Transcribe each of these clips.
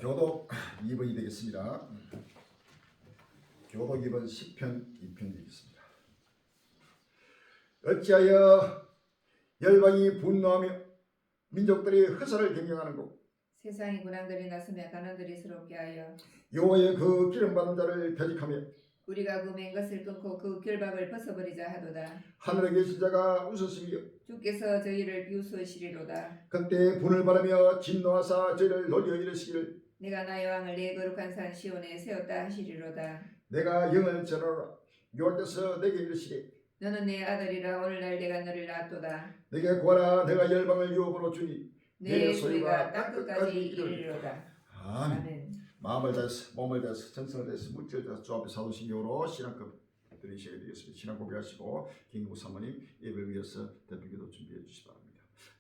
교독 2번이 되겠습니다. 교독 2번 10편 2편 되겠습니다. 어찌하여 열방이 분노하며 민족들이 허사를 경영하는고 세상의 군왕들이 나서며 가난들이 스럽게 하여 여호와의 그 기름받은 자를 퇴직하며 우리가 그 맨 것을 끊고 그 결박을 벗어버리자 하도다. 하늘에 계신 자가 웃으시며 주께서 저희를 비웃으시리로다. 그때 분을 바라며 진노하사 저희를 놀려 이르시기를 내가 나의 왕을 내 거룩한 산 시온에 세웠다 하시리로다. 내가 영을 전하노라. 여호와께서 내게 이르시되 너는 내 아들이라 오늘날 내가 너를 낳았도다. 내게 구하라. 내가 열방을 유업으로 주니 내 소유가 땅끝까지 이르리로다. 아멘. 아멘. 마음을 다해서 몸을 다해서 정성을 다해서 물질을 다해서 주 앞에 사도신경으로 신앙급 드리셔야 되겠습니다. 신앙 고백하시고 김구 사모님 예배를 위해서 대표기도 준비해 주시기 바랍니다.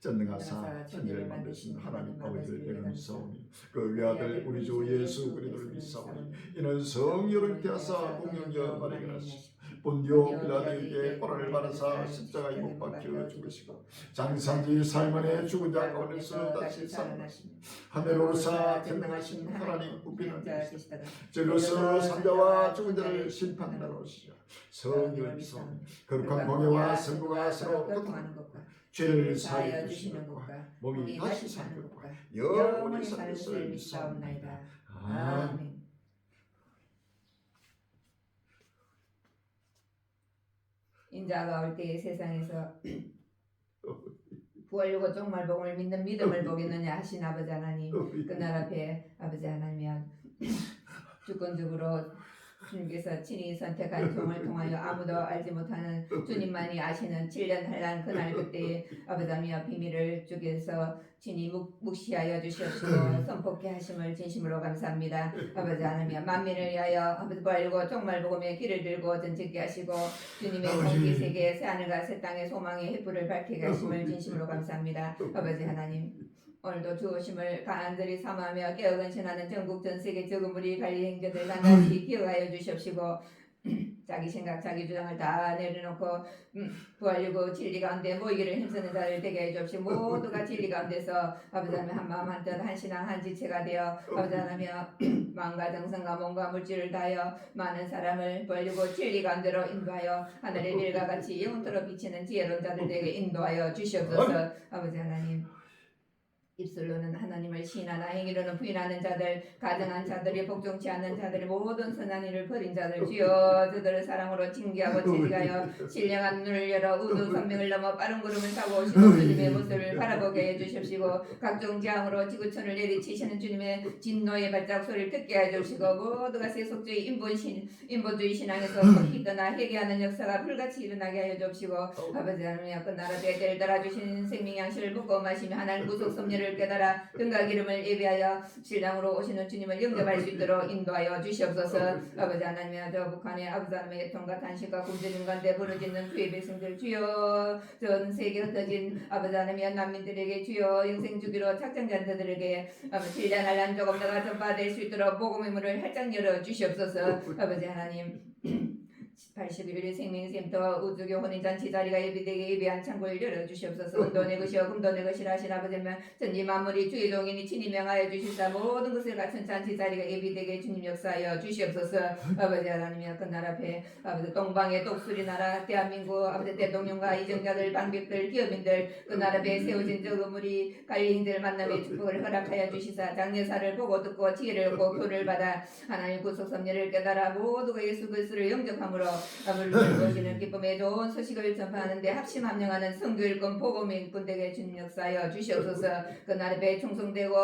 전능하사 천지를 만드신 하나님 아버지를 내가 믿사오니 그 외아들 우리 주 예수 그리스도를 믿사오니 이는 성령을 태하사 공영여 발행하시고 본디오 빌라도에게 고난을 받으사 십자가에 못 박혀 죽으시고 장사지 살만에 죽은 자 가운데서 다시 살아나시니 하늘 오르사 전능하신 하나님 우비는 되시다. 저로서 산자와 죽은 자를 심판하러 오시자. 성령을 믿사오니 거룩한 공예와 성부가 서로 교통하는 것과 죄를 사하여 주시는 것과 몸이 다시 사는 것과 영원히 사는 것을 믿사옵나이다. 아멘. 인자가 올 때에 세상에서 부활이고 종말복음을 믿는 믿음을 보겠느냐 하신 아버지 하나님, 그날 앞에 아버지 하나님이여 주권적으로 주님께서 친히 선택한 종을 통하여 아무도 알지 못하는 주님만이 아시는 7년 한란 그날 그때의 아버지 하나님의 비밀을 주께서 친히 묵시하여 주시옵시고 선포케 하심을 진심으로 감사합니다. 아버지 하나님 만민을 위하여 아버지 부활이고 종말복음의 길을 들고 전직게 하시고 주님의 공기 세계 새 하늘과 새 땅의 소망의 햇불을 밝히게 하심을 진심으로 감사합니다. 아버지 하나님 오늘도 주오심을 간절히 사모하며 깨어근신하는 전국 전 세계 적은 무리 관리 행정들 간단히 기억하여 주시옵시고 자기 생각 자기 주장을 다 내려놓고 부활이고 진리 가운데 모이기를 힘쓰는 자를 되게 해 주옵시고 모두가 진리 가운데서 아버지 하나님 한마음 한뜻 한신앙 한지체가 되어 아버지 하나님 마음과 정성과 몸과 물질을 다하여 많은 사람을 부활이고 진리 가운데로 인도하여 하늘의 별과 같이 영원토록 비치는 지혜로운 자들에게 인도하여 주시옵소서. 아버지 하나님 입술로는 하나님을 시인하나 행위로는 부인하는 자들 가정한 자들이 복종치 않는 자들이 모든 선한 일을 버린 자들 주여 저들을 사랑으로 징계하고 채찍하여 신령한 눈을 열어 우두 선명을 넘어 빠른 걸음을 타고 오시는 주님의 모습을 바라보게 해주십시고 각종 재앙으로 지구촌을 내리치시는 주님의 진노의 발작 소리를 듣게 해주시고 모두가 세속주의 인본주의 신앙에서 속히 떠나 회개하는 역사가 불같이 일어나게 하여 주옵시고 아버지 하나님 그 나라 대대를 따라주신 생명 양식을 먹고 마시며 하나님 구속 섭리를 깨달아 등과 기름을 예비하여 신랑으로 오시는 주님을 영접할 수 있도록 인도하여 주시옵소서. 아버지 하나님의 저 북한의 아버지 하나님의 통과 탄식과 굶주림 가운데 부르짖는 주의 백성들 주여 전 세계 흩어진 아버지 하나님의 난민들에게 주여 영생 주기로 작정자들에게 아버지 7년 한란 조금 더 전파될 수 있도록 복음의 문을 활짝 열어 주시옵소서. 아버지 하나님 81일 생명센터 우주교 혼인잔치 자리가 예비되게 예비한 창고를 열어주시옵소서. 은도 내 것이여 금도 내 것이라 하신 아버지면 전지 만물이 주의 종이니 친히 명하여 주시사 모든 것을 갖춘 잔치 자리가 예비되게 주님 역사하여 주시옵소서. 아버지 하나님이여 그 나라 앞에 아버지 동방의 독수리 나라 대한민국 아버지 대통령과 이정자들 방백들 기업인들 그 나라 앞에 세워진 저 건물이 관리인들 만남의 축복을 허락하여 주시사 장례사를 보고 듣고 지혜를 얻고 교를 받아 하나님 구속 섭리를 깨달아 모두가 예수 그리스도를 영접함으로 아버지를 보시는 기쁨의 좋은 소식을 전파하는데 합심 합령하는 성교일꾼 복음의 일꾼되게 주님 역사하여 주시옵소서. 그날 앞에 충성되고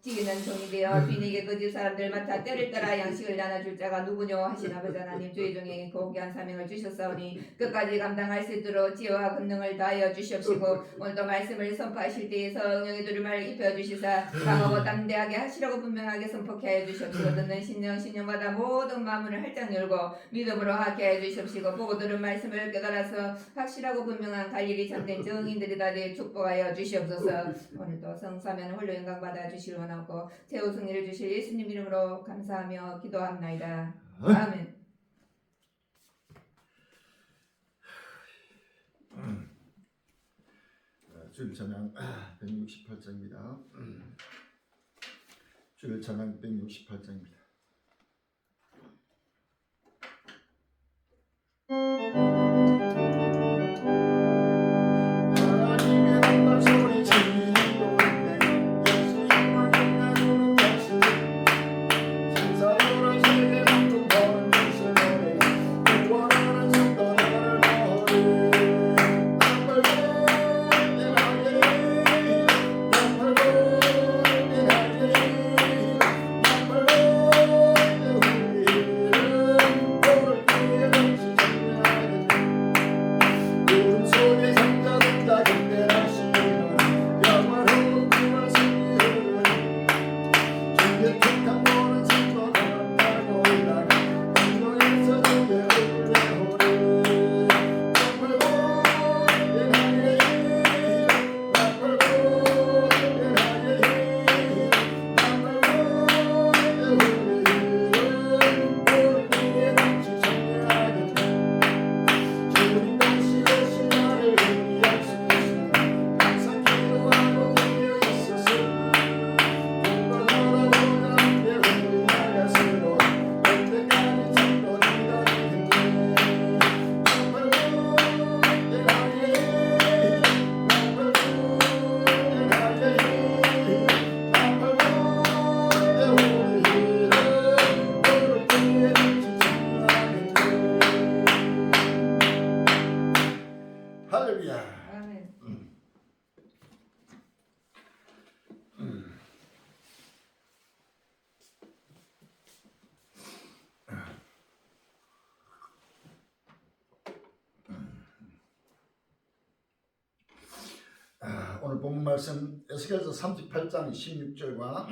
지기는 종이 되어 주인에게 거짓 사람들 맡아 때를 따라 양식을 나눠줄 자가 누구뇨 하신 아버지 하나님 주의 종에게 고귀한 사명을 주셨사오니 끝까지 감당할 수 있도록 지혜와 권능을 다하여 주시옵시고 오늘도 말씀을 선포하실 때에 성령의 두루마를 입혀주시사 강하고 담대하게 하시라고 분명하게 선포케 하여 주시옵시고 듣는 신령마다 모든 마음을 활짝 열고 믿음으로 하게 하여 주시옵시고 보고 들은 말씀을 깨달아서 확실하고 분명한 갈릴리 참된 정인들이 다 되어 축복하여 주시옵소서. 오늘도 성사면 홀로 영광 받아 주시기 원하고 최후 승리를 주실 예수님 이름으로 감사하며 기도합나이다. 아멘. 주일 찬양 168장입니다. 주일 찬양 168장입니다. 하나님의 남발 소리 지르고 예수님만 만나는 다시 진사로는 세계만큼 보는 미션에 구원하는 성도 나를 보리 할렐루야. 아멘. 오늘 본문 말씀 에스겔서 38장 16절과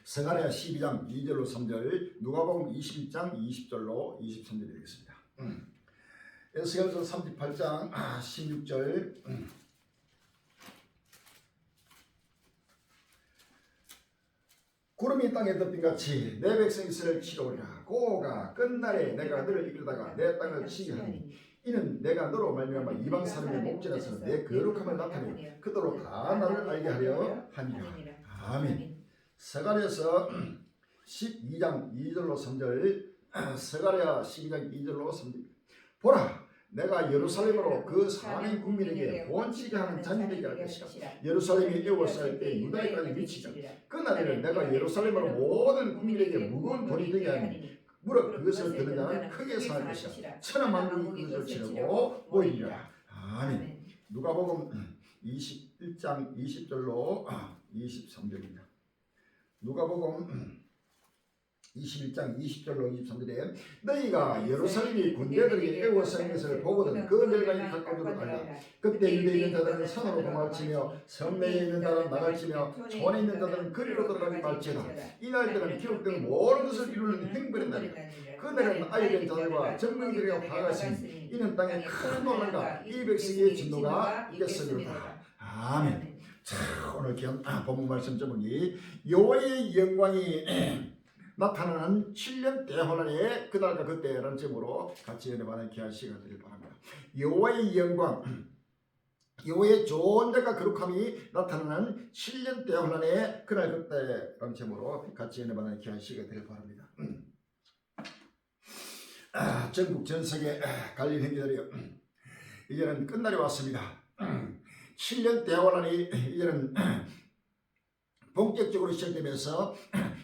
스가랴 12장 2절로 3절, 누가복음 21장 20절로 23절이 되겠습니다. 에스겔서 38장 16절 구름이 땅에 덮인같이 내 백성 이스라엘 치러오리라. 고가 끝날에 내가 너를 이끌다가 내 땅을 치게 하니 이는 내가 너로 말미암아 이방 사람의 목전에서 내 거룩함을 나타내 그들로 다 나를 알게 하려 함이라. 아멘. 스가랴서 12장 2절로 3절, 스가랴 12장 2절로 3절. 보라, 내가 예루살렘으로 그 사는 국민에게 원치게 하는 잔이 되게 할 것이라. 예루살렘이 에워싸일 때 유다에까지 미치자. 그날에는 내가 예루살렘으로 모든 국민에게 무거운 돌이 되게 하니 무릇 그것을 드는 자는 크게 살 것이라. 천하만국이 그것을 치르고 보이리라. 아멘. 누가복음 21장 20절로 23절입니다. 누가복음 21장 20절로 23절에 너희가 예루살렘이 군대들에게 에워싸인 것을 보거든 그 멸망이 가까워도 알라. 그때 유대에 있는 자들은 산으로 도망치며 성내에 있는 자들은 나갈지며 촌에 있는 자들은 거리로 들어가기 말지어다. 이 날들은 기록된 모든 것을 이루는 행벌의 날이다. 그 날은 아이된 자들과 젊은이들에게 화가 있으니 이는 땅에 큰 논란과 이 백성의 진노가 있겠으리로다. 아멘. 자, 오늘 귀한 본문 말씀 제목이 여호와의 영광이 나타나는 7년 대환란의 그날과 그때라는 제목으로 같이 연애하는 귀한 시간 되길 바랍니다. 여호와의 영광, 여호와의 존재가 거룩함이 나타나는 7년 대환란의 그날 그때라는 제목으로 같이 연애하는 귀한 시간 되길 바랍니다. 전국 전 세계 갈릴 행기들이요, 이제는 끝날이 왔습니다. 7년 대환란이 이제는 본격적으로 시작되면서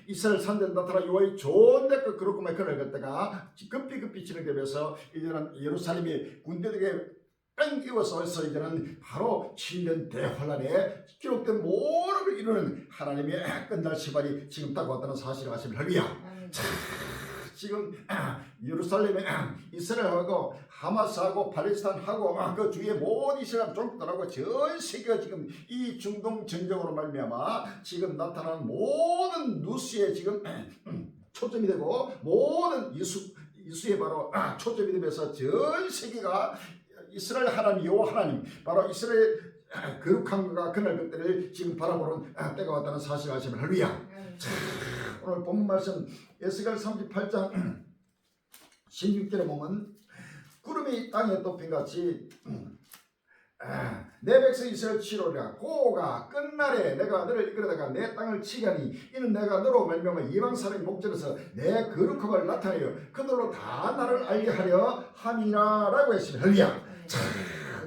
이스라엘 산대에 나타나 여호와의 존재가 그렇구만 그날 그때가 급히 진행되면서 이제는 예루살렘이 군대들에게 뺑 끼워서 이제는 바로 7년 대환란에 기록된 모든 걸 이루는 하나님의 끝날 시간이 지금 딱 왔다는 사실을 아시면 할렐루야. 지금 예루살렘에 이스라엘하고 하마스하고 팔레스타인하고 그 주위에 모든 이스라엘 종들하고 전 세계가 지금 이 중동 전쟁으로 말미암아 지금 나타나는 모든 뉴스에 지금 초점이 되고 모든 이수에 바로 초점이 되면서 전 세계가 이스라엘 하나님 여호와 하나님 바로 이스라엘 거룩함과 그날 그때를 지금 바라보는 때가 왔다는 사실을 아시면 할렐루야. 오늘 본문 말씀 에스겔 38장 16절에 보면 구름이 땅에 덮인 같이 내 백성 이스라엘 치료리라. 고가 끝날에 내가 너를 이끌어다가 내 땅을 치게 하니 이는 내가 너로 말미암아 이방 사람의 목전에서 내 거룩함을 나타내어 그들로 다 나를 알게 하려 함이라 라고 했습니다. 할렐루야. 자,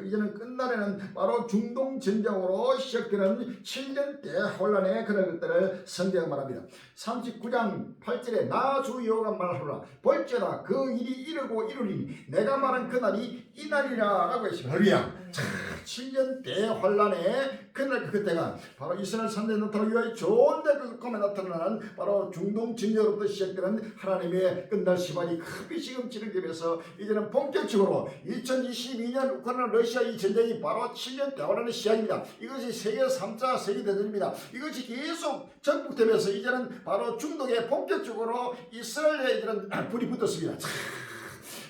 이제는 끝날에는 바로 중동 전쟁으로 시작되는 7년 대혼란의 그런 것들을 성경 말합니다. 39장 8절에 나 주 여호와가 말하노라 볼지어다 그 일이 이르고 이루리니 내가 말한 그날이 이날이라 라고 했습니다. 할렐루야. 자, 7년 대환란의 그날 그때가 바로 이스라엘 산대에 나타나고 유아의 좋은 데그감에 나타나는 바로 중동 전쟁으로부터 시작되는 하나님의 끝날 시간이 크게 지금 진행되면서 이제는 본격적으로 2022년 우크라이나 러시아 이 전쟁이 바로 7년 대환란의 시작입니다. 이것이 세계 3차 세계대전입니다. 이것이 계속 전국되면서 이제는 바로 중동에 본격적으로 이스라엘에 이제는 불이 붙었습니다.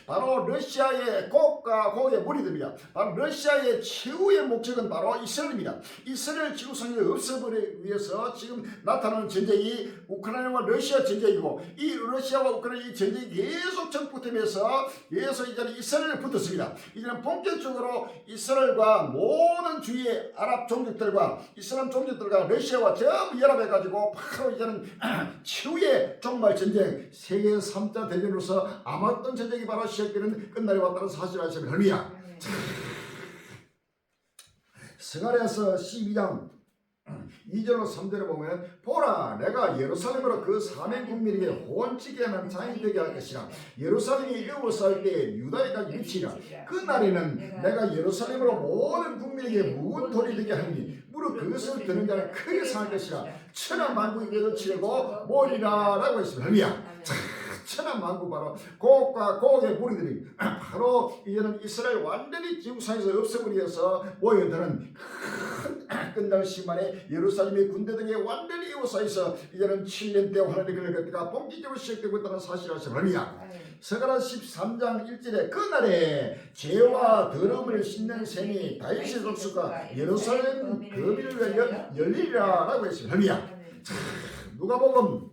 바로 러시아의 곡과 곡의 물이 듭니다. 바로 러시아의 최후의 목적은 바로 이스라엘입니다. 이스라엘 지구상에 없애버리기 위해서 지금 나타나는 전쟁이 우크라이나와 러시아 전쟁이고 이 러시아와 우크라이나 이 전쟁이 계속 전폭되면서 계속 이제는 이스라엘에 붙었습니다. 이제는 본격적으로 이스라엘과 모든 주위의 아랍 종족들과 이슬람 종족들과 러시아와 전부 연합해가지고 바로 이제는 최후의 종말 전쟁 세계 3차 대전으로서 아마존 전쟁이 바로 시작되는 끝날이 왔다는 사실을 아시면 할렐루야. 스가랴서 12장 2절로 3절에 보면 보라 내가 예루살렘으로 그 사면 국민에게 호언치게 하는 자인이 되게 할 것이라 예루살렘이 에워싸일 때 유다에까지 미치리라 그 날에는 내가 예루살렘으로 모든 국민에게 묵은 돌이 되게 하니 무릇 그것을 드는 자는 크게 상할 것이라 천하 만국이 그것을 치려고 모이리라 라고 했습니다. 할렐루야. 천하 만국 바로 곡과 곡의 무리들이 바로 이제는 이스라엘 완전히 지구상에서 없애버려서 모여드는 큰 끝날 시간에 예루살렘의 군대 등에 완전히 에워싸여서 이제는 7년 대환란의 그럴 것가 본격적으로 시작되고 있다는 사실을 아십니까? 스가랴 13장 1절에 그날에 죄와 더러움을 씻는 셈이 다윗의 족속과 예루살렘 거민을 위하여 열리리라 라고 했습니다. 할렐루야. 누가복음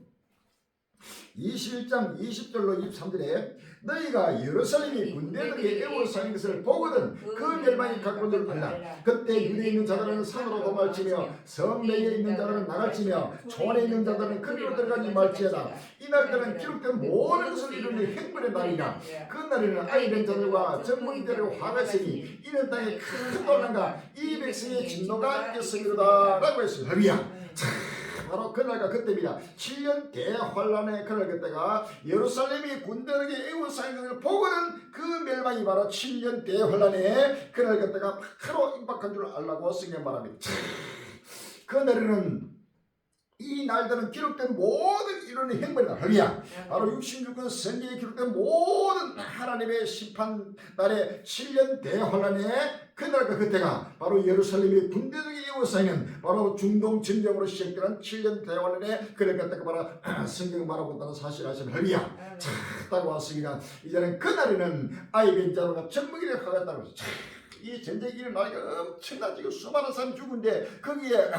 21장 20절로 23절에 너희가 예루살렘이 군대들에게 에워싸인 것을 보거든 그 멸망이 갖고 줄 알라. 그때 유대에 있는 자들은 산으로 도망치며 섬 내에 있는 자들은 나갈지며 초원에 있는 자들은 그리로 들어가지 말지어다. 이날 때는 기록된 모든 것을 이루는 행벌의 날이라. 그 날에는 아이된 자들과 젊은이들의 화가 있으니 이는 땅에 큰 논란과 이 백성의 진노가 있으리로다 라고 했습니다. 할렐루야. 바로 그날과 그때입니다. 7년 대환란의 그날 그때가 예루살렘이 군대에게 에워싸인 것을 보고는 그 멸망이 바로 7년 대환란의 그날 그때가 바로 임박한 줄 알라고 성경 말합니다. 그날에는 이 날들은 기록된 모든 이론의 행벌이다. 할렐루야. 바로 66권 성경에 기록된 모든 하나님의 심판 날의 7년 대환란의 그날과 그때가 바로 예루살렘의 군대들에게 에워싸이는 바로 중동 전쟁으로 시작되는 7년 대환란의 그날 그때가 바로 성경 말하고 있다는 사실을 아시면 할렐루야. 자, 딱 왔으니까 이제는 그날에는 아이벤 자로가 전무기를 하겠다는 거죠. 이 전쟁이 일어나니까 엄청나지. 수많은 사람이 죽은데 거기에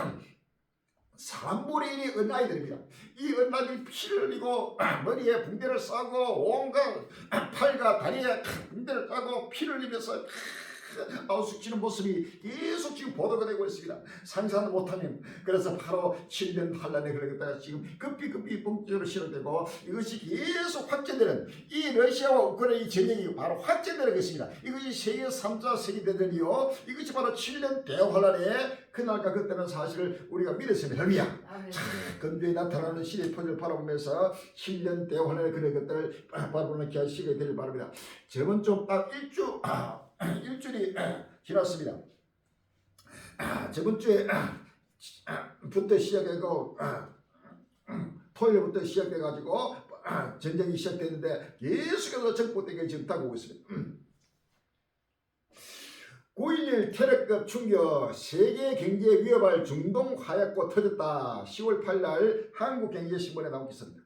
3분의 1이 언아이들입니다. 이 언아이들이 피를 흘리고 머리에 붕대를 싸고 온갖 팔과 다리에 붕대를 까고 피를 흘리면서 아우숙치는 모습이 계속 지금 보도가 되고 있습니다. 상상도 못하면 그래서 바로 7년 환란에 그러겠다가 지금 급히 본격적으로 시작되고 이것이 계속 확전되는 이 러시아와 우크라이나 이 전쟁이 바로 확전되는 것입니다. 이것이 세계 3차 세계대전이요 이것이 바로 7년 대환란의 그날과 그때는 사실을 우리가 믿었습니다. 할렐루야. 근주에 나타나는 시대 표를 바라보면서 7년 대환란의 그런 것들을 바라보는 귀한 시간이 되길 바랍니다. 저번 좀 딱 일주일이 지났습니다. 저번 주에부터 시작해서 토요일부터 시작돼가지고 전쟁이 시작됐는데 계속해서 전폭되게 지금 다가오고 있습니다. 9.11 테러급 충격 세계 경제에 위협할 중동 화약고 터졌다. 10월 8일 날 한국경제신문에 나온 기사입니다.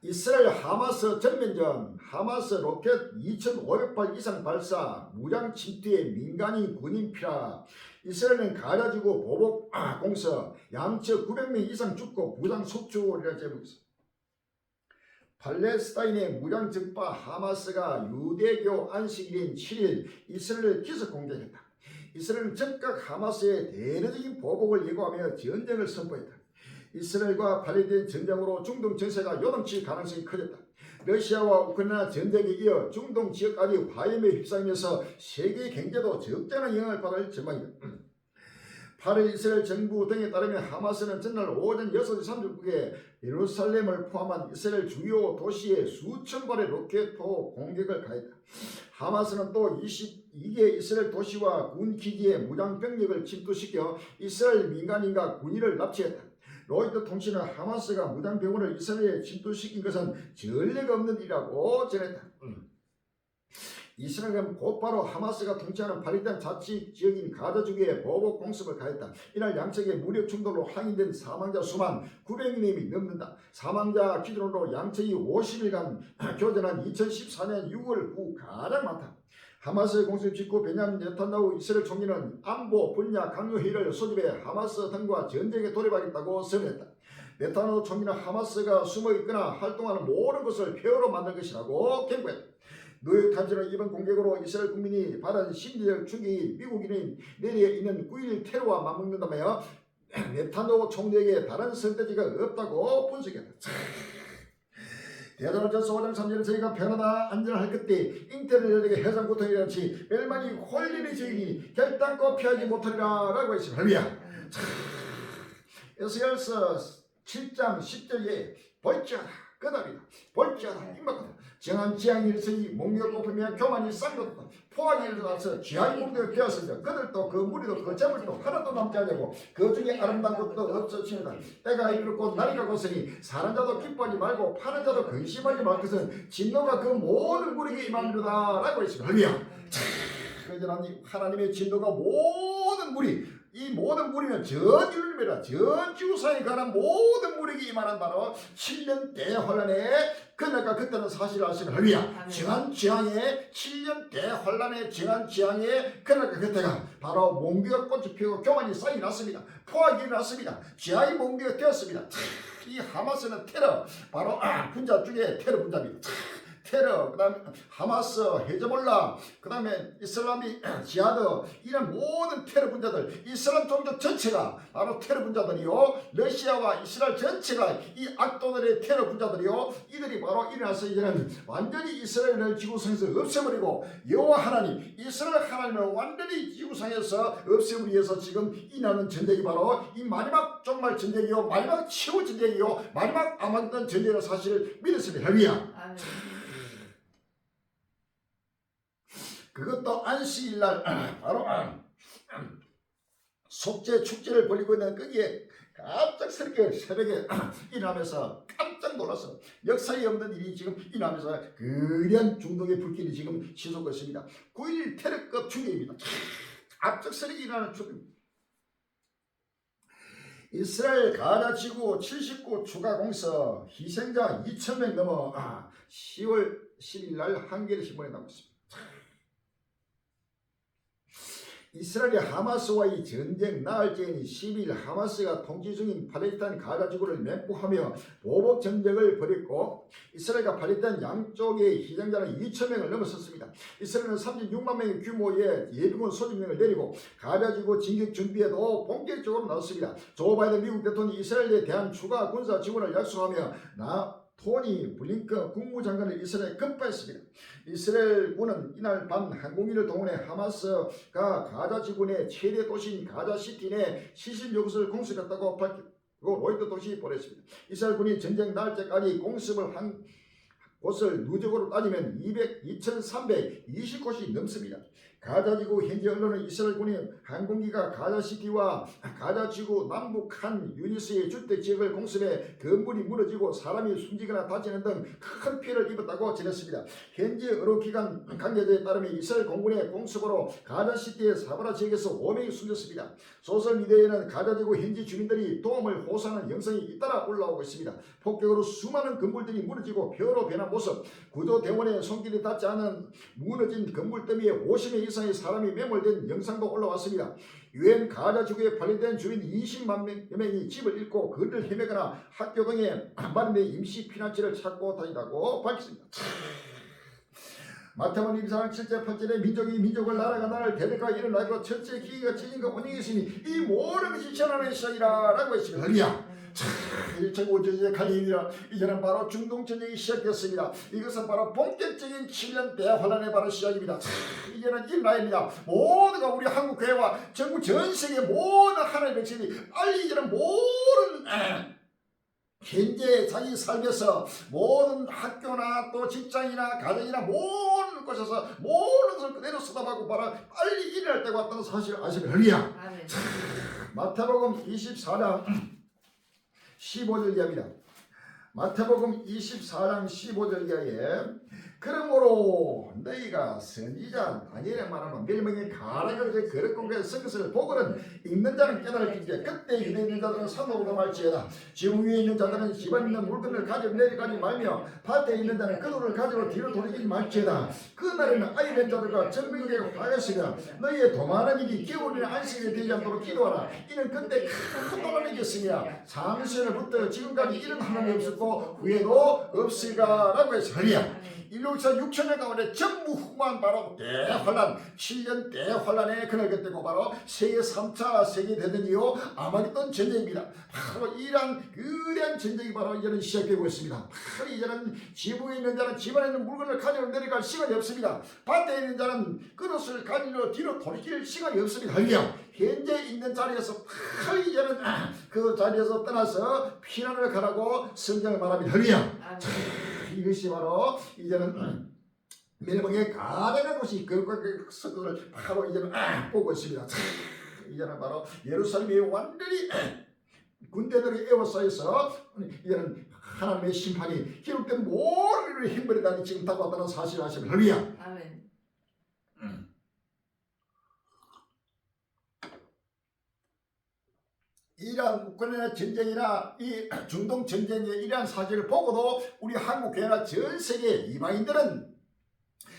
이스라엘 하마스 전면전 하마스 로켓 2,500발 이상 발사 무장 침투에 민간인 군인 피라. 이스라엘은 가자지구 보복 공서 양측 900명 이상 죽고 부상 속출이라는 제목이 있습니다. 팔레스타인의 무장 적파 하마스가 유대교 안식일인 7일 이스라엘을 기습 공격했다. 이스라엘은 즉각 하마스의 대대적인 보복을 예고하며 전쟁을 선포했다. 이스라엘과 발휘된 전쟁으로 중동 정세가 요동칠 가능성이 커졌다. 러시아와 우크라이나 전쟁에 이어 중동 지역까지 화염에 휩싸이면서 세계 경제도 적잖은 영향을 받을 전망이다. 8일 이스라엘 정부 등에 따르면 하마스는 전날 오전 6시 30분에 예루살렘을 포함한 이스라엘 주요 도시에 수천 발의 로켓포 공격을 가했다. 하마스는 또 22개 이스라엘 도시와 군 기지에 무장 병력을 침투시켜 이스라엘 민간인과 군인을 납치했다. 로이터 통신은 하마스가 무장 병원을 이스라엘에 침투시킨 것은 전례가 없는 일이라고 전했다. 이스라엘은 곧바로 하마스가 통치하는 팔레스타인 자치 지역인 가자 지구에 보복 공습을 가했다. 이날 양측의 무력 충돌로 항인된 사망자 수만 900명이 넘는다. 사망자 기준으로 양측이 50일간 교전한 2014년 6월 후 가장 많다. 하마스의 공습 직후 베냐민 네탄야후 이스라엘 총리는 안보 분야 강요 회의를 소집해 하마스 등과 전쟁에 돌입하겠다고 선언했다. 네탄야후 총리는 하마스가 숨어있거나 활동하는 모든 것을 폐허로 만들 것이라고 경고했다. 뉴욕타임즈는 이번 공격으로 이스라엘 국민이 받은 심리적 충격이 미국인이 내리에 있는 9.11 테러와 맞먹는다며 네탄야후 총리에게 다른 선택지가 없다고 분석했다. 대전어전서 5장 3절에 저희가 편하다 안전할 그때 인터넷에게 해상 고통이라든지 멸망이 홀리는 저희니 결단코 피하지 못하리라 라고 했습니다. 할렐루야. 에스겔서 7장 10절에 벌지하라 끄답이다 벌지하라 임박하다 정한 지향이 일서이 목미가 높으며 교만이 쌍것다 포악이 일어나서 지하의 목미가 되었으며 그들도 그 무리도 그 재물도 하나도 남지 않냐고 그 중에 아름다운 것도 없어집니다. 때가 이르렀고 날이 가고서니 사는 자도 기뻐하지 말고 파는 자도 근심하지 말 것은 진노가 그 모든 무리에게 임함이로다 라고 했습니다. 할렐루야. 하나님의 진노가 모든 무리 이 모든 무리는 전 인류입니다. 전 지구상에 관한 모든 무리에게 임하는 바로 7년 대환란에 그날과 그때는 사실을 아시면 할렐루야. 정한 지향에 7년 대환란에 정한 지향에 그날과 그때가 바로 몽비가 꽃이 피고 교만이 쌓이 났습니다. 포악이 일어났습니다. 지하의 몽비가 되었습니다. 이 하마스는 테러 바로 분자 중에 테러 분자입니다. 테러, 그 다음에 하마스, 헤즈볼라, 그 다음에 이슬람이 지하드 이런 모든 테러 분자들 이슬람 종교 전체가 바로 테러 분자들이요. 러시아와 이스라엘 전체가 이 악도들의 테러 분자들이요. 이들이 바로 일어나서 이제는 완전히 이스라엘을 지구상에서 없애버리고 여호와 하나님 이스라엘 하나님을 완전히 지구상에서 없애버리기 위해서 지금 일어나는 전쟁이 바로 이 마지막 종말 전쟁이요. 마지막 최후 전쟁이요. 마지막 아마겟돈 전쟁의 사실을 믿었습니다. 할렐루야. 그것도 안식일날 바로 속죄 축제를 벌이고 있는 거기에 갑작스럽게 새벽에 일어나면서 깜짝 놀라서 역사에 없는 일이 지금 일어나면서 거대한 중동의 불길이 지금 치솟고 있습니다. 9.11 테러급 충격입니다. 갑작스럽게 일어나는 충격입니다. 이스라엘 가자 지구 79 추가 공습 희생자 2,000명 넘어 10월 10일 날 한겨레 신문에 나오고 있습니다. 이스라엘의 하마스와의 전쟁 나흘째인 10일 하마스가 통치 중인 팔레스타인 가자 지구를 맹폭하며 보복 전쟁을 벌였고 이스라엘과 팔레스타인 양쪽의 희생자는 2,000명을 넘어섰습니다. 이스라엘은 36만 명의 규모의 예비군 소집령을 내리고 가자 지구 진격 준비에도 본격적으로 나섰습니다. 조 바이든 미국 대통령이 이스라엘에 대한 추가 군사 지원을 약속하며 토니 블링컨 국무장관을 이스라엘에 급파했습니다. 이스라엘 군은 이날 밤 항공기를 동원해 하마스가 가자 지구 내 최대 도시인 가자시티 내 시신 요것을 공습했다고 밝히고 로이터 통신이 보냈습니다. 이스라엘 군이 전쟁 날짜까지 공습을 한 곳을 누적으로 따지면 2,320곳이 넘습니다. 가자지구 현지 언론은 이스라엘군이 항공기가 가자시티와 가자지구 남북 한 유니스의 주택지역을 공습해 건물이 무너지고 사람이 숨지거나 다치는 등 큰 피해를 입었다고 전했습니다. 현지 언론기관 관계자에 따르면 이스라엘 공군의 공습으로 가자시티의 사바라 지역에서 5명이 숨졌습니다. 소셜미디어에는 가자지구 현지 주민들이 도움을 호소하는 영상이 잇따라 올라오고 있습니다. 폭격으로 수많은 건물들이 무너지고 폐허로 변한 모습, 구조대원의 손길이 닿지 않은 무너진 건물 더미에 50명 이상의 사람이 매몰된 영상도 올라왔습니다. 유엔 가자 지구에 발견된 주민 20만 명이 집을 잃고 거리를 헤매거나 학교 등에 마련된 임시 피난처를 찾고 다닌다고 밝혔습니다. 마태복음 24장 7절 8절에 민족이 민족을 나라가 나라를 대적하여 일어나고 첫째 기기가 지진과 원인이 있으니 이 모든 것이 전환의 시작이라 라고 했습니다. 할렐루야. 1.5절의 갈림이라 이제는 바로 중동전쟁이 시작됐습니다. 이것은 바로 본격적인 7년 대환란의 바로 시작입니다. 이제는 이 나이입니다. 모두가 우리 한국 교회와 전국 전 세계 모든 하나님의 백성이 빨리 이제는 모든 현재 자기 삶에서 모든 학교나 또 직장이나 가정이나 모든 곳에서 모든 것을 그대로 쏟아붓고 바로 빨리 일어날 때가 왔다는 사실을 아시면 할렐루야. 마태복음 24장 15절 이하입니다. 마태복음 24장 15절 이하에 그러므로 너희가 선지자 다니엘의 말하면 멸망의 가라가를 거룩공개에 쓴 것을 보고는 읽는 자는 깨달을 텐데 그때 유대 있는 자들은 산으로 말지어다. 지붕 위에 있는 자들은 집안에 있는 물건을 가지고 내려가지 말며 밭에 있는 자는 그들을 가지고 뒤로 돌리지 말지어다. 그날에는 아이 된 자들과 정민에게 화였으며 너희의 도만한 일이 겨울이나 안식일이 되지 않도록 기도하라. 이는 그때 큰 도난이 있으며 장세로부터 지금까지 이런 하나님이 없었고 후에도 없으리라고 해서 할렐루야. 인류에서 6천년 가운데 전무후무한 바로 대환란 7년 대환란의 그날 그때고 바로 세계 3차 세계대전 이후 아마겟돈 전쟁입니다. 바로 이러한 거대한 전쟁이 바로 이제는 시작되고 있습니다. 바로 이제는 지붕에 있는 자는 집안에 있는 물건을 가지고 내려갈 시간이 없습니다. 밭에 있는 자는 그릇을 가지고 뒤로 돌릴 시간이 없습니다. 할렐루야. 현재 있는 자리에서 바로 이제는 그 자리에서 떠나서 피난을 가라고 성경을 말합니다. 할렐루야. 이것이 바로 이제는 멸망의 가득한 곳이 그 석을 바로 이제는 보고 있습니다. 이제는 바로 예루살렘이 완전히 군대들이 에워싸여서 이제는 하나님의 심판이 기록된 모든 일을 힘버리다니 지금 다가왔다는 사실을 아시면 할렐루야. 아멘. 이러한 우크라이나 전쟁이나 이 중동 전쟁의 이러한 사실을 보고도 우리 한국 교회나 전 세계 이방인들은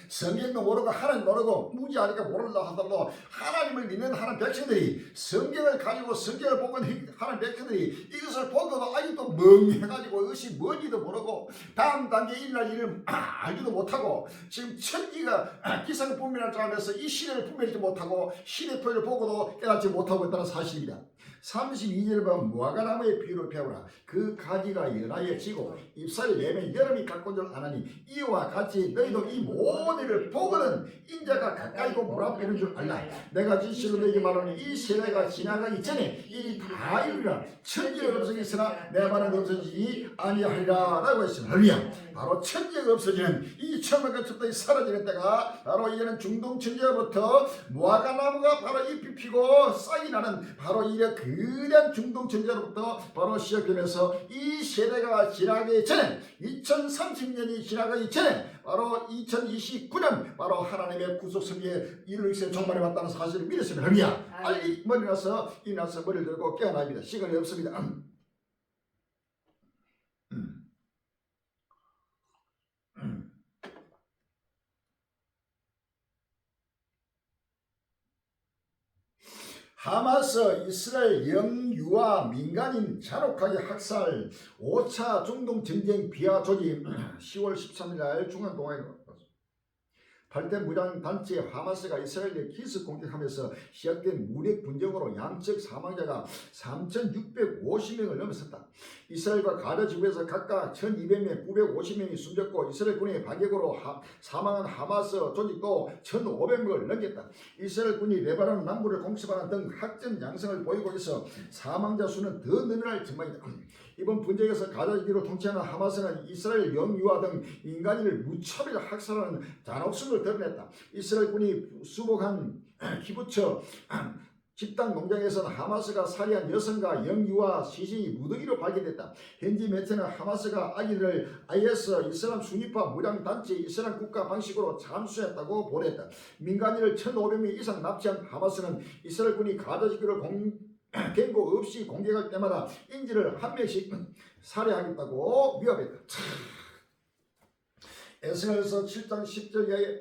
성경도 모르고 하나님 모르고 무지하니까 모른다 하더라도 하나님을 믿는 하나님 백성들이 성경을 가지고 성경을 보고 하나님 백성들이 이것을 보고도 아직도 멍해가지고 이것이 뭔지도 모르고 다음 단계에 일어날 일을 알지도 못하고 지금 천지가 기상분별을 짜면서 이 시대를 분별하지 못하고 시대표를 보고도 깨닫지 못하고 있다는 사실입니다. 32절에 보면 무화과나무의 비유를 배우라. 그 가지가 연하여 지고 잎사를 내면 여름이 가까운 줄 아나니 이와 같이 너희도 이 모든 일을 보고는 인자가 가까이고 물 앞에 있는 줄 알라. 내가 진실로 너희에게 말하니 이 세대가 지나가기 전에 일이 다 이루리라. 천지가 없어지으나 내 말은 없어지지 아니하리라 라고 했습니다. 할렐루야. 바로 천지가 없어지는 이 천막의 첩들이 사라지는 때가 바로 이제는 중동 천지로부터 무화과나무가 바로 잎이 피고 싹이 나는 바로 이래 거대한 중동 천지로부터 바로 시작되면서 이 세대가 지나기 전에 2030년이 지나가기 전에 바로 2029년 바로 하나님의 구속 승리의 이루기에 종말에 왔다는 사실을 믿었으면 할렐루야. 빨리 머리 나서 일어나서 머리를 들고 깨어납니다. 시간이 없습니다. 하마스 이스라엘 영유아 민간인 잔혹하게 학살 5차 중동 전쟁 비하 조짐 10월 13일 날 중앙동아에 팔레스타인 무장단체 하마스가 이스라엘에 기습 공격하면서 시작된 무력 분쟁으로 양측 사망자가 3,650명을 넘어섰다. 이스라엘과 가자 지구에서 각각 1,200명, 950명이 숨졌고 이스라엘 군의 반격으로 사망한 하마스 조직도 1,500명을 넘겼다. 이스라엘 군이 레바논 남부를 공습하는 등 확전 양상을 보이고 있어 사망자 수는 더 늘어날 전망이다. 이번 분쟁에서 가자 지구를 통치하는 하마스는 이스라엘 영유아 등 민간인을 무차별 학살하는 잔혹성을 드러냈다. 이스라엘 군이 수복한 키부처 집단 농장에서는 하마스가 살해한 여성과 영유아 시신이 무더기로 발견됐다. 현지 매체는 하마스가 아기들을 IS 이슬람 순위파 무장단체 이슬람 국가 방식으로 잠수했다고 보도했다. 민간인을 1,500명 이상 납치한 하마스는 이스라엘 군이 가자 지구를 경고 없이 공격할 때마다 인질을 한 명씩 살해하겠다고 위협했다. 에스겔서 7장 10절 이하에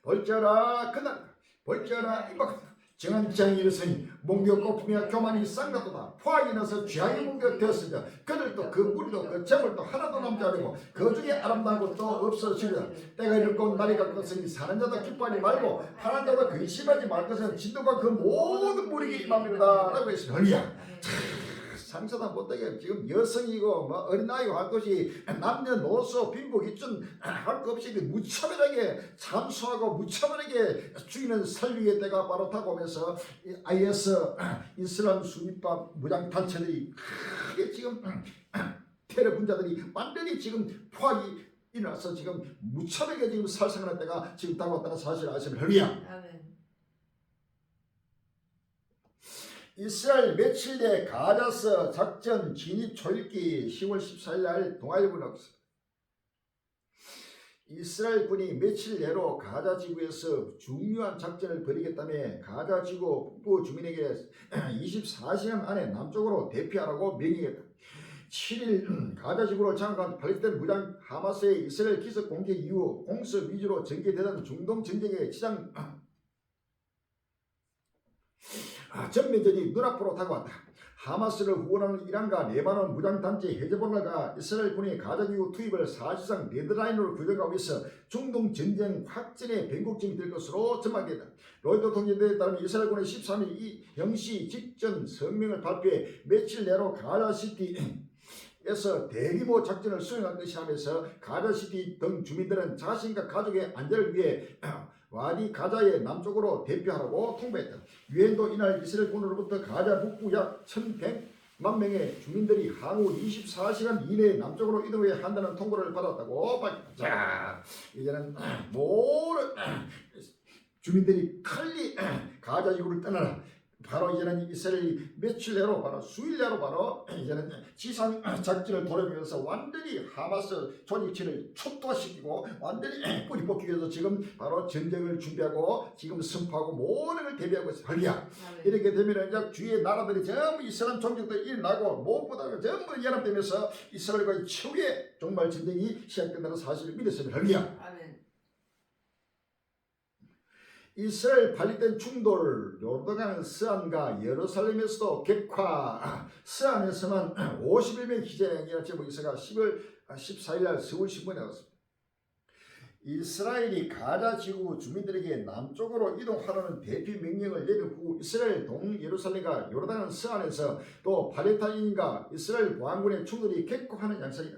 볼지어라 그날 벌려라 이봐 정한 지향이 일으서니 목욕 꽃피며 교만이 쌍가도다 포악이 나서 죄악의 목욕 되었으며 그들도 그 무리도 그 재물도 하나도 남지 않고 그 중에 아름다운 것도 없어지리라. 때가 이르고 날이 가까웠으니 사는 자도 기뻐하지 말고 하는 자도 근심하지 말 것은 진도가 그 모든 무리에게 임함이로다 라고 했습니다. 할렐루야. 상처다 못하게 지금 여성이고 뭐 어린아이고 할 것이 남녀노소 빈부귀천 할 것 없이 무차별하게 참수하고 무차별하게 죽이는 살리의 때가 바로 다가오면서 IS 이슬람 순위파 무장단체들이 크게 지금 테러 분자들이 완전히 지금 포악이 일어나서 지금 무차별하게 지금 살생하는 때가 지금 다가왔다는 사실을 아시면 할렐루야. 이스라엘 며칠 내 가자서 작전 진입 초읽기 10월 14일 날 동아일보 나왔습니다. 이스라엘 군이 며칠 내로 가자 지구에서 중요한 작전을 벌이겠다며 가자 지구 북부 주민에게 24시간 안에 남쪽으로 대피하라고 명령했다. 7일 가자 지구를 장악한 팔레스타인 무장 하마스의 이스라엘 기습 공격 이후 공습 위주로 전개되던 중동 전쟁의 시장 전면전이 눈앞으로 다가왔다. 하마스를 후원하는 이란과 레바논 무장단체 헤즈볼라가 이스라엘 군의 가자기구 투입을 사실상 레드라인으로 규정하고 있어 중동 전쟁 확전의 변곡점이 될 것으로 전망된다. 로이터 통신대에 따르면 이스라엘 군은 13일 0시 직전 성명을 발표해 며칠 내로 가자시티에서 대규모 작전을 수행할 것이라면서 가자시티 등 주민들은 자신과 가족의 안전을 위해 와디 가자의 남쪽으로 대피하라고 통보했다. 유엔도 이날 이스라엘 군으로부터 가자 북부 약 1,100만 명의 주민들이 향후 24시간 이내에 남쪽으로 이동해야 한다는 통보를 받았다고 밝혔다. 자, 이제는 모든 주민들이 빨리 가자 지구를 떠나라. 바로 이제는 이스라엘이 며칠 내로 바로 수일 내로 바로 이제는 지상 작전을 돌아보면서 완전히 하마스 조직체를 촉도시키고 완전히 뿌리 뽑기 위해서 지금 바로 전쟁을 준비하고 지금 선포하고 모든 걸 대비하고 있어요. 할렐루야. 이렇게 되면 이제 주위의 나라들이 전부 이스라엘 종족도 일어나고 무엇보다 전부 연합되면서 이스라엘과의 최후의 정말 전쟁이 시작된다는 사실을 믿었습니다. 할렐루야. 이스라엘 발리된 충돌 요르단 스안과 예루살렘에서도 객화. 스안에서만 51명 희생이라는 제목이 있어가 10월 14일 날 서울 신문에 나왔습니다. 이스라엘이 가자 지구 주민들에게 남쪽으로 이동하라는 대피 명령을 내린 후 이스라엘 동예루살렘과 요르단 스안에서 또 팔레스타인과 이스라엘 보안군의 충돌이 객화하는 양상이다.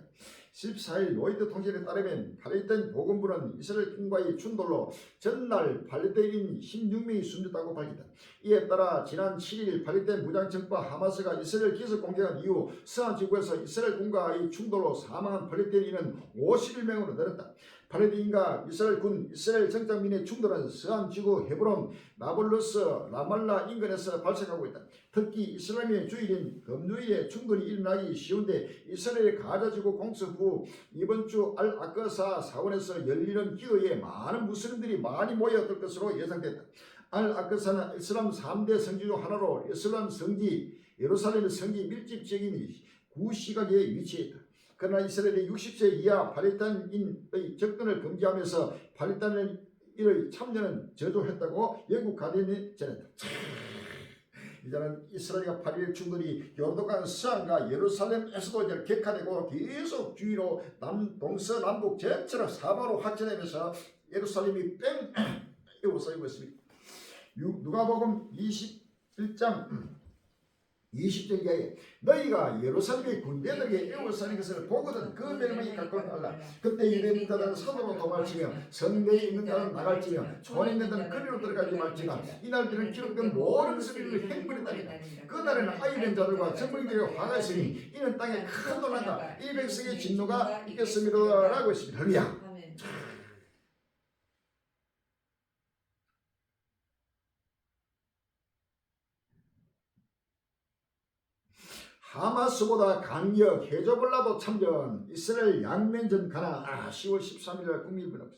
14일 로이터 통신에 따르면 팔레스타인 보건부는 이스라엘 군과의 충돌로 전날 팔레스타인인 16명이 숨졌다고 밝혔다. 이에 따라 지난 7일 팔레스타인 무장정파 하마스가 이스라엘 기습 공격한 이후 스안 지구에서 이스라엘 군과의 충돌로 사망한 팔레스타인인은 51명으로 늘었다. 팔레스타인과 이스라엘 군, 이스라엘 정착민의 충돌은 스안 지구 헤브론, 나블루스, 라말라 인근에서 발생하고 있다. 특히 이슬람의 주일인 금요일에 충돌이 일어나기 쉬운데 이스라엘의 가자지구 공습 후 이번 주 알-아크사 사원에서 열리는 기도에 많은 무슬림들이 많이 모였을 것으로 예상됐다. 알-아크사는 이슬람 3대 성지 중 하나로 이슬람 성지 예루살렘의 성지 밀집적인 구시각에 위치했다. 그러나 이스라엘이 60세 이하 팔레스타인의 접근을 금지하면서 팔레스타인의 참여는 저조했다고 영국 가디언이 전했다. 이제는 이스라엘과 팔레스타인 충돌이 요르단 스안과 예루살렘에서도 이제 격화되고 계속 주위로 동서남북 전체로 사방으로 확전하면서 예루살렘이 뺑 에워싸이고 있습니다. 누가복음 21장 20절 이하에 너희가 예루살렘의 군대들에게 에워싸는 것을 보거든 그 멸망이 가까운 알라. 그때 유대에 있는 자는 산으로 도망치며 성내에 있는 자는 나갈지며 촌에 있는 자는 거리로 들어가지 말지나 이날들은 기록된 모든 것을 이루는 행벌이다니라. 그날에는 아이된 자들과 젊은이들의 화가 있으니 이는 땅에 큰 논란과 이 백성의 진노가 있겠습니다 라고 했습니다. 할렐루야. 하마스보다 강력 헤즈볼라도 참전 이스라엘 양면전 가나 10월 13일 날 국민일보입니다.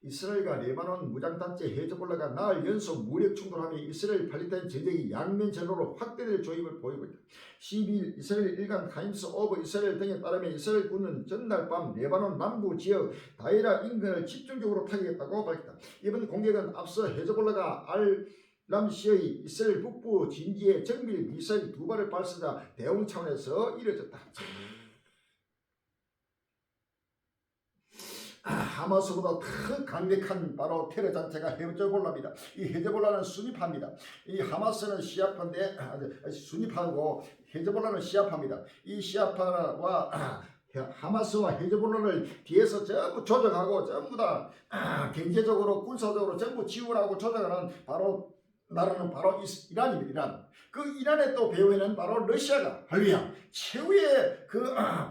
이스라엘과 레바논 무장단체 헤즈볼라가 나흘 연속 무력 충돌하며 이스라엘 팔레스타인 전쟁이 양면 전로로 확대될 조짐을 보이고 있다. 12일 이스라엘 일간 타임스 오브 이스라엘 등에 따르면 이스라엘 군은 전날 밤 레바논 남부 지역 다이라 인근을 집중적으로 타격했다고 밝혔다. 이번 공격은 앞서 헤즈볼라가 람시의 이스라엘 북부 진지에 정밀 미사일 2발을 발사자 대응 차원에서 이뤄졌다. 하마스보다 더 강력한 바로 테러 단체가 헤즈볼라입니다. 이 헤즈볼라는 순위파입니다. 이 하마스는 시아파인데 순위파고 헤즈볼라는 시아파입니다. 이 시아파와 하마스와 헤즈볼라를 뒤에서 전부 조정하고 전부 다 경제적으로 군사적으로 전부 지원하고 조정하는 바로 나라는 바로 이란입니다. 이란. 그 이란의 또 배후에는 바로 러시아가 할렐루야 최후의 그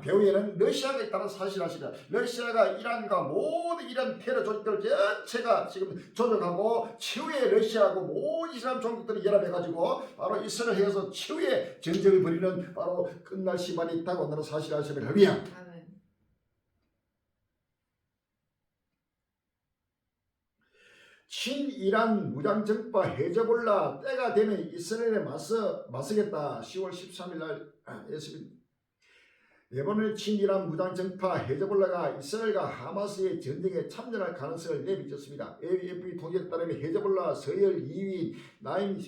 배후에는 러시아가 있다는 사실 아시죠? 러시아가 이란과 모든 이란 테러 조직들 전체가 지금 조정하고 최후의 러시아하고 모든 이슬람 종족들이 연합해가지고 바로 이스라엘에서 최후의 전쟁을 벌이는 바로 끝날 시간이 있다고 하는 사실 아시죠? 할렐루야. 친이란 무장정파 헤즈볼라 때가 되면 이스라엘에 맞서겠다. 10월 13일 날 레바논의 친이란 무장정파 헤즈볼라가 이스라엘과 하마스의 전쟁에 참전할 가능성을 내비쳤습니다. AFP 통계에 따르면 헤즈볼라 서열 2위 나임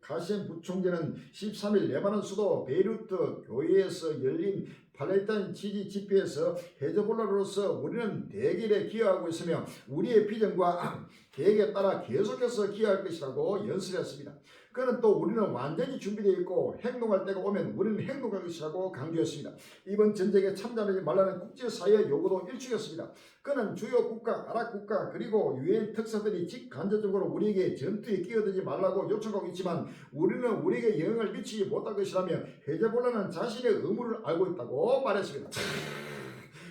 가셈 부총재는 13일 레바논 수도 베이루트 교회에서 열린 팔레스타인 지지 집회에서 헤즈볼라로서 우리는 대결에 기여하고 있으며 우리의 비전과 계획에 따라 계속해서 기여할 것이라고 연설했습니다. 그는 또 우리는 완전히 준비되어 있고 행동할 때가 오면 우리는 행동할 것이라고 강조했습니다. 이번 전쟁에 참전하지 말라는 국제사회의 요구도 일축했습니다. 그는 주요 국가, 아랍 국가 그리고 유엔 특사들이 직간접적으로 우리에게 전투에 끼어들지 말라고 요청하고 있지만 우리는 우리에게 영향을 미치지 못할 것이라며 헤즈볼라는 자신의 의무를 알고 있다고 말했습니다.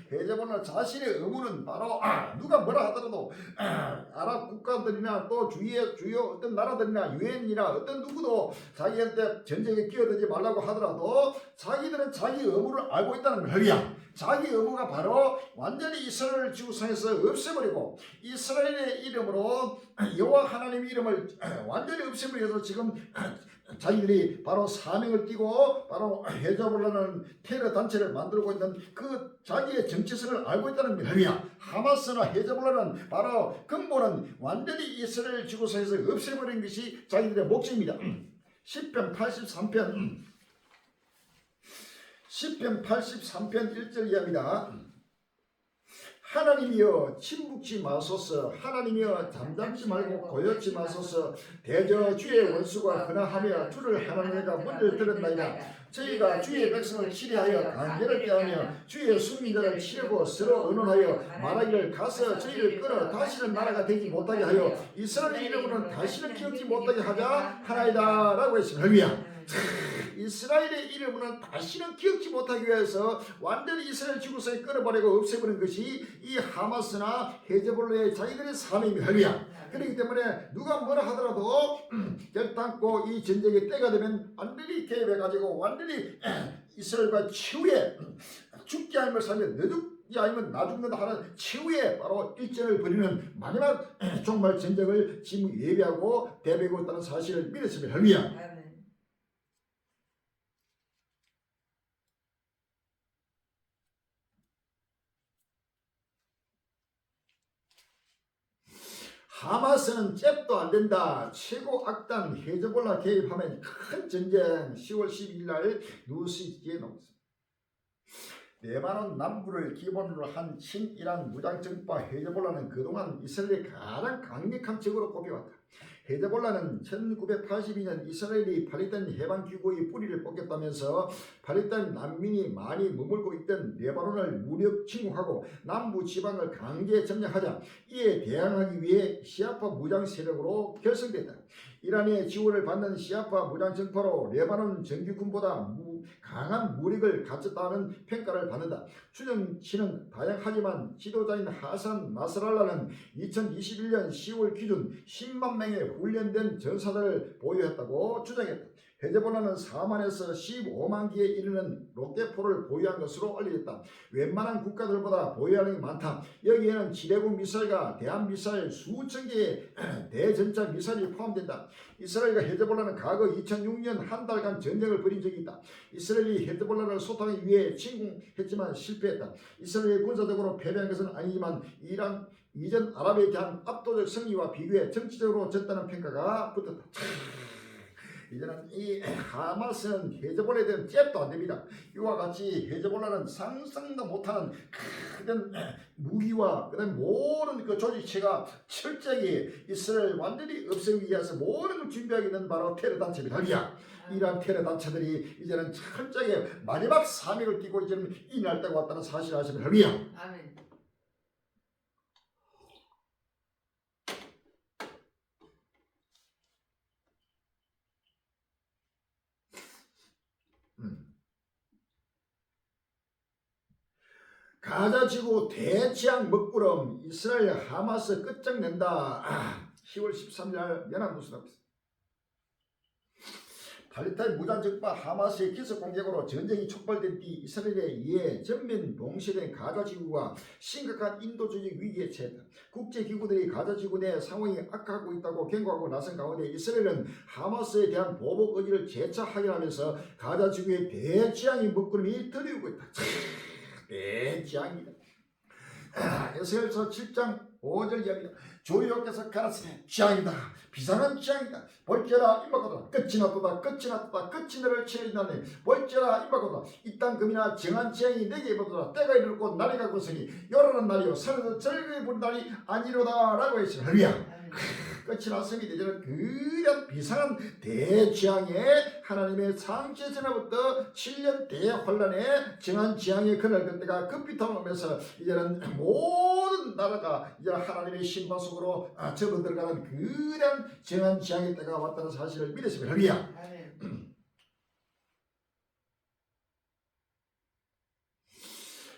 헤즈볼라 자신의 의무는 바로 누가 뭐라 하더라도 아랍 국가들이나 또 주요 어떤 나라들이나 유엔이나 어떤 누구도 자기한테 전쟁에 끼어들지 말라고 하더라도 자기들은 자기 의무를 알고 있다는 거야. 자기 의무가 바로 완전히 이스라엘 지구상에서 없애버리고 이스라엘의 이름으로 여호와 하나님의 이름을 완전히 없애버리기 위해서 지금 자기들이 바로 사명을 띠고 바로 헤즈볼라는 테러 단체를 만들고 있는 그 자기의 정체성을 알고 있다는 겁니다. 하마스나 헤즈볼라는 바로 근본은 완전히 이스라엘 지구상에서 없애버리는 것이 자기들의 목적입니다. 10편 83편 1절 이하입니다. 하나님이여 침묵지 마소서. 하나님이여 잠잠지 말고 고요치 마소서. 대저 주의 원수가 근하하며 주를 하나님 이가 문을 들었나이다. 저희가 주의 백성을 치리하여 간계를 깨하며 주의 순민들을 치려고 서로 의논하여 말하기를 가서 저희를 끊어 다시는 나라가 되지 못하게 하여 이스라엘 이름으로는 다시는 기억지 못하게 하자 하나이다 라고 했습니다. 할렐루야. 이스라엘의 이름은 다시는 기억지 못하기 위해서 완전히 이스라엘 지구상에 끊어버리고 없애버리는 것이 이 하마스나 헤즈볼라의 자기들의 사명입니다. 할렐루야. 그렇기 때문에 누가 뭐라 하더라도 결단코 이 전쟁의 때가 되면 완전히 개입해가지고 완전히 이스라엘과 최후의 죽지 않으면 살면 늦지 아니면 나 죽는다 하는 최후의 바로 일전을 벌이는 마지막 종말 전쟁을 지금 예비하고 대비하고 있다는 사실을 믿었습니다. 할렐루야. 하마스는 잽도 안 된다. 최고 악당 헤즈볼라 개입하면 큰 전쟁. 10월 12일 날 뉴스지에 나왔습니다. 레바논 남부를 기본으로 한 친이란 무장정파 헤즈볼라는 그동안 이스라엘의 가장 강력한 적으로 꼽혀왔다. 헤즈볼라는 1982년 이스라엘이 팔레스타인 해방기구의 뿌리를 뽑겠다면서 팔레스타인 난민이 많이 머물고 있던 레바논을 무력 침공하고 남부 지방을 강제 점령하자 이에 대항하기 위해 시아파 무장 세력으로 결성됐다. 이란의 지원을 받는 시아파 무장정파로 레바논 정규군보다 강한 무력을 갖췄다는 평가를 받는다. 추정치는 다양하지만 지도자인 하산 나스랄라는 2021년 10월 기준 10만 명의 훈련된 전사들을 보유했다고 주장했다. 헤즈볼라는 4만에서 15만 기에 이르는 로켓포를 보유한 것으로 알려졌다. 웬만한 국가들보다 보유량이 많다. 여기에는 지대공 미사일과 대한 미사일 수천 개의 대전차 미사일이 포함된다. 이스라엘과 헤즈볼라는 과거 2006년 한 달간 전쟁을 벌인 적이 있다. 이스라엘이 헤즈볼라를 소탕하기 위해 침공했지만 실패했다. 이스라엘이 군사적으로 패배한 것은 아니지만 이란 이전 아랍에 대한 압도적 승리와 비교해 정치적으로 졌다는 평가가 붙었다. 이제는 이 하마스는 헤즈볼라에 대한 잽도 안 됩니다. 이와 같이 헤즈볼라는 상상도 못하는 큰 무기와 그다음 모든 그 조직체가 철저하게 이스라엘 완전히 없애기 위해서 모든 걸 준비하게 된 바로 테러 단체입니다. 이러한 테러 단체들이 이제는 철저하게 마지막 사명을 띠고 이제는 이 날짜가 왔다는 사실을 아시면 할렐루야. 아멘. 가자 지구 대치양 먹구름 이스라엘 하마스 끝장낸다. 10월 13일 날 연합뉴스가 있습니다. 팔레스타인 무장적파 하마스의 기습 공격으로 전쟁이 촉발된 뒤 이스라엘에 의해 전면 봉쇄된 가자 지구가 심각한 인도주의 위기에 처했다. 국제기구들이 가자 지구 내 상황이 악화하고 있다고 경고하고 나선 가운데 이스라엘은 하마스에 대한 보복 의지를 재차 확인하면서 가자 지구의 대지향이 먹구름이 들이우고 있다. 대지향이다. 에스겔서 7장 5절 이야기다. 주여께서 가라사대 지향이다. 비상한 지향이다. 볼지어라 임박하도다. 끝이 났도다. 끝이 났도다. 끝이 너를 치리나니 볼지어라 임박하도다. 이 땅 금이나 정한 지향이 내게 임하도다. 때가 이르고 날이 가고서니 열하는 날이요 산에서 절기에 부른 날이 아니로다 라고 했어요. 할렐루야. 끝이 났습니다. 이제는 그런 비상한 대지향에 하나님의 창세 전부터 7년 대환란에 정한 지향의 그날 그때가 급히 다가오면서 이제는 모든 나라가 이제 하나님의 심판 속으로 접어 들어가는 그런 정한 지향의 때가 왔다는 사실을 믿으시면 할렐루야.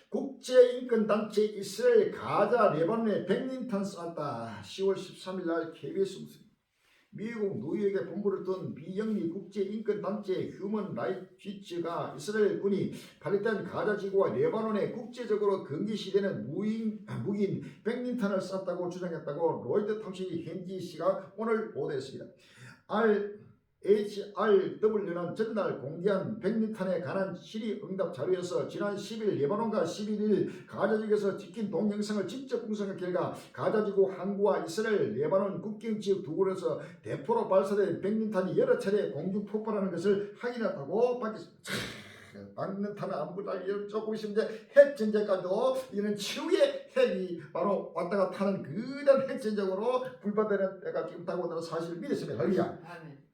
국제인권단체 이스라엘 가자 레바논에 백린탄 쐈다. 10월 13일 날 KBS 뉴스. 미국 뉴욕에 본부를 둔 비영리 국제인권단체 휴먼 라이츠 가 이스라엘 군이 팔레스타인 가자 지구와 레바논에 국제적으로 금기시되는 무기인 백린탄을 쐈다고 주장했다고 로이터 통신이 현지 시각 오늘 보도했습니다. HRW는 전날 공개한 백린탄에 관한 질의응답 자료에서 지난 10일 레바논과 11일 가자지구에서 찍힌 동영상을 직접 분석한 결과 가자지구 항구와 이스라엘 레바논 국경 지역 두 곳에서 대포로 발사된 백린탄이 여러 차례 공중 폭발하는 것을 확인했다고 밝혔습니다. 백린탄은 아무것도 아니고 조금 있으면 핵 전쟁까지도 이는 치유의 핵이 바로 왔다가 타는 그런 핵 전쟁으로 불바되는 때가 지금 다가온다는 사실을 믿으시면 할렐루야. 아멘.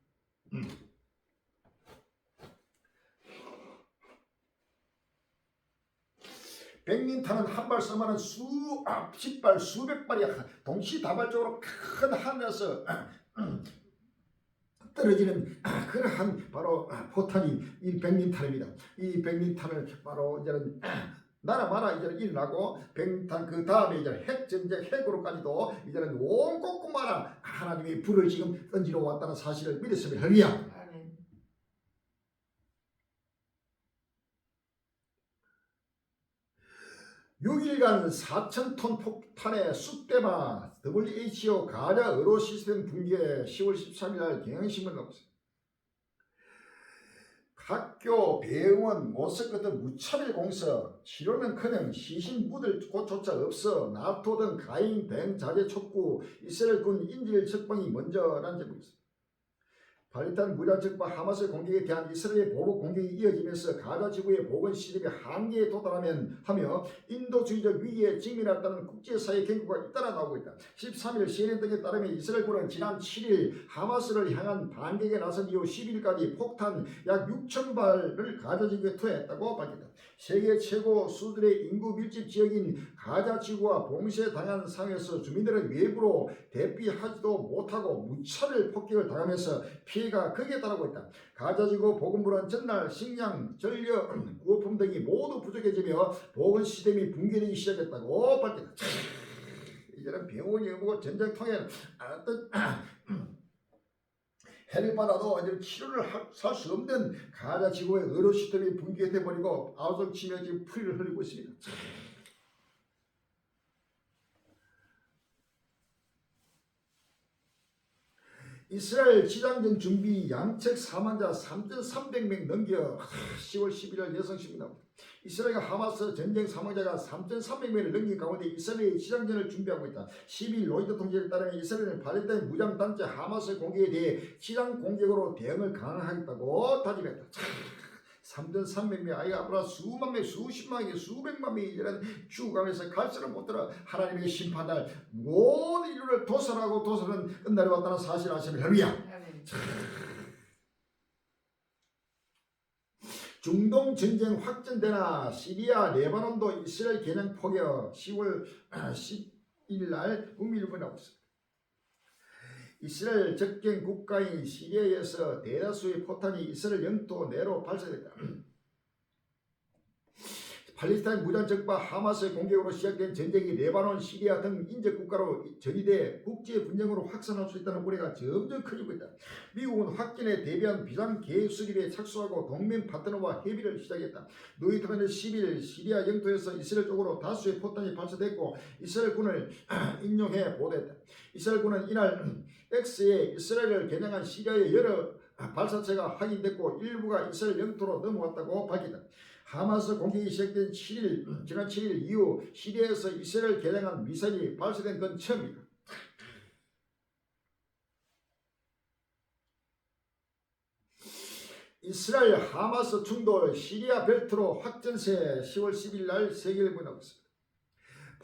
백린탄은 한 발 쏘면 수십 발 수백 발이 동시다발적으로 큰 하늘에서 떨어지는 그러한 바로 포탄이 이 백린탄입니다. 이 백린탄을 바로 이제는 나라마다 이제는 일어나고 백린탄 그 다음에 이제 핵전쟁 핵으로까지도 이제는 온 곳곳마다 하나님의 불을 지금 던지러 왔다는 사실을 믿으시면 할렐루야. 6일간 4,000톤 폭탄의 쑥대마 WHO 가자 의료 시스템 붕괴 10월 13일 날 경향신문 나왔습니다. 학교, 병원, 모습 같은 무차별 공서, 치료는커녕 시신 묻을 곳조차 없어 나토 등 가인 대응 자제 촉구, 이스라엘군 인질 책방이 먼저라는 제목이 있습니다. 팔레스타인 무장적파 하마스 공격에 대한 이스라엘의 보복 공격이 이어지면서 가자 지구의 보건 시스템이 한계에 도달하며 인도주의적 위기에 직면했다는 국제사회 경고가 잇따라 나오고 있다. 13일 CNN 등에 따르면 이스라엘군은 지난 7일 하마스를 향한 반격에 나선 이후 10일까지 폭탄 약 6,000발을 가자 지구에 투하했다고 밝혔다. 세계 최고 수준의 인구 밀집 지역인 가자 지구와 봉쇄당한 상황에서 주민들은 외부로 대피하지도 못하고 무차별 폭격을 당하면서 피해가 크게 따르고 있다. 가자지구 보건부는 전날 식량, 전력, 구호품 등이 모두 부족해지며 보건 시스템이 붕괴되기 시작했다고 밝혔다. 이제는 병원이 없고 전쟁통에는 어떤 해를 받아도 이제 치료를 살 수 없는 가자 지구의 의료 시스템이 붕괴돼 버리고 아우성치며 지금 피를 흘리고 있습니다. 이스라엘 지상전 준비 양측 사망자 3,300명 넘겨 10월 11일 여성신문 나옵니다. 이스라엘과 하마스 전쟁 사망자가 3,300명을 넘긴 가운데 이스라엘이 지상전을 준비하고 있다. 12일 로이터 통계에 따르면 이스라엘은 팔레스타인 무장단체 하마스 공격에 대해 지상 공격으로 대응을 강화하겠다고 다짐했다. 3,300명 아이가 앞으로 수만 명, 수십만 명, 수백만 명이 이런 죽어가면서 갈수록 못 들어 하나님의 심판날 모든 인류를 도살하고 도살은 끝날이 왔다는 사실 아시면 할렐루야. 중동 전쟁 확전되나 시리아 레바논도 이스라엘 개량 포격 10월 10일 날 국민일보 나오고 있습니다. 이스라엘 접경 국가인 시리아에서 대다수의 포탄이 이스라엘 영토 내로 발사됐다. 팔레스타인 무장정파 하마스의 공격으로 시작된 전쟁이 레바논, 시리아 등 인접 국가로 전이돼 국제 분쟁으로 확산할 수 있다는 우려가 점점 커지고 있다. 미국은 확전에 대비한 비상 계획 수립에 착수하고 동맹 파트너와 협의를 시작했다. 노이트만은 10일 시리아 영토에서 이스라엘 쪽으로 다수의 포탄이 발사됐고 이스라엘군을 인용해 보도했다. 이스라엘군은 이날 X에 이스라엘을 겨냥한 시리아의 여러 발사체가 확인됐고 일부가 이스라엘 영토로 넘어왔다고 밝혔다. 하마스 공격이 시작된 지난 7일 이후 시리아에서 이스라엘 개량한 미사일이 발사된 건 처음이다. 이스라엘 하마스 충돌 시리아 벨트로 확전세 10월 10일 날 세계일보에 나오고 있습니다.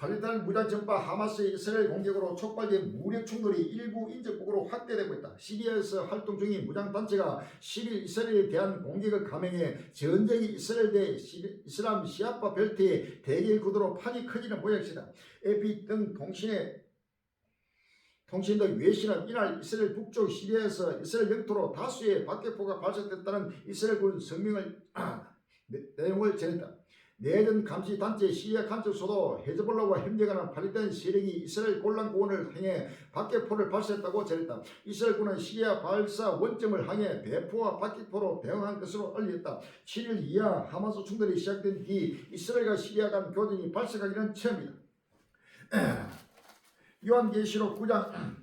팔레스타인 무장정파 하마스의 이스라엘 공격으로 촉발된 무력 충돌이 일부 인접국으로 확대되고 있다. 시리아에서 활동 중인 무장단체가 10일 이스라엘에 대한 공격을 감행해 전쟁이 이스라엘 대 이슬람 시아파 벨트의 대결 구도로 판이 커지는 모양새다. AP 등 통신도 외신은 이날 이스라엘 북쪽 시리아에서 이스라엘 영토로 다수의 박격포가 발사됐다는 이스라엘군 성명을 내용을 전했다. 내전 감시 단체 시리아 간첩소도 헤즈볼라와 협력하는 팔레스타인 세력이 이스라엘 골란 고원을 향해 박격포를 발사했다고 전했다. 이스라엘군은 시리아 발사 원점을 향해 대포와 박격포로 대응한 것으로 알렸다. 7일 이하 하마스 충돌이 시작된 뒤 이스라엘과 시리아 간 교전이 발생하기는 처음이다. 요한계시록 9장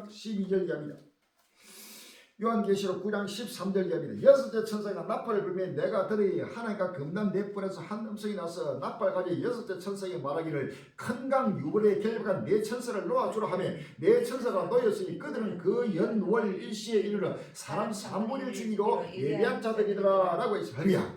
12절 이하입니다. 요한계시록 9장 13절 이하입니다. 여섯째 천사가 나팔을 불며 내가 들으니 하나님과 금단 네 뿔에서 한 음성이 나서 나팔 가지고 여섯째 천사에게 말하기를 큰 강 유벌에 결박한 네 천사를 놓아주라 하며 네 천사가 놓였으니 그들은 그 연월 일시에 이르러 사람 3분의 1 죽이로 예비한 자들이더라 라고 했습니다.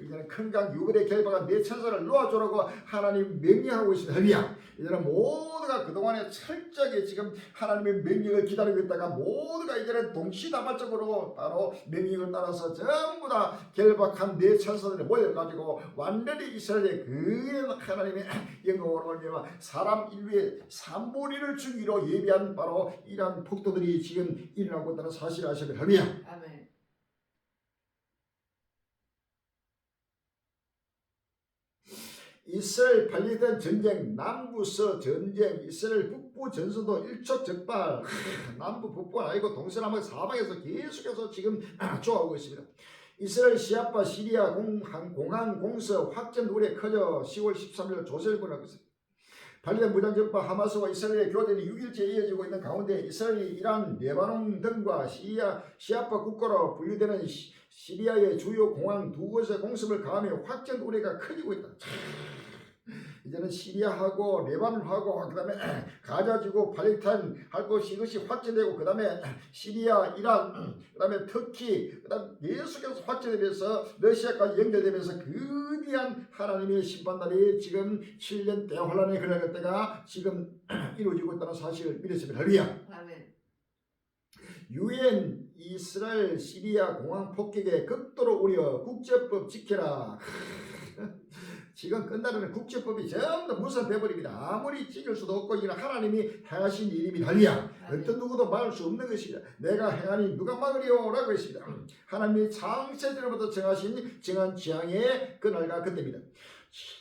이제는 큰 강 유벌에 결박한 네 천사를 놓아주라고 하나님 명령하고 있습니다. 이제는 모두가 그동안에 철저하게 지금 하나님의 명령을 기다리고 있다가 모두가 이제는 동시다발적으로 바로 명령을 따라서 전부 다 결박한 네 천사들이 모여가지고 완전히 이스라엘의 그 하나님의 영광으로 말미암아 사람 인류의 3분의 1을 주기로 예비한 바로 이러한 폭도들이 지금 일어나고 있다는 사실을 아시면 합니다. 아멘. 이스라엘 팔레스타인 전쟁, 남부서 전쟁, 이스라엘 북부 전선도 일촉즉발, 남부 북부가 아니고 동서남북 사방에서 계속해서 지금 좋아하고 있습니다. 이스라엘 시아파 시리아 공항 공서 확전 우려 커져 10월 13일 조선일보를 하고 있습니다. 팔레스타인 무장정파 하마스와 이스라엘의 교전이 6일째 이어지고 있는 가운데 이스라엘이 이란, 레바논 등과 시아파 국가로 분류되는 시리아의 주요 공항 두 곳의 공습을 가하며 확전 우려가 커지고 있다. 이제는 시리아하고 레바논하고 그 다음에 가자지구 팔레스타인 할 것이 이것이 확전되고 그 다음에 시리아, 이란, 그 다음에 터키, 그 다음에 계속해서 확전되면서 러시아까지 연결되면서 거대한 하나님의 심판날이 지금 7년 대환란의 그날 때가 지금 이루어지고 있다는 사실을 믿으시면 할렐루야. 아멘. UN 이스라엘 시리아 공항 폭격에 극도로 우려 국제법 지켜라. 지금 끝나는 국제법이 전부 무산돼 버립니다. 아무리 찍을 수도 없고 이건 하나님이 행하신 일입니다. 할렐루야. 어떤 누구도 막을 수 없는 것입니다. 내가 행하니 누가 막으리요? 라고 했습니다. 하나님이 창세전부터 정하신 정한 지향의 그날과 그때입니다.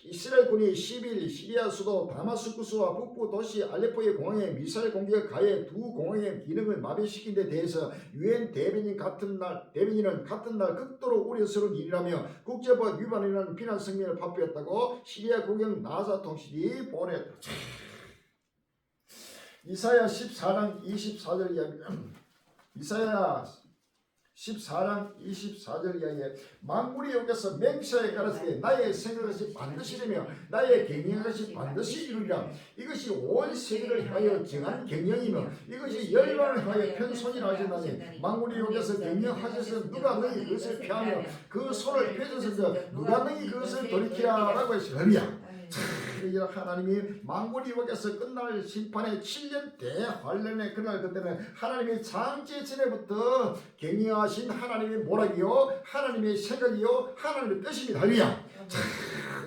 이스라엘군이 10일 시리아 수도 다마스쿠스와 북부 도시 알레포의 공항에 미사일 공격을 가해 두 공항의 기능을 마비시킨 데 대해서 유엔 대변인은 같은 날 극도로 우려스러운 일이라며 국제법 위반이라는 비난 성명을 발표했다고 시리아 국영 나사 통신이 보냈다. 이사야 14장 24절 이야기입니다. 이사야 14장 24절 이하에 만물이 여기서 맹세하여 가라사대 나의 생각이 반드시 되며 나의 경영이 반드시 이루리라. 이것이 온 세계를 향하여 정한 경영이며 이것이 열방을 향하여 편손이라 하셨나니 만물이 여기서 경영하셔서 누가 너희 그것을 피하며 그 손을 펴셔서 누가 너희 그것을 돌이키라 라고 했으리라. 하나님이 만물이 여기서 끝날 심판의 7년 대환란의 그날 그때는 하나님이 창세 전에부터 경영하신 하나님의 모락이요 하나님의 생각이요 하나님의 뜻입니다. 할렐루야.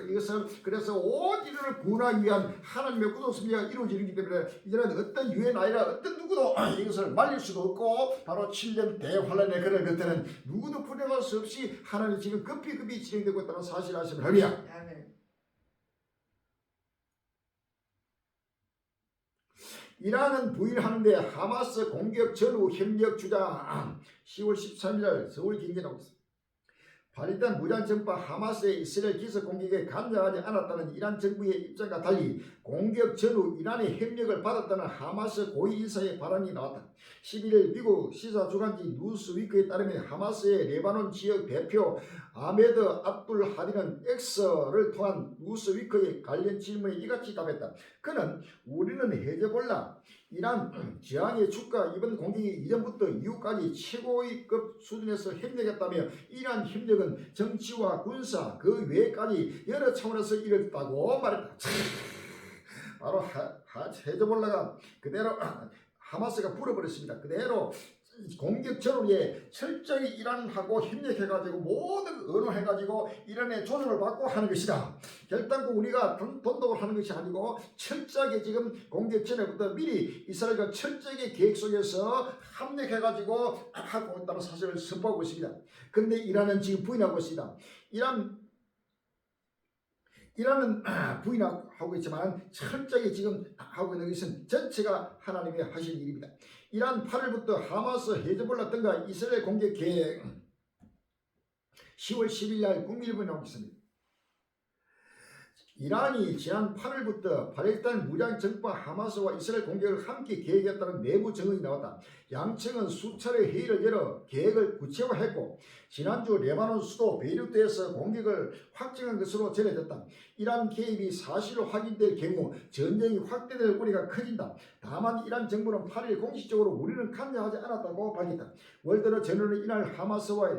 이것은 그래서 온 인류를 구원하기 위한 하나님의 구속 섭리가 이루어지기 때문에 이제는 어떤 유엔 아니라 어떤 누구도 이것을 말릴 수도 없고 바로 7년 대환란의 그날 그때는 누구도 불행할 수 없이 하나님이 지금 급히 진행되고 있다는 사실을 아시면 할렐루야. 이란은 부인하는데 하마스 공격 전후 협력 주장 10월 13일 서울 경제 나오고 있습니다. 발휘된 무장정파 하마스의 이스라엘 기습 공격에 간여하지 않았다는 이란 정부의 입장과 달리 공격 전후 이란의 협력을 받았다는 하마스 고위 인사의 발언이 나왔다. 11일 미국 시사주간지 뉴스위크에 따르면 하마스의 레바논 지역 대표 아메드 압둘 하디는 X를 통한 뉴스위크의 관련 질문에 이같이 답했다. 그는 우리는 헤즈볼라 이란 지향의 축과 이번 공격이 이전부터 이후까지 최고위급 수준에서 협력했다며 이란 협력은 정치와 군사 그 외까지 여러 차원에서 이루어졌다고 말했다. 바로 헤즈볼라가 그대로 하마스가 불어버렸습니다. 그대로 공격 전후에 철저히 이란하고 협력해가지고 모든 의논해가지고 이란의 조정을 받고 하는 것이다. 결단코 우리가 돈독을 하는 것이 아니고 철저하게 지금 공격 전에부터 미리 이스라엘과 철저하게 계획 속에서 합력해가지고 하고 있다는 사실을 선포하고 있습니다. 그런데 이란은 지금 부인하고 있습니다. 이란은 부인하고 있지만 철저히 지금 하고 있는 것은 전체가 하나님이 하신 일입니다. 이란 8일부터 하마스 헤즈볼라 등과 이스라엘 공격 계획 10월 10일 날 국민일보에 나오고 있습니다. 이란이 지난 8일부터 발해된 무장정파 하마스와 이스라엘 공격을 함께 계획했다는 내부 증언이 나왔다. 양측은 수차례 회의를 열어 계획을 구체화했고 지난주 레바논 수도 베이루트에서 공격을 확정한 것으로 전해졌다. 이란 개입이 사실로 확인될 경우 전쟁이 확대될 우려가 커진다. 다만 이란 정부는 8일 공식적으로 우리는 간여하지 않았다고 밝혔다. 월드러 저널은 이날 하마스와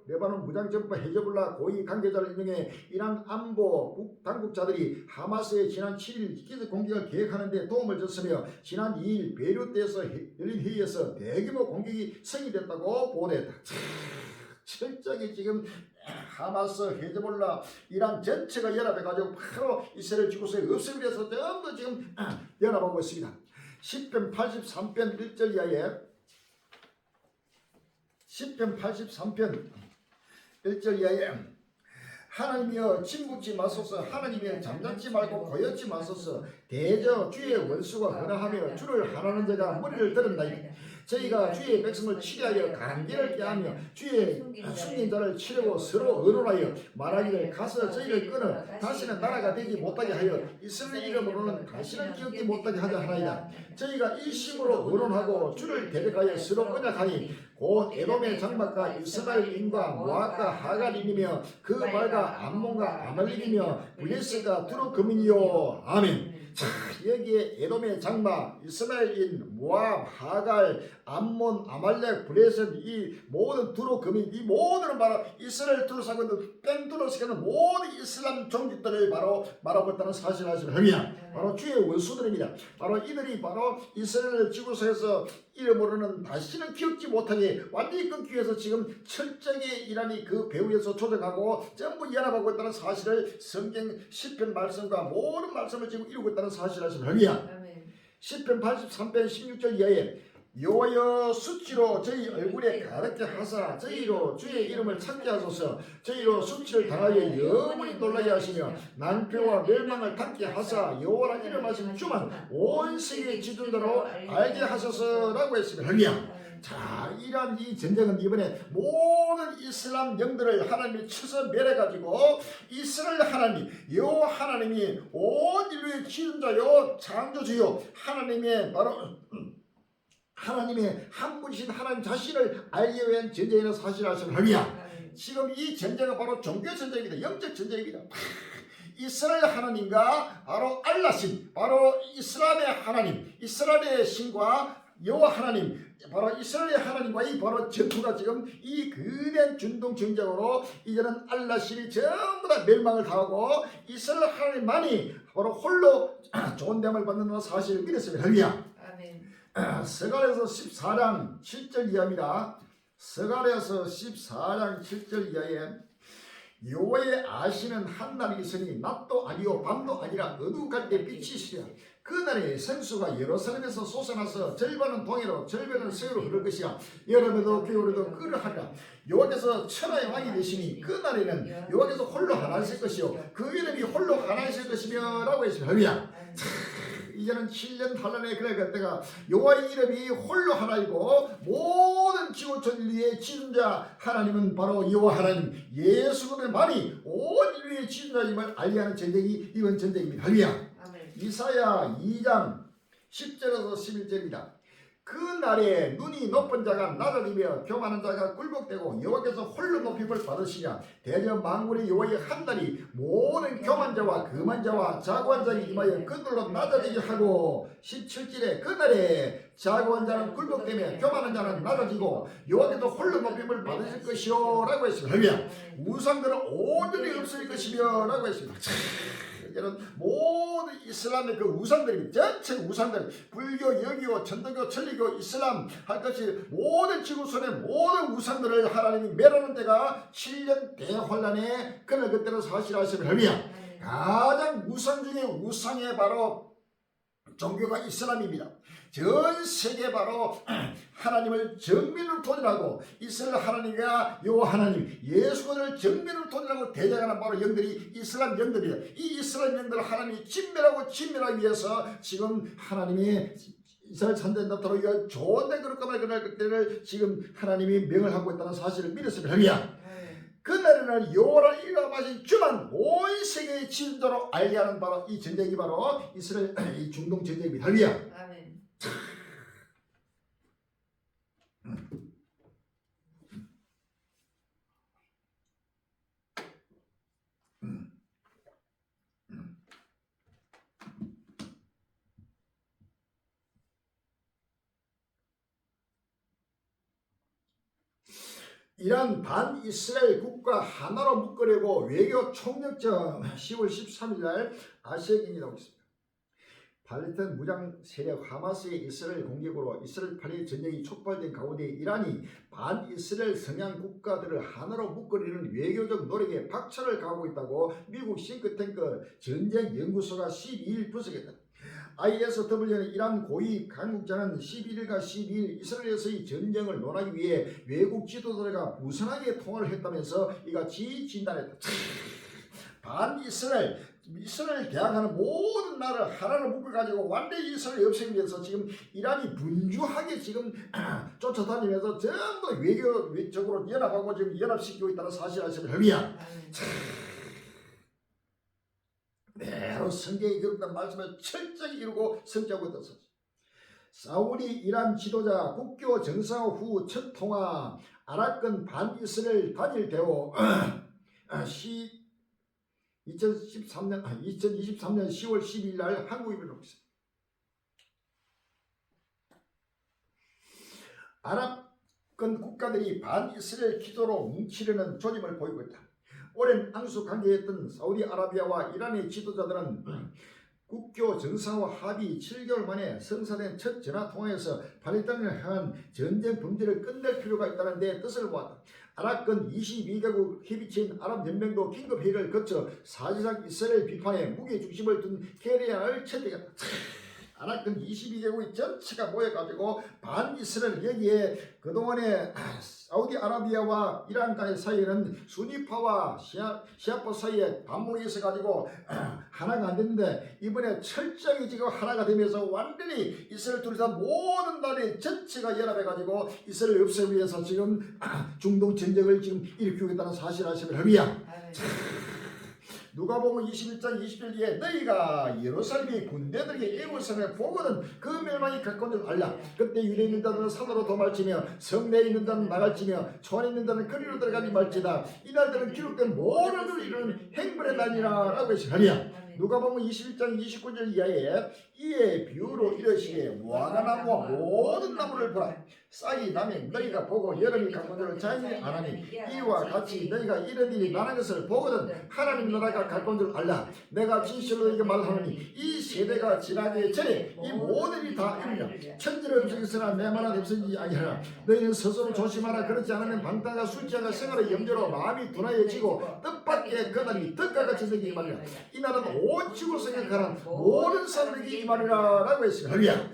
레바논 무장정파 헤즈볼라 고위 관계자를 인용해 이란 안보 당국자들이 하마스의 지난 7일 기습 공격을 계획하는 데 도움을 줬으며 지난 2일 베이루트에서 열린 회의에서 대규모 공격이 성립됐다고 보도했다. 철저하게 지금 하마스, 헤즈볼라, 이란 전체가 연합해가지고 바로 이스라엘 지구상에 없애기 위해서 전부 지금 연합하고 있습니다. 10편 83편 1절 이하에 10편 83편 1절 이하에 하나님이여 침묵지 마소서 하나님이여 잠잠지 말고 고였지 마소서 대저 주의 원수가 허나하며 주를 하라는 자가 머리를 들은다이다. 저희가 주의 백성을 치리하여 관계를 깨하며 주의 숨긴 자를 치려고 서로 의논하여 말하기를 가서 저희를 끊어 다시는 나라가 되지 못하게 하여 이스라엘 이름으로는 다시는 기억지 못하게 하자 하나이다. 저희가 일심으로 의논하고 주를 대적하여 서로 언약하니 곧 에돔의 장막과 이스라엘인과 모압과 하갈인이며 그 말과 암몬과 아말렉이며 블레스가 두루 거민이요. 아멘. 자, 여기에 에돔의 장막, 이스라엘인, 모압, 하갈, 암몬, 아말렉, 블레셋 이 모든 두루 거민 이 모든 바로 이스라엘 둘러싸고 있는 뺑 둘러싸고 있는 모든 이슬람 종족들을 바로 말하고 있다는 사실을 아시면 합니다. 바로 주의 원수들입니다. 바로 이들이 바로 이스라엘 지구상에서 이름으로는 다시는 기억지 못하게 완전히 끊기 위해서 지금 철저하게 이란이 그 배후에서 조정하고 전부 연합하고 있다는 사실을 성경 10편 말씀과 모든 말씀을 지금 이루고 있다는 사실을 아시면 합니다. 10편 83편 16절 이하에 여호와여 수치로 저희 얼굴에 가득게 하사 저희로 주의 이름을 찾게 하소서. 저희로 수치를 당하여 영원히 놀라게 하시며 낭패와 멸망을 닫게 하사 여호와라 이름하신 주만 온 세계의 지존자로 알게 하소서라고 했습니다. 할렐루야. 자, 이러한 이 전쟁은 이번에 모든 이슬람 영들을 하나님이 쳐서 멸해가지고 이스라엘 하나님 여호와 하나님이 온 인류의 지존자요 창조주요 하나님의 바로 하나님의 한 분이신 하나님 자신을 알기 위한 전쟁이라는 사실을 아시면 할렐루야. 지금 이 전쟁은 바로 종교 전쟁입니다. 영적 전쟁입니다. 이스라엘 하나님과 바로 알라신 바로 이슬람의 하나님 이스라엘의 신과 여호와 하나님 바로 이스라엘의 하나님과의 바로 전투가 지금 이 거대한 중동 전쟁으로 이제는 알라신이 전부 다 멸망을 당하고 이스라엘 하나님만이 바로 홀로 좋은 됨을 받는 사실을 믿었습니다. 할렐루야. 스가랴서 14장 7절 이하입니다. 스가랴서 14장 7절 이하에 여호와의 아시는 한 날이 있으니 낮도 아니요 밤도 아니라 어두갈 때 빛이 있으랴. 그날에 생수가 예루살렘에서 솟아나서 절반은 동해로 절반은 서해로 흐를 것이야. 여름에도 겨울에도 그러하리라. 여호와께서 천하의 왕이 되시니 그날에는 여호와께서 홀로 하나이실 것이요 그 이름이 홀로 하나이실 것이며 라고 했습니다. 할렐루야. 이제는 7년 환란의 그때가 여호와의 이름이 홀로 하나이고 모든 지구촌 인류의 지존자 하나님은 바로 여호와 하나님 예수 그리스도의 말이 온 인류의 지존자임을 알게 하는 전쟁이 이번 전쟁입니다. 할렐루야. 이사야 2장 10절에서 11절입니다. 그 날에 눈이 높은 자가 낮아지며 교만한 자가 굴복되고 여호와께서 홀로 높임을 받으시냐. 대저 만군의 여호와의 한 날이 모든 교만 자와 금한 자와 자고한 자에 임하여 그들로 낮아지게 하고 17절에 그 날에 자고한 자는 굴복되며 교만한 자는 낮아지고 여호와께서 홀로 높임을 받으실 것이요 라고 했습니다. 할렐루야. 우상들은 온전히 없을 것이며 라고 했습니다. 이런 모든 이슬람의 그 우상들이 전체 우상들 불교, 여기고, 천도교, 천리교, 이슬람 할 것이 모든 지구촌의 모든 우상들을 하나님이 멸하는 때가 7년 대환란의 그날 그때는 사실 아시면 할렐루야. 가장 우상 중에 우상의 바로 종교가 이슬람입니다. 전 세계 바로 하나님을 정면으로 도전하고 이스라엘 하나님과 여호와 하나님 예수를 정면으로 도전하고 대적하는 바로 영들이 이슬람 영들이다. 이 이슬람 영들을 하나님이 진멸하기 위해서 지금 하나님이 이스라엘 천대 나타로 좋은데 그럴까 말 그때를 지금 하나님이 명을 하고 있다는 사실을 믿었습니다. 할렐루야. 그날에는 여호와라 이름하신 주만 온 세계의 지존자로 알게 하는 바로 이 전쟁이 바로 이스라엘 이 중동 전쟁입니다. 할렐루야. 이란 반이스라엘 국가 하나로 묶으려고 외교 총력전 10월 13일 날 아시아인이 나오고 있습니다. 팔레스타인 무장 세력 하마스의 이스라엘 공격으로 이스라엘 팔레 전쟁이 촉발된 가운데 이란이 반이스라엘 성향 국가들을 하나로 묶으려는 외교적 노력에 박차를 가하고 있다고 미국 싱크탱크 전쟁 연구소가 12일 분석했다. ISW는 이란 고위 강국자는 11일과 12일 이스라엘에서의 전쟁을 논하기 위해 외국 지도자들과 무선하게 통화를 했다면서 이같이 진단했다. 반이스라엘 대항하는 모든 나라를 하나로 묶어가지고 완전히 이스라엘 없애기 위해서 지금 이란이 분주하게 지금 쫓아다니면서 전부 외교적으로 연합하고 지금 연합시키고 있다는 사실 아시면 할렐루야. 바로 성경이 기록된 말씀을 철저히 이루고 성취하고 있다. 사울이 이란 지도자 국교 정상화 후 첫 통화 아랍권 반이스라엘 단일 대호 2023년 10월 12일 날 한국에 나오고 있습니다. 아랍권 국가들이 반이스라엘 기조로 뭉치려는 조짐을 보이고 있다. 오랜 앙수 관계였던 사우디아라비아와 이란의 지도자들은 국교 정상화 합의 7개월 만에 성사된 첫 전화통화에서 팔레스타인을 향한 전쟁 범죄를 끝낼 필요가 있다는 데 뜻을 보았다. 아랍권 22개국 협의체인 아랍연맹도 긴급회의를 거쳐 사실상 이스라엘 비판에 무게중심을 둔 계리안을 채택했다. 하나큰 22개국이 전체가 모여가지고 반이스라엘 여기에 그동안에 사우디아라비아와 이란 간의 사이에는 수니파와 시아파 사이에 반목이 있어가지고 하나가 안 됐는데 이번에 철저하게 지금 하나가 되면서 완전히 이스라엘 둘이서 모든 나라의 전체가 연합해가지고 이스라엘 없애기 위해서 지금 중동 전쟁을 지금 일으키겠다는 사실 아시면 할렐루야. 누가복음 21장 20절에 너희가 예루살렘이 군대들에게 예루살렘에 보거든 그 멸망이 가까운 줄 알라. 그때 유대에 있는 자들은 산으로 도망치며 성내에 있는 자는 나갈지며 초안에 있는 자는 거리로 들어가니 말지다. 이날들은 기록된 모든 을 이루는 행벌의 날이라 라고 했으리라. 누가복음 21장 29절 이하에 이에 비유로 이르시기에 무화과나무와 모든 나무를 보라. 싹이 나면 너희가 보고 여름이 가까운 줄을 자연히 아나니 이와 같이 너희가 이런 일이 나는 것을 보거든 하나님 나라가 가까운 줄 알라. 내가 진실로 너희에게 말하노니 이 세대가 지나기 전에 이 모든 일이 다 이루리라. 천지를 없으나 내만한 없어지지 아니하라. 너희는 스스로 조심하라. 그렇지 않으면 방탕과 술취하가 생활의 염려로 마음이 둔하여지고 뜻밖의 그날이 뜻과 같이 생기기 말이라. 이 나라는 온 지구를 생각하는 모든 사람에게 임하리라 라고 했습니다. 할렐루야.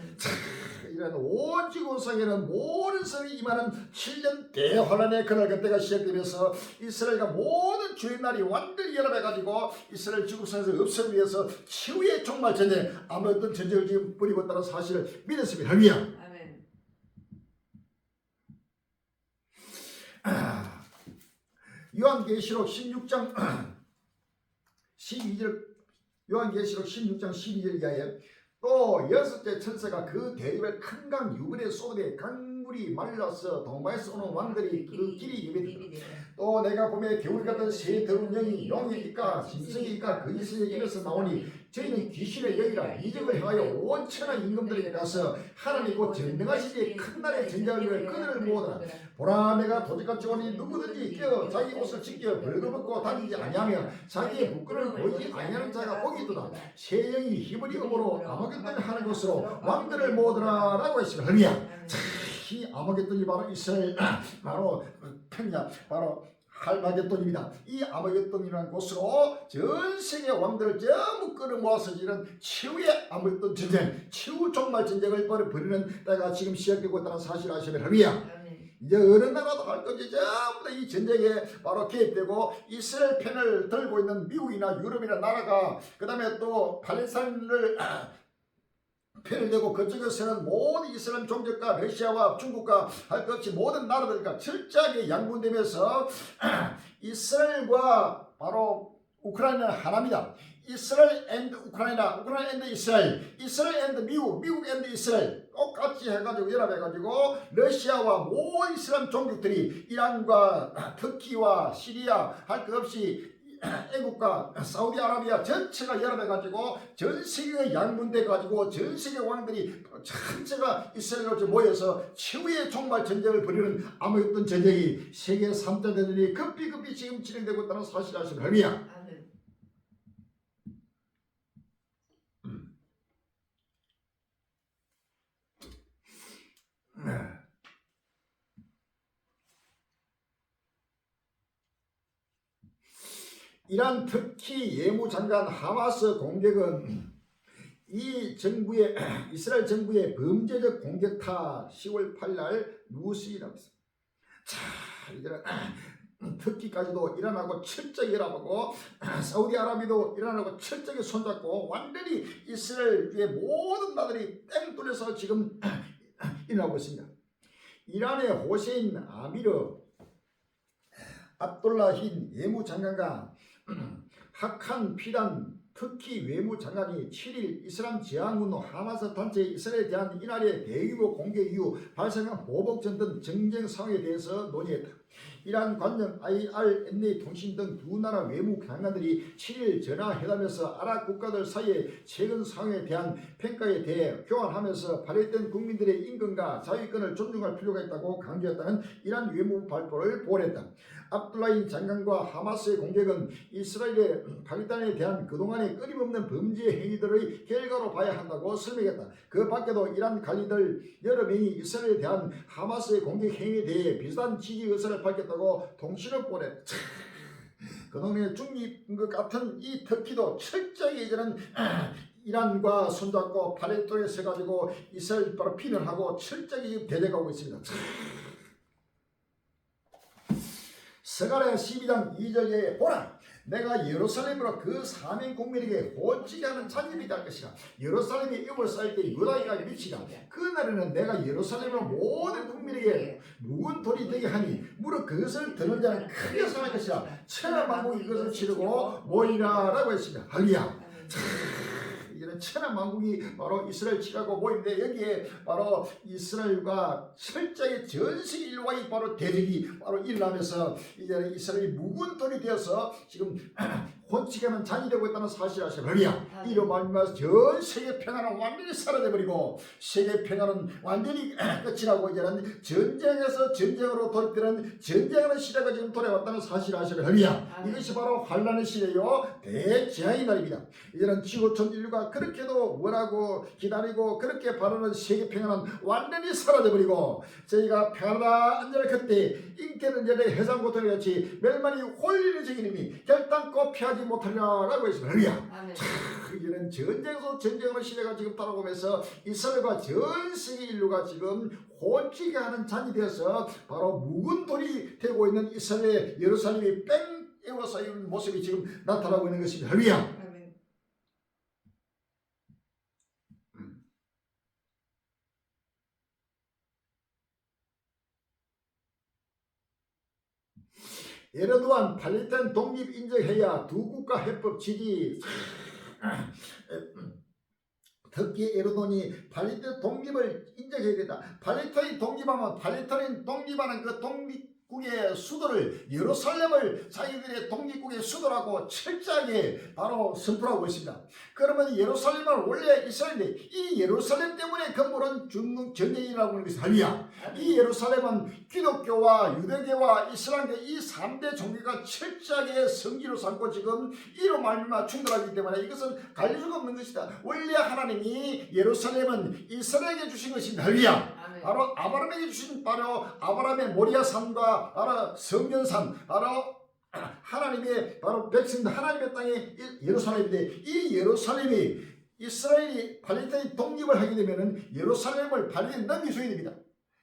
이런 온 지구상에는 모든 사람이 임하는 7년 대환란의 그날 그때가 시작되면서 이스라엘과 모든 주의 날이 완전히 연합해가지고 이스라엘 지구상에서 없애기 위해서 치유의 종말 전쟁 아무 어떤 전쟁을 지금 벌이고 있다는 사실을 믿었습니다. 할렐루야. 아멘. 요한계시록 16장 12절 요한계시록 16장 12절 이하에 또 여섯째 천사가 그 대립의 큰 강 유분에 쏟으되 강물이 말라서 동방에서 오는 왕들이 그 길이 예비되더라. 또 내가 보매 겨울 같은 새 더러운 영이 용의 입과 짐승의 입과 거짓의 입에서 나오니 저희는 귀신의 영이라 이적을 행하여 온 천하 임금들에게 가서 하나님 곧 전능하시기에 큰 날의 전쟁을 위해 그들을 모으더라. 보라 내가 도적같이 오니 누구든지 깨어 자기 옷을 찢겨 벌거벗고 다니지 아니하며 자기의 부끄러움을 보이지 아니하는 자가 복이 있도다. 새 영이 히브리 어으로 아마겟돈을 하는 것으로 왕들을 모으더라 라고 했습니다. 할렐루야. 이 아마겟돈이 바로 이스라엘 바로 평야 바로 할마겟돈입니다. 이 아마겟돈이라는 곳으로 전 세계 왕들을 전부 끌어모아서 이런 치유의 아마겟돈 전쟁, 치유 종말 전쟁을 벌이는 때가 지금 시작되고 있다는 사실을 아시면 할렐루야. 이제 어느 나라도 할 건지 전부 다 이 전쟁에 바로 개입되고 이스라엘 편을 들고 있는 미국이나 유럽이나 나라가 그 다음에 또 팔레스타인을 편을 내고 그쪽에서는 모든 이슬람 종족과 러시아와 중국과 할 것 없이 모든 나라들과 철저하게 양분되면서 이스라엘과 바로 우크라이나는 하나입니다. 이스라엘 앤드 우크라이나, 우크라이나 앤드 이스라엘, 이스라엘 앤드 미국, 미국 앤드 이스라엘 똑같이 해가지고 연합해가지고 러시아와 모든 이슬람 종족들이 이란과 터키와 시리아 할 것 없이 애국과 사우디아라비아 전체가 연합해가지고 전 세계가 양분돼가지고 전 세계 왕들이 전체가 이스라엘로 모여서 치유의 종말 전쟁을 벌이는 아마겟돈 전쟁이 세계 3차 대전이 급히 지금 진행되고 있다는 사실 아시면 할렐루야. 이란 터키 예무장관 하마스 공격은 이 정부의 이스라엘 정부의 범죄적 공격타 10월 8일 뉴스이라고 했습니다. 자, 이제는 터키까지도 이란하고 철저히 연합하고 사우디아라비아도 이란하고 철저히 손잡고 완전히 이스라엘의 모든 나라들이 땡 뚫려서 지금 일어나고 있습니다. 이란의 호세인 아미르 압둘라힌 예무장관과 하칸 피단 터키 외무장관이 7일 이슬람 지향군 하마스 단체 이스라엘에 대한 이날의 대규모 공격 이후 발생한 보복전 등 정쟁 상황에 대해서 논의했다. 이란 관영 IRNA 통신 등 두 나라 외무 장관들이 7일 전화회담에서 아랍 국가들 사이의 최근 상황에 대한 평가에 대해 교환하면서 발휘된 국민들의 인권과 자유권을 존중할 필요가 있다고 강조했다는 이란 외무부 발표를 보냈다. 압둘라힌 장관과 하마스의 공격은 이스라엘의 팔레스타인에 대한 그동안의 끊임없는 범죄 행위들의 결과로 봐야 한다고 설명했다. 그 밖에도 이란 관리들 여러 명이 이스라엘에 대한 하마스의 공격 행위에 대해 비슷한 지지 의사를 밝혔다고 통신을 보냈다. 그동안의 중립인 것 같은 이 터키도 철저히 이제는 이란과 손잡고 팔레스타인에 서가지고 이스라엘 바로 피난하고 철저히 대적하고 있습니다. 스가랴 12장 2절에 보라 내가 예루살렘으로 그 사명 국민에게 호치게 하는 잔입이 될 것이라. 예루살렘이 입을 쌓일 때 유다가 미치라. 그날에는 내가 예루살렘의 모든 국민에게 묵은 돌이 되게 하니 무릇 그것을 드는 자는 크게 상할 것이라. 천하만국이 그것을 치르고 모이라 라고 했습니다. 할렐루야. 이제는 천하만국이 바로 이스라엘 치라고 보이는데 여기에 바로 이스라엘과 철저히 전 세계 인류와의 바로 대적이 바로 일어나면서 이제는 이스라엘이 묵은 돌이 되어서 지금 혼치게는 잔이 되고 있다는 사실을 아시겠느냐. 이로 말미암아 전 세계 평화는 완전히 사라져버리고 세계 평화는 완전히 끝이 나고 이제는 전쟁에서 전쟁으로 돌입되는 전쟁하는 시대가 지금 돌아왔다는 사실을 아시겠느냐. 이것이 바로 환란의 시대요 대재앙의 날입니다. 이제는 지구촌 인류가 그렇게도 원하고 기다리고 그렇게 바라는 세계 평화는 완전히 사라져버리고 저희가 평화다 안전을 그때 인격은 전에 해상고통이 같이 멸망이 홀리는 적이니 결단코 피하지 못하리라고 했습니다. 이제는 전쟁에서 전쟁으로 시대가 지금 따라오면서 이스라엘과 전 세계 인류가 지금 혼치게 하는 잔이 되어서 바로 묵은 돌이 되고 있는 이스라엘 예루살렘이 뺑 에워서 있는 모습이 지금 나타나고 있는 것입니다. 할렐루야. 에르도안 팔레스타인 독립 인정해야 두 국가 해법 지지. 특히 에르도안이 팔레스타인 독립을 인정해야 된다. 팔레스타인 독립하면 팔레스타인 독립하는 그 독립국의 수도를 예루살렘을 자기들의 독립국의 수도라고 철저하게 바로 선포하고 있습니다. 그러면 예루살렘은 원래 이스라엘인데 이 예루살렘 때문에 건물은 중동 전쟁이라고 하는 것이 할렐루야. 이 예루살렘은 기독교와 유대교와 이슬람교 이 3대 종교가 철저하게 성지로 삼고 지금 이로 말미암아 충돌하기 때문에 이것은 갈릴 수가 없는 것이다. 원래 하나님이 예루살렘은 이스라엘에게 주신 것입니다. 할렐루야. 바로 아브라함에게 주신 바로 아브라함의 모리아 산과 바로 성전산 바로 하나님의 바로 백성들 하나님의 땅의 예루살렘인데 이 예루살렘이 이스라엘이 팔레스타인 독립을 하게 되면은 예루살렘을 팔레스타인 넘겨줘야 됩니다.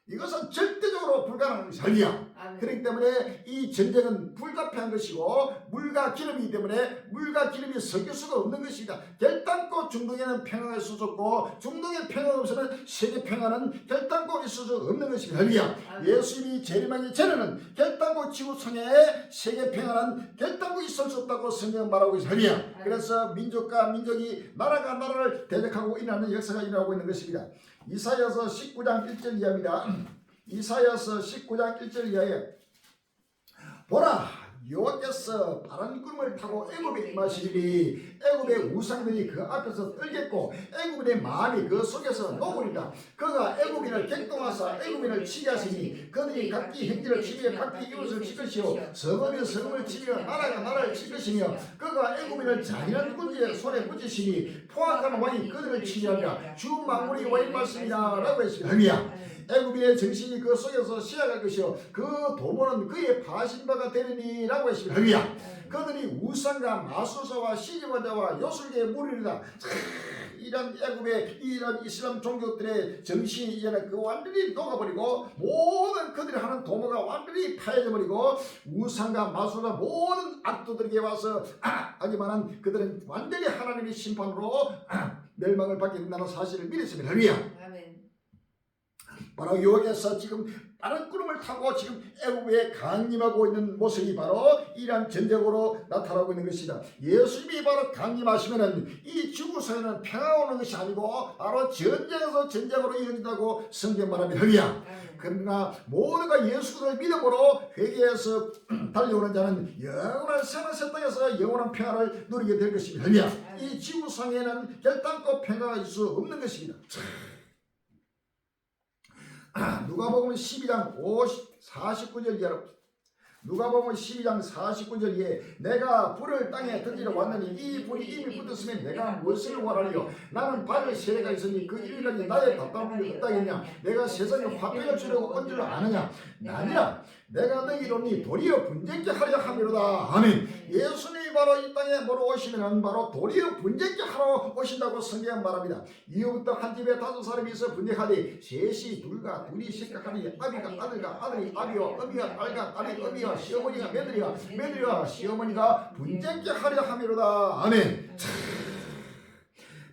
이것은 절대적으로 불가능한 것이 할렐루야. 그렇기 때문에 이 전쟁은 불가피한 것이고 물과 기름이기 때문에 물과 기름이 섞일 수가 없는 것입니다. 결단코 중동에는 평화가 있을 수 없고 중동에 평화가 없으면 세계 평화는 결단코 있을 수 없는 것입니다. 할렐루야. 예수님이 재림하기 전에는 결단코 지구상에 세계 평화는 결단코 있을 수 없다고 성경은 말하고 있습니다. 할렐루야. 그래서 민족과 민족이 나라가 나라를 대적하고 일어나는 역사가 일어나고 있는 것입니다. 이사야서 19장 1절 이하입니다. 이사야서 19장 1절 이하에 보라 여호와께서 파란 구름을 타고 애굽에 임하시리니 애굽의 우상들이 그 앞에서 떨겠고 애굽인의 마음이 그 속에서 녹으리라. 그가 애굽인을 격동하사 애굽인을 치게 하시니 그들이 각기 행지를 치며 각기 이웃을 칠 것이요 성읍이 성읍을 치며 나라가 나라를 칠 것이며 그가 애굽인을 잔인한 군지에 손에 붙이시니 포악한 왕이 그들을 치게 하리라. 주 만군의 여호와의 말씀이라 라고 했습니다. 할렐루야. 애굽인의 정신이 그 속에서 시작할 것이요 그 도모는 그의 파신바가 되리니 라고 했습니다. 할렐루야. 그들이 우상과 마술사와 시집원자와 요술계의 무리이다. 이런 애굽의 이런 이슬람 종교들의 정신이 이제는 그 완전히 녹아버리고 모든 그들이 하는 도모가 완전히 파해져 버리고 우상과 마술과 모든 악도들에게 와서 하지만은 그들은 완전히 하나님의 심판으로 멸망을 받게 된다는 사실을 믿었습니다. 할렐루야. 바로 여기에서 지금 빠른 구름을 타고 지금 애굽에 강림하고 있는 모습이 바로 이러한 전쟁으로 나타나고 있는 것이다. 예수님이 바로 강림하시면은 이 지구상에는 평화가 오는 것이 아니고 바로 전쟁에서 전쟁으로 이어진다고 성경 말합니다. 할렐루야. 그러나 모두가 예수를 믿음으로 회개해서 달려오는 자는 영원한 생을 새 땅에서 영원한 평화를 누리게 될 것입니다. 할렐루야. 이 지구상에는 결단코 평화가 있을 수 없는 것입니다. 누가복음 12장 49절 이하로 누가복음 12장 49절에 내가 불을 땅에 던지러 왔느니 이 불이 이미 붙었으면 내가 무엇을 원하리요 나는 발을 세례가 있으니 그 일까지 나의 답답함이 없다겠냐 내가 세상에 화평을 주려고 온 줄 아느냐 아니라 내가 너희로니 도리어 분쟁케 하려 함이로다. 아멘. 예수님이 바로 이 땅에 뭐로 오시면 바로 도리어 분쟁케 하러 오신다고 성경은 말합니다. 이후부터 한 집에 5사람이 있어 분쟁하되 셋이 둘과 둘이 생각하니 아비가 아들과 아들이 아비와 어미가 딸과 딸이 어미와 시어머니가 며느리가 며느리와 시어머니가 분쟁케 하려 함이로다. 아멘.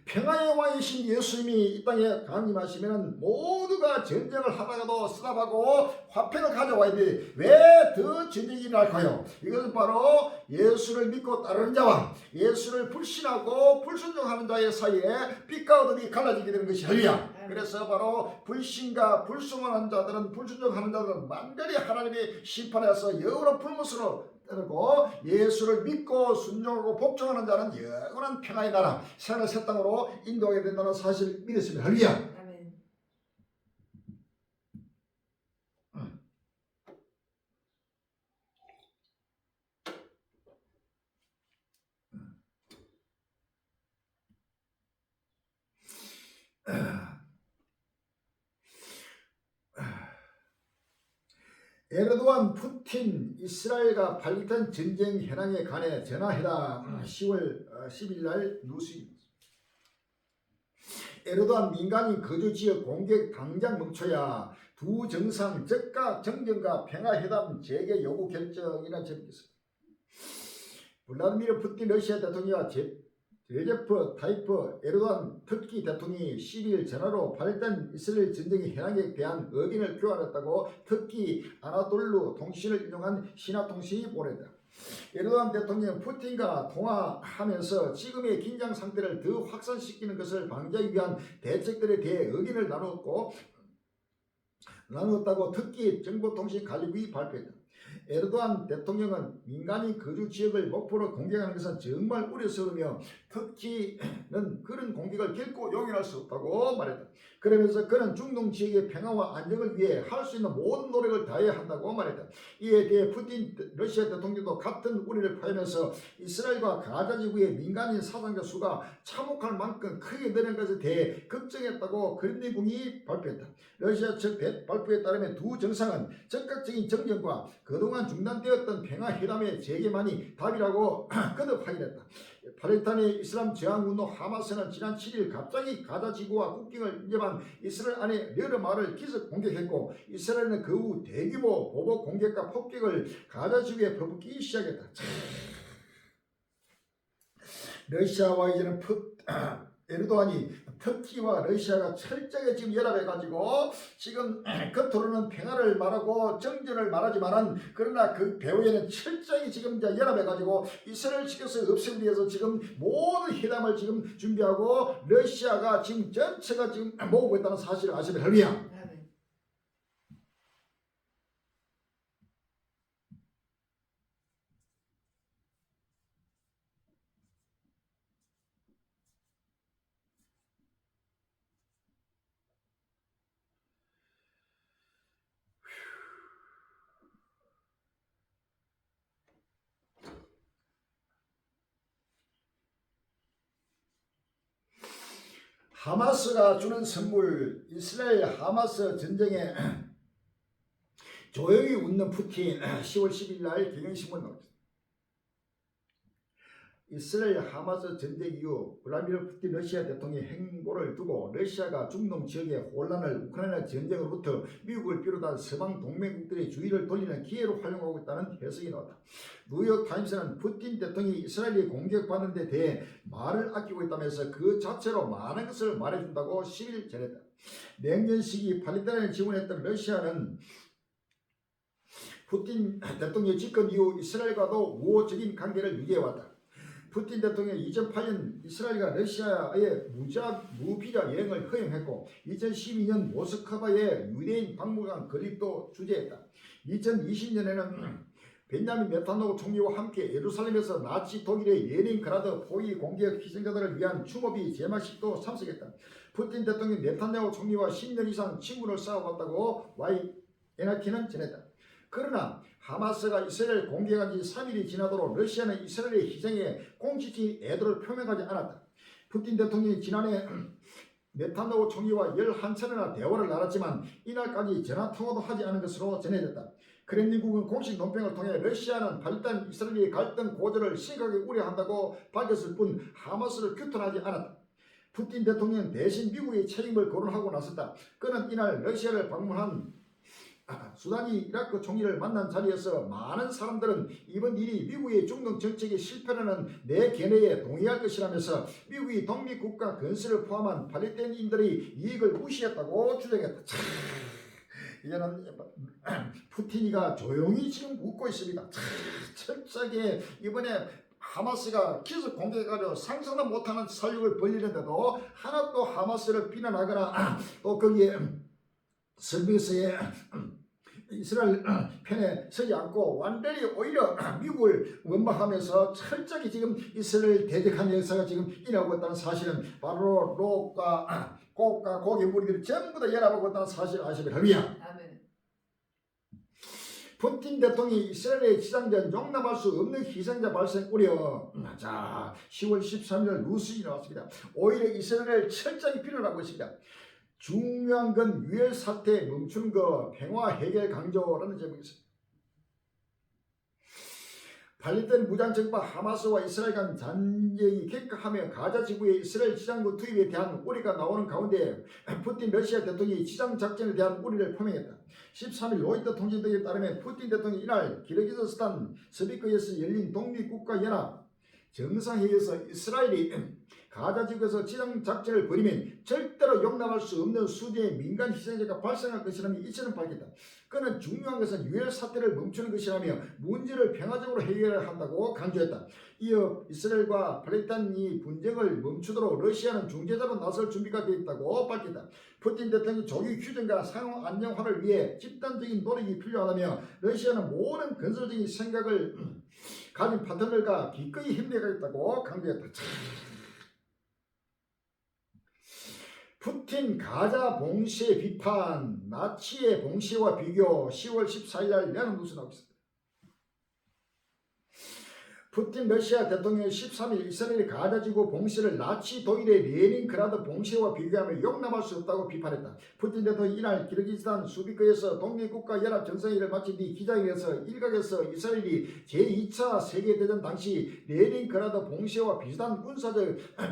평화의 왕이신 예수님이 이 땅에 강림하시면 모두가 전쟁을 하다가도 쓰답하고 화평을 가져와야 돼. 왜 더 전쟁이 날까요? 이것은 바로 예수를 믿고 따르는 자와 예수를 불신하고 불순종하는 자의 사이에 빛과 어둠이 갈라지게 되는 것이 할렐루야. 그래서 바로 불신과 불순종하는 자들은 불순종하는 자들은 만별히 하나님의 심판에서 영원한 불못으로 그리고 예수를 믿고 순종하고 복종하는 자는 영원한 평화의 나라 새하늘 새 땅으로 인도하게 된다는 사실을 믿었습니다. 할렐루야. 에르도안, 푸틴, 이스라엘과 발탄 전쟁 현황에 관해 전화회담 10월 10일 날 뉴스입니다. 에르도안 민간인 거주지역 공격 당장 멈춰야 두 정상 즉각 정전과 평화회담 재개 요구 결정이라는 제목이 있습니다. 블라디미르 푸틴 러시아 대통령과 레제프 타이프 에르도안 터키 대통령이 12일 전화로 발단 이스라엘 전쟁의 현황에 대한 의견을 교환했다고 터키 아나돌루 통신을 인용한 신화통신이 보냈다. 에르도안 대통령은 푸틴과 통화하면서 지금의 긴장 상태를 더 확산시키는 것을 방지하기 위한 대책들에 대해 의견을 나누었다고 터키 정보통신 갈리비 발표했다. 에르도안 대통령은 민간인 거주 지역을 목표로 공격하는 것은 정말 우려스러우며 터키는 그런 공격을 결코 용인할 수 없다고 말했다. 그러면서 그는 중동 지역의 평화와 안정을 위해 할 수 있는 모든 노력을 다해야 한다고 말했다. 이에 대해 푸틴 러시아 대통령도 같은 우려를 표하면서 이스라엘과 가자 지구의 민간인 사상자 수가 참혹할 만큼 크게 늘은 것에 대해 걱정했다고 크렘린궁이 발표했다. 러시아 측 발표에 따르면 두 정상은 적극적인 정전과 그동안 중단되었던 평화회담의 재개만이 답이라고 거듭 확인했다. 팔레스타인의 이슬람 저항운동 하마스는 지난 7일 갑자기 가자 지구와 국경을 인접한 이스라엘 안에 여러 마을을 기습 공격했고 이스라엘은 그 후 대규모 보복 공격과 폭격을 가자 지구에 퍼붓기 시작했다. 러시아와 이제는 에르도안이 터키와 러시아가 철저하게 지금 연합해가지고 지금 겉으로는 평화를 말하고 정전을 말하지만은 그러나 그 배후에는 철저히 지금 이제 연합해가지고 이스라엘 측에서 없애기 위해서 지금 모든 회담을 지금 준비하고 러시아가 지금 전체가 지금 모으고 있다는 사실을 아시면 할렐루야. 하마스가 주는 선물, 이스라엘 하마스 전쟁에 조용히 웃는 푸틴. 10월 10일 날 경향신문 나왔습니다. 이스라엘 하마스 전쟁 이후 블라디미르 푸틴 러시아 대통령의 행보를 두고 러시아가 중동 지역의 혼란을 우크라이나 전쟁으로부터 미국을 비롯한 서방 동맹국들의 주의를 돌리는 기회로 활용하고 있다는 해석이 나왔다. 뉴욕타임스는 푸틴 대통령이 이스라엘이 공격받는 데 대해 말을 아끼고 있다면서 그 자체로 많은 것을 말해준다고 10일 전했다. 냉전 시기 팔레스타인을 지원했던 러시아는 푸틴 대통령 집권 이후 이스라엘과도 우호적인 관계를 유지해왔다. 푸틴 대통령이 2008년 이스라엘과 러시아의 무비자 여행을 허용했고 2012년 모스크바의 유대인 박물관 건립도 주재했다. 2020년에는 벤야민 네탄야후 총리와 함께 예루살렘에서 나치 독일의 레닌그라드 포위 공격 희생자들을 위한 추모비 제막식도 참석했다. 푸틴 대통령 네탄야후 총리와 10년 이상 친분을 쌓아왔다고 와이에나키는 전했다. 그러나 하마스가 이스라엘 공격한 지 3일이 지나도록 러시아는 이스라엘의 희생에 공식적인 애도를 표명하지 않았다. 푸틴 대통령이 지난해 네탄야후 총리와 11차례나 대화를 나눴지만 이날까지 전화통화도 하지 않은 것으로 전해졌다. 크렘린국은 공식 논평을 통해 러시아는 발단 이스라엘의 갈등 고조를 심각하게 우려한다고 밝혔을 뿐 하마스를 규탄하지 않았다. 푸틴 대통령은 대신 미국의 책임을 거론하고 나섰다. 그는 이날 러시아를 방문한 수단이 이라크 총리를 만난 자리에서 많은 사람들은 이번 일이 미국의 중동 정책의 실패라는 내 견해에 동의할 것이라면서 미국이 독립국가 건설을 포함한 팔레스타인인들의 이익을 무시했다고 주장했다. 이제는 푸틴이가 조용히 지금 웃고 있습니다. 철저하게 이번에 하마스가 기습 공격하려 상상도 못하는 살육을 벌리는데도 하나도 하마스를 비난하거나 또 거기에 설명서에 이스라엘 편에 서지 않고 완전히 오히려 미국을 원망하면서 철저히 지금 이스라엘 대적한 역사가 지금 일어나고 있다는 사실은 바로 롯과 곡과 고기 무리들이 전부 다 연합하고 있다는 사실 아시면 할렐루야. 푸틴 대통령이 이스라엘의 지상전 용납할 수 없는 희생자 발생 우려. 자, 10월 13일 뉴스가 나왔습니다. 오히려 이스라엘을 철저히 비난하고 있습니다. 중요한 건 유혈 사태 멈추는 거, 평화 해결 강조라는 제목이 있습니다. 팔레스타인 무장정파 하마스와 이스라엘 간 전쟁이 격화하며 가자 지구의 이스라엘 지상군 투입에 대한 우려가 나오는 가운데 푸틴 러시아 대통령이 지상작전에 대한 우려를 표명했다. 13일 로이터 통신 등에 따르면 푸틴 대통령이 이날 기르기스스탄 스비크에서 열린 독립국가연합 정상회의에서 이스라엘이 가자 지구에서 지상작전을 벌이면 절대로 용납할 수 없는 수준의 민간 희생자가 발생할 것이라며 이처럼 밝혔다. 그는 중요한 것은 유혈 사태를 멈추는 것이라며 문제를 평화적으로 해결해야 한다고 강조했다. 이어 이스라엘과 팔레스타인이 분쟁을 멈추도록 러시아는 중재자로 나설 준비가 되어 있다고 밝혔다. 푸틴 대통령이 조기 휴전과 상호 안정화를 위해 집단적인 노력이 필요하다며 러시아는 모든 건설적인 생각을 가진 파트너들과 기꺼이 협력하겠다고 강조했다. 푸틴 가자 봉쇄 비판, 나치의 봉쇄와 비교. 10월 14일 날 내는 뉴스 나오고 있습니다. 푸틴 러시아 대통령이 13일 이스라엘의 가자지구 봉쇄를 나치 독일의 레닌그라드 봉쇄와 비교하며 용납할 수 없다고 비판했다. 푸틴 대통령이 이날 기르기스탄 수비크에서 독립국가연합 정상회의를 마친 뒤 기자회견에서 일각에서 이스라엘이 제2차 세계대전 당시 레닌그라드 봉쇄와 비슷한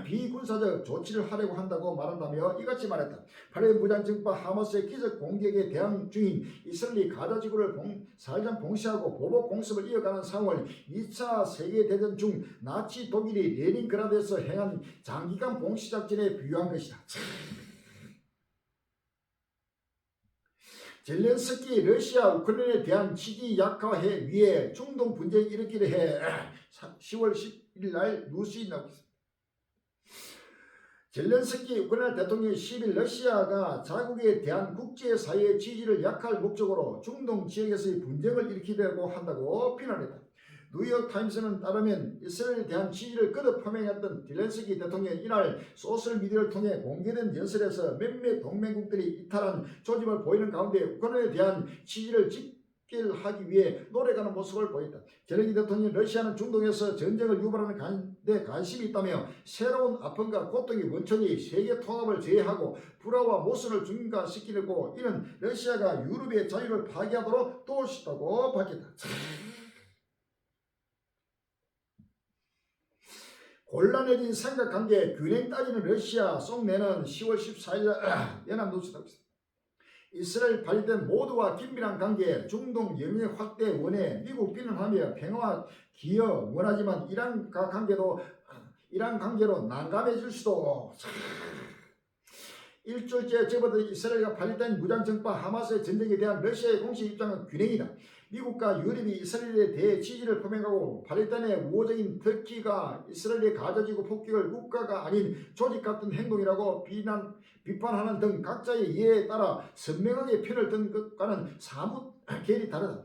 비군사적 조치를 하려고 한다고 말한다며 이같이 말했다. 팔레스타인 무장정파 하마스의 기적 공격에 대항 중인 이스라엘이 가자지구를 사실상 봉쇄하고 보복 공습을 이어가는 상황을 2차 세계대전 중 나치 독일이 레닌그라드에서 행한 장기간 봉쇄작전에 비유한 것이다. 젤렌스키 러시아 우크라이나에 대한 지지 약화해 위해 중동 분쟁 일으키려 해 10월 10일 날 뉴스에 나오고 있습니다. 젤렌스키 우크라이나 대통령이 10일 러시아가 자국에 대한 국제사회의 지지를 약화할 목적으로 중동 지역에서의 분쟁을 일으키려고 한다고 비난했다. 뉴욕타임스는 따르면 이스라엘에 대한 지지를 거듭 표명했던 젤렌스키 대통령이 이날 소셜미디어를 통해 공개된 연설에서 몇몇 동맹국들이 이탈한 조짐을 보이는 가운데 우크라이나에 대한 지지를 직결하기 위해 노력하는 모습을 보였다. 젤렌스키 대통령이 러시아는 중동에서 전쟁을 유발하는 데 관심이 있다며 새로운 아픔과 고통의 원천이 세계 통합을 제외하고 불화와 모순을 증가시키려고 이는 러시아가 유럽의 자유를 파괴하도록 도울 수 있다고 밝혔다. 곤란해진 삼각관계 균형 따지는 러시아 속내는 10월 14일 연합뉴스가 있습니다. 이스라엘 팔레스타인 모두와 긴밀한 관계, 중동 영역 확대 원해 미국 비난하며 평화와 기여 원하지만 이란 관계로 난감해질 수도. 일주일째 접어든 이스라엘과 팔레스타인 무장정파 하마스의 전쟁에 대한 러시아의 공식 입장은 균형이다. 미국과 유럽이 이스라엘에 대해 지지를 표명하고 팔레스타인의 우호적인 터키가 이스라엘의 가자지구 폭격을 국가가 아닌 조직 같은 행동이라고 비판하는 등 각자의 이해에 따라 선명하게 편을 든 것과는 사뭇 결이 다르다.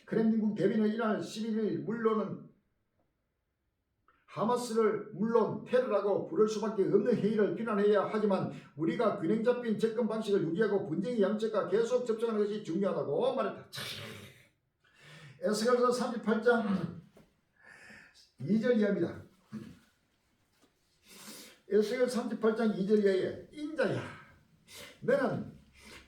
크렘린국 대변인은 이날 11일 물론은 하마스를 물론 테러라고 부를 수밖에 없는 행위를 비난해야 하지만 우리가 균형 잡힌 접근 방식을 유지하고 분쟁의 양측과 계속 접촉하는 것이 중요하다고 말했다. 에스겔서 38장 2절 이하입니다. 에스겔 38장 2절 이하에 인자야 너는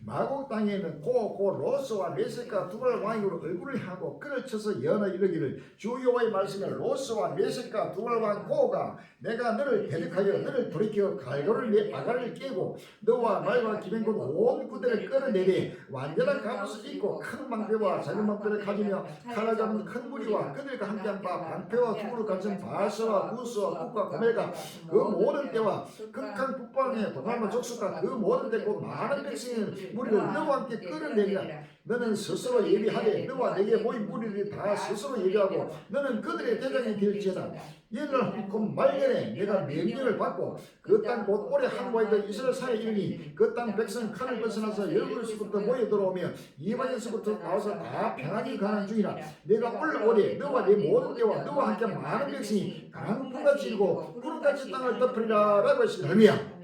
마곡 땅에 있는 고 로스와 메섹과 두발 왕으로 얼굴을 향하고 그를 쳐서 연하 이르기를 주 여호와의 말씀에 로스와 메섹과 두발 왕 고가 내가 너를 대적하여 너를 돌이켜 갈고를 내 바가를 깨고 너와 말과 기병 곧온 군대를 끌어내리 완전한 갑옷을 입고 큰 망대와 작은 망대를 가지며 칼을 잡은 큰 무리와 그들과 함께한 바 방패와 투구를 갖춘 바스와 구스와 꾹과 고멜과 그 모든 때와 극한 북방의 동할만 족수가 그 모든 때고 많은 백성의 무리를 너와 함께 끌어내리라. 너는 스스로 예비하되 너와 내게 모인 무리들이 다 스스로 예비하고 너는 그들의 대장이 될지어다. 이를 곧 말년에 내가 명령을 받고 그 땅 곧 오래 항구하였던 이스라엘 사이에 이르니 그 땅 백성 칼을 벗어나서 열국에서부터 모여 들어오며 이방에서부터 나와서 다 평안히 가는 중이라. 내가 올라오리 너와 내 모든 때와 너와 함께 많은 백성이 강풍같이 일고 구름같이 땅을 덮으리라 라고 했습니다.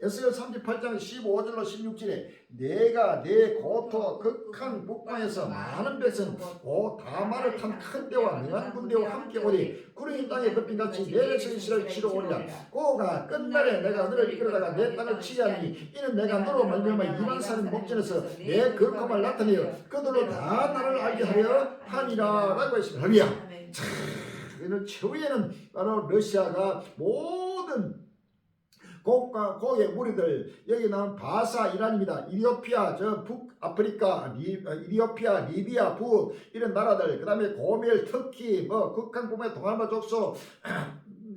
에스겔 38장 15절로 16절에 내가 내 고토 극한 북방에서 많은 백성 곧 다말을 탄 큰 대와 능한 군대와 함께 오리 구름이 땅에 덮인 같이 내 백성 이스라엘 치러 오리라. 고가 끝날에 내가 너를 이끌어다가 내 땅을 치하니 이는 내가 너로 말미암아 이방 사람 목전에서 내 거룩함을 나타내어 그들로 다 나를 알게 하려 하니라 라고 했습니다. 할렐루야. 이는 최후에는 바로 러시아가 모든 곡과 곡의 무리들 여기 나온 바사 이란입니다. 이디오피아 저 북아프리카 이디오피아 리비아 북 이런 나라들 그 다음에 고멜 터키 뭐 극한 북의 동할마 족속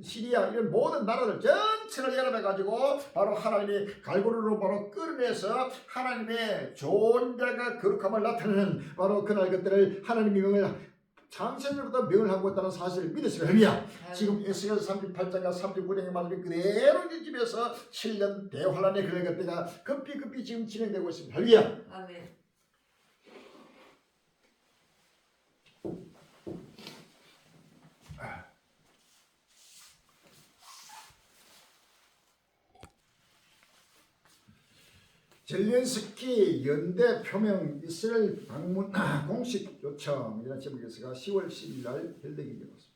시리아 이런 모든 나라들 전체를 연합해 가지고 바로 하나님이 갈고리로 바로 끌어내서 하나님의 존재가 거룩함을 나타내는 바로 그날 것들을 하나님이 명을 창세전부터 명을 하고 있다는 사실을 믿으시면 됩니다. 지금 에스겔 38장과 39장의 말씀이 그대로 이 집에서 7년 대환란의 그럴 때가 급히 지금 진행되고 있습니다. 할렐루야. 아멘. 젤렌스키 연대 표명 이스라엘 방문 공식 요청 이라는 제목에서가 10월 10일 날 헬되게 되었습니다.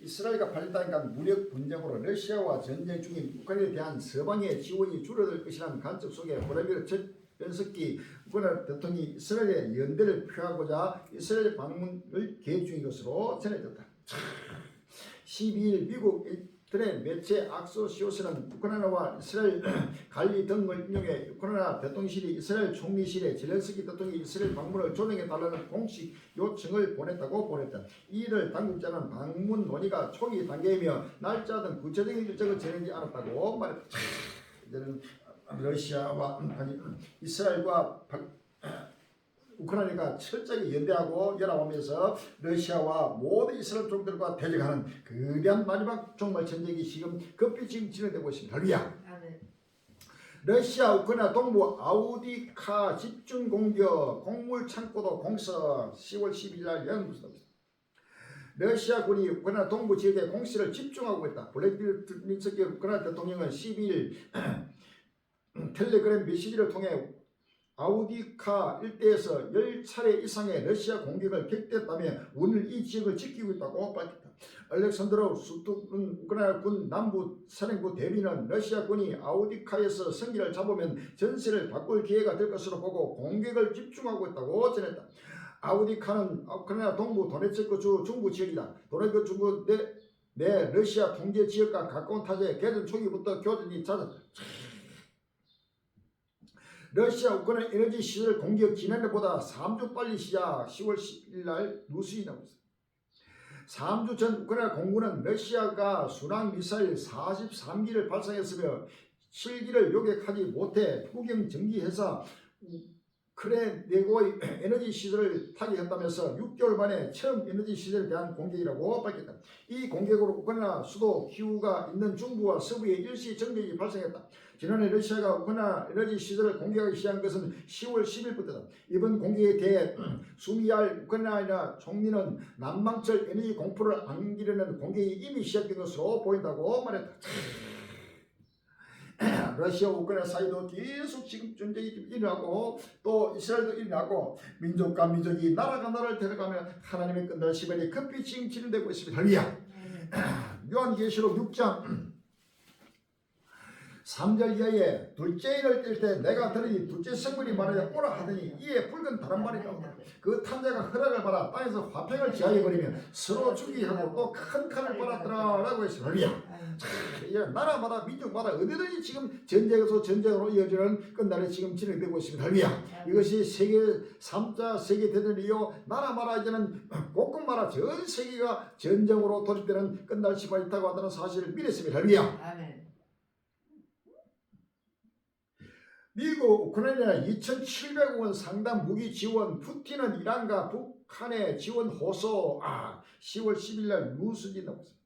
이스라엘과 팔레스타인 간 무력 분쟁으로 러시아와 전쟁 중인 우크라이나에 대한 서방의 지원이 줄어들 것이라는 관측 속에 보라비르 젤렌스키 우크라이나 대통령이 이스라엘의 연대를 표하고자 이스라엘 방문을 계획 중인 것으로 전해졌다. 12일 미국 인터넷 매체 악소시오스는 우크라이나와 이스라엘 관리 등을 인용해 우크라이나 대통령실이 이스라엘 총리실에 젤렌스키 대통령이 이스라엘 방문을 조정해달라는 공식 요청을 보냈다고 보냈다. 이를 당국자는 방문 논의가 초기 단계이며 날짜 등 구체적인 일정을 정하지 않았다고 말했다. 이제는 러시아와 아니 이스라엘과 우크라이나가 철저하게 연대하고 연합하면서 러시아와 모든 이스라엘 종들과 대적하는 거대한 마지막 종말 전쟁이 지금 급히 진행되고 있습니다. 할렐루야. 러시아 우크라이나 동부 아우디카 집중 공격 곡물 창고도 공습 10월 12일 날 연구했습니다. 러시아군이 우크라이나 동부 지역에 공세를 집중하고 있다. 블라디미르 우크라이나 대통령은 12일 텔레그램 메시지를 통해 아우디카 일대에서 10차례 이상의 러시아 공격을 격대했다며 오늘 이 지역을 지키고 있다고 밝혔다. 알렉산드로 수투군 우크라이나 군 남부 사령부 대비는 러시아군이 아우디카에서 성기를 잡으면 전세를 바꿀 기회가 될 것으로 보고 공격을 집중하고 있다고 전했다. 아우디카는 우크라이나 동부 도네츠크 주 중부 지역이다. 도네츠크 중부 내 러시아 통제 지역과 가까운 타지에 개전 초기부터 교전이 잦았다. 러시아 우크라이나 에너지 시설 공격 지난해보다 3주 빨리 시작 10월 10일 날 뉴스에 나오고 있습니다. 3주 전 우크라이나 공군은 러시아가 순항 미사일 43기를 발사했으며 7기를 요격하지 못해 후경 전기회사 크레네고 에너지 시설을 타격했다면서 6개월 만에 처음 에너지 시설에 대한 공격이라고 밝혔다. 이 공격으로 우크라이나 수도 키우가 있는 중부와 서부에 일시 정전이 발생했다. 지난해 러시아가 우크라이나 에너지 시설을 공격하기 시작한 것은 10월 10일부터다. 이번 공격에 대해 수미알 우크라이나 총리는 남방철 에너지 공포를 안기려는 공격이 이미 시작된 것으로 보인다고 말했다. 러시아 우크라이나 사이도 계속 지금 전쟁이 일어나고 또 이스라엘도 일어나고 민족과 민족이 나라가 나라를 데려가며 하나님의 끝날 시간이 급히 지금 진행되고 있습니다. 할렐루야. 요한계시록 6장 3절 이하에 둘째 인을 뗄 때 내가 들으니 둘째 성물이 말하여 오라 하더니 이에 붉은 다른 말이 나온다. 그 탄자가 허락을 받아 땅에서 화평을 지하여 버리며 서로 죽이게 하고 또 큰 칼을 받았더라 라고 했습니다. 할렐루야. 나라마다 민족마다 어디든지 지금 전쟁에서 전쟁으로 이어지는 끝날이 지금 진행되고 있습니다. 할렐루야. 이것이 세계 3자 세계 대전 이후 나라마다 이제는 곳곳마다 전 세계가 전쟁으로 돌입되는 끝날 시간이 있다고 한다는 사실을 믿었습니다. 할렐루야. 아멘. 미국 우크라이나 2,700억 원 상당 무기 지원, 푸틴은 이란과 북한의 지원 호소. 10월 10일 날 뉴스지 나왔습니다.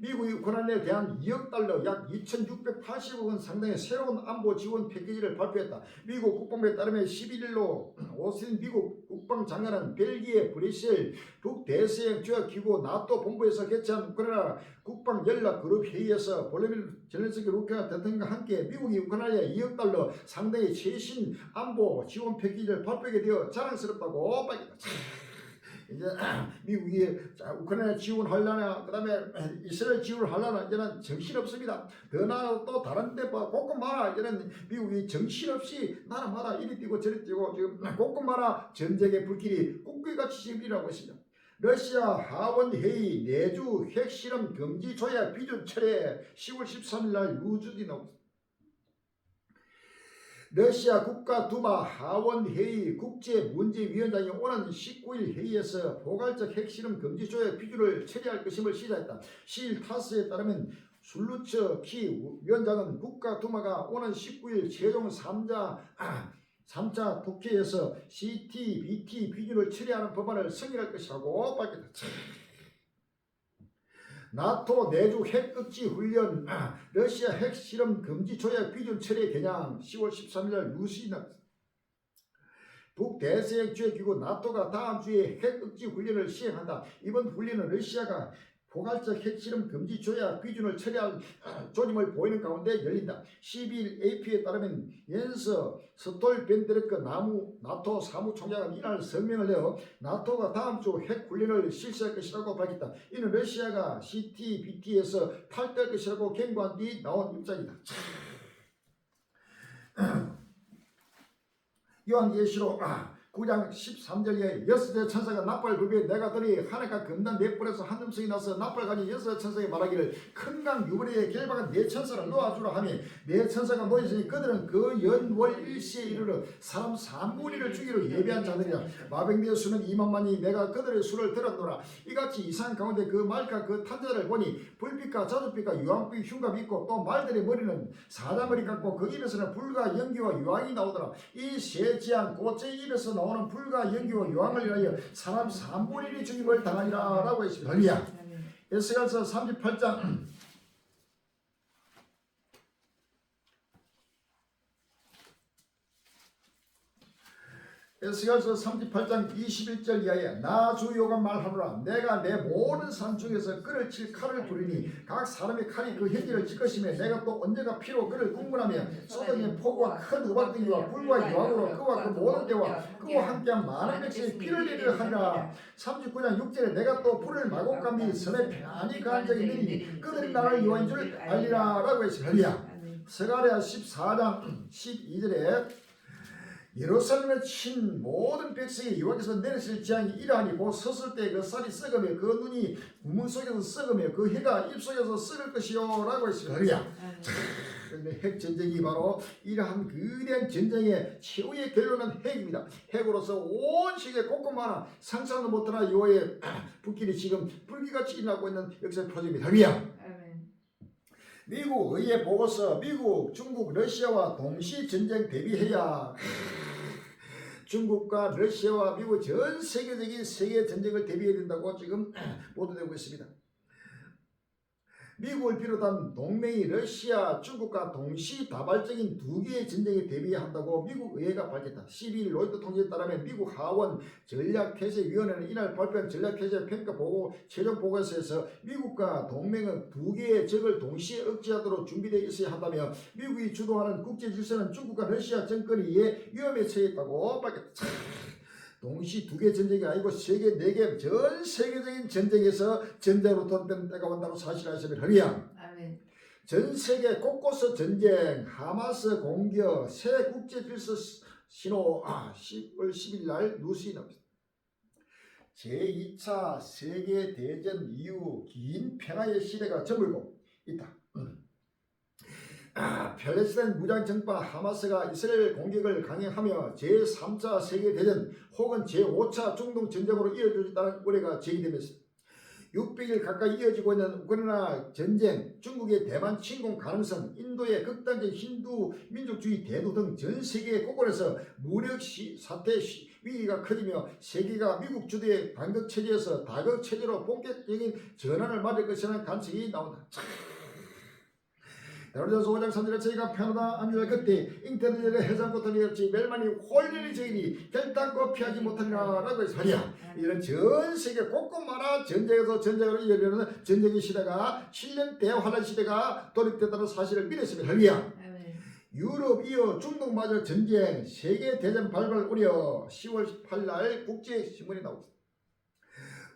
미국이 우크라이나에 대한 2억 달러 약 2,680억 원 상당의 새로운 안보 지원 패키지를 발표했다. 미국 국방부에 따르면 11일로 오스틴 미국 국방장관은 벨기에 브뤼셀 북대서양 조약기구 나토 본부에서 개최한 우크라이나 국방연락그룹 회의에서 볼로디미르 젤렌스키 우크라이나 대통령과 함께 미국이 우크라이나에 2억 달러 상당의 최신 안보 지원 패키지를 발표하게 되어 자랑스럽다고 밝혔다. 이제 미국이 우크라이나 지원하려나 그다음에 이스라엘 지원하려나 이제는 정신없습니다. 더 나아가 또 다른 데 곳곳마다 이제는 미국이 정신없이 나라마다 이리 뛰고 저리 뛰고 지금 곳곳마다 전쟁의 불길이 ቁ꾸이같이 지금 일어나고 있습니다. 러시아 하원회의 내주 핵실험 금지 조약 비준 철회 10월 13일 날 뉴스지 나옵니다. 러시아 국가두마 하원회의 국제문제위원장이 오는 19일 회의에서 포괄적 핵실험 금지 조약 비준을 처리할 것임을 시사했다. 시일 타스에 따르면 술루처 키 위원장은 국가두마가 오는 19일 최종 3차 국회에서 CTBT 비준을 처리하는 법안을 승인할 것이라고 밝혔다. 나토 내주 핵극지 훈련, 러시아 핵실험 금지 조약 비준 철회 개념 10월 13일 날 뉴스에 나왔습니다. 북대서양 조약기구 나토가 다음 주에 핵극지 훈련을 시행한다. 이번 훈련은 러시아가 포괄적 핵실험 금지 조약 비준을 처리할 조짐을 보이는 가운데 열린다. 12일 AP에 따르면 옌스 스톨벤베르크 나토 사무총장은 이날 성명을 내어 나토가 다음 주 핵훈련을 실시할 것이라고 밝혔다. 이는 러시아가 CTBT에서 탈퇴할 것이라고 경고한 뒤 나온 입장이다. 요한계시록 9장 13절에 여섯의 천사가 나팔 불비에 내가 들이 하늘과 금단 네 뿔에서 한 음성이 나서 나팔 가진 여섯의 천사에 말하기를 큰 강 유브레에 결박한 네 천사를 놓아주라 하며 네 천사가 놓였으니 그들은 그 연월 일시에 이르러 사람 3분의 1을 죽이러 예비한 자들이라. 마병되어 수는 2만만이 내가 그들의 수를 들었노라. 이같이 이상 가운데 그 말과 그 탄자를 보니 불빛과 자줏빛과 유황빛 흉갑이 있고 또 말들의 머리는 사자머리 같고 그 입에서는 불과 연기와 유황이 나오더라. 이 세 지향 고체 입에서 나오는 불과 연기와 유황을 위하여 사람 3분의 1이 죽임을 당하리라 라고 했습니다. 할렐루야. 에스겔서 38장 에스겔서 38장 21절 이하에 나 주 여호와가 말하노라. 내가 내 모든 산 중에서 그를 칠 칼을 부리니 각 사람의 칼이 그 현지를 칠 것이며 내가 또 언제가 피로 그를 궁문하며 쏟아진 폭우와 큰 우박등이와 불과 유황으로 그와 그 모든 대와 그와 함께한 많은 백성의 피를 내리려 하리라. 39장 6절에 내가 또 불을 마곡감이 섬에 편안히 가한 적이 있느니 그들이 나를 여호와인 줄 알리라 라고 했습니다. 스가랴 14장 12절에 예루살렘에 친 모든 백성이 여호와께서 내리실 재앙이 이러하니 곧 섰을 때 그 쌀이 썩으며 그 눈이 구멍 속에서 썩으며 그 해가 입속에서 썩을 것이요 라고 했습니다. 그런데 핵전쟁이 바로 이러한 거대한 전쟁의 최후의 결론은 핵입니다. 핵으로서 온 세계 곳곳마다 상상도 못하나 여호와의 불길이 지금 불기같이 일어나고 있는 역사의 표적입니다. 미국 의회 보고서 미국, 중국, 러시아와 동시 전쟁 대비해야 중국과 러시아와 미국 전 세계적인 세계 전쟁을 대비해야 된다고 지금 보도되고 있습니다. 미국을 비롯한 동맹이 러시아, 중국과 동시다발적인 두 개의 전쟁에 대비해야 한다고 미국 의회가 밝혔다. 12일 로이터 통신에 따르면 미국 하원 전략태세위원회는 이날 발표한 전략태세 평가보고 최종 보고서에서 미국과 동맹은 두 개의 적을 동시에 억제하도록 준비되어 있어야 한다며 미국이 주도하는 국제질서는 중국과 러시아 정권에 의해 위험에 처했다고 밝혔다. 동시 두 개 전쟁이 아니고 세계 네 개 전 세계적인 전쟁에서 전쟁으로 돌변 때가 온다고 사실 아시면 하리야. 전 세계 곳곳의 전쟁, 하마스 공격, 새 국제 질서 신호 10월 10일 날 뉴스에 나옵니다. 제2차 세계 대전 이후 긴 평화의 시대가 저물고 있다. 팔레스타인 무장정파 하마스가 이스라엘 공격을 강행하며 제3차 세계대전 혹은 제5차 중동전쟁으로 이어질 수 있다는 우려가 제기되면서 600일 가까이 이어지고 있는 우크라이나 전쟁, 중국의 대만 침공 가능성, 인도의 극단적 힌두 민족주의 대두 등 전 세계 곳곳에서 무력 사태 위기가 커지며 세계가 미국 주도의 단극 체제에서 다극 체제로 본격적인 전환을 맞을 것이라는 관측이 나온다. 베드로전서 5장 3절에 저희가 편하다 암시할 그때 잉태들의 해상부터 이었지 멸만이 홀리니 저희니 결단코 피하지 못하리라 라고 해서 하랴. 이런 전 세계 곳곳마다 전쟁에서 전쟁으로 이어지는 전쟁의 시대가 7년 대환란 시대가 돌입됐다는 사실을 믿었으면 하랴. 유럽 이어 중동마저 전쟁 세계대전 발발 우려 10월 8일 국제신문이 나옵니다.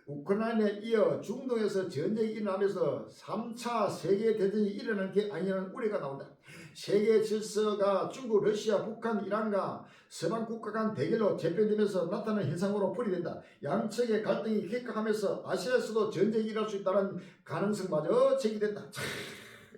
우크라이나에 이어 중동에서 전쟁이 일어나면서 3차 세계대전이 일어난 게 아니라는 우려가 나온다. 세계 질서가 중국, 러시아, 북한, 이란과 서방 국가 간 대결로 재편되면서 나타나는 현상으로 풀이된다. 양측의 갈등이 격화하면서 아시아에서도 전쟁이 일어날 수 있다는 가능성마저 제기된다.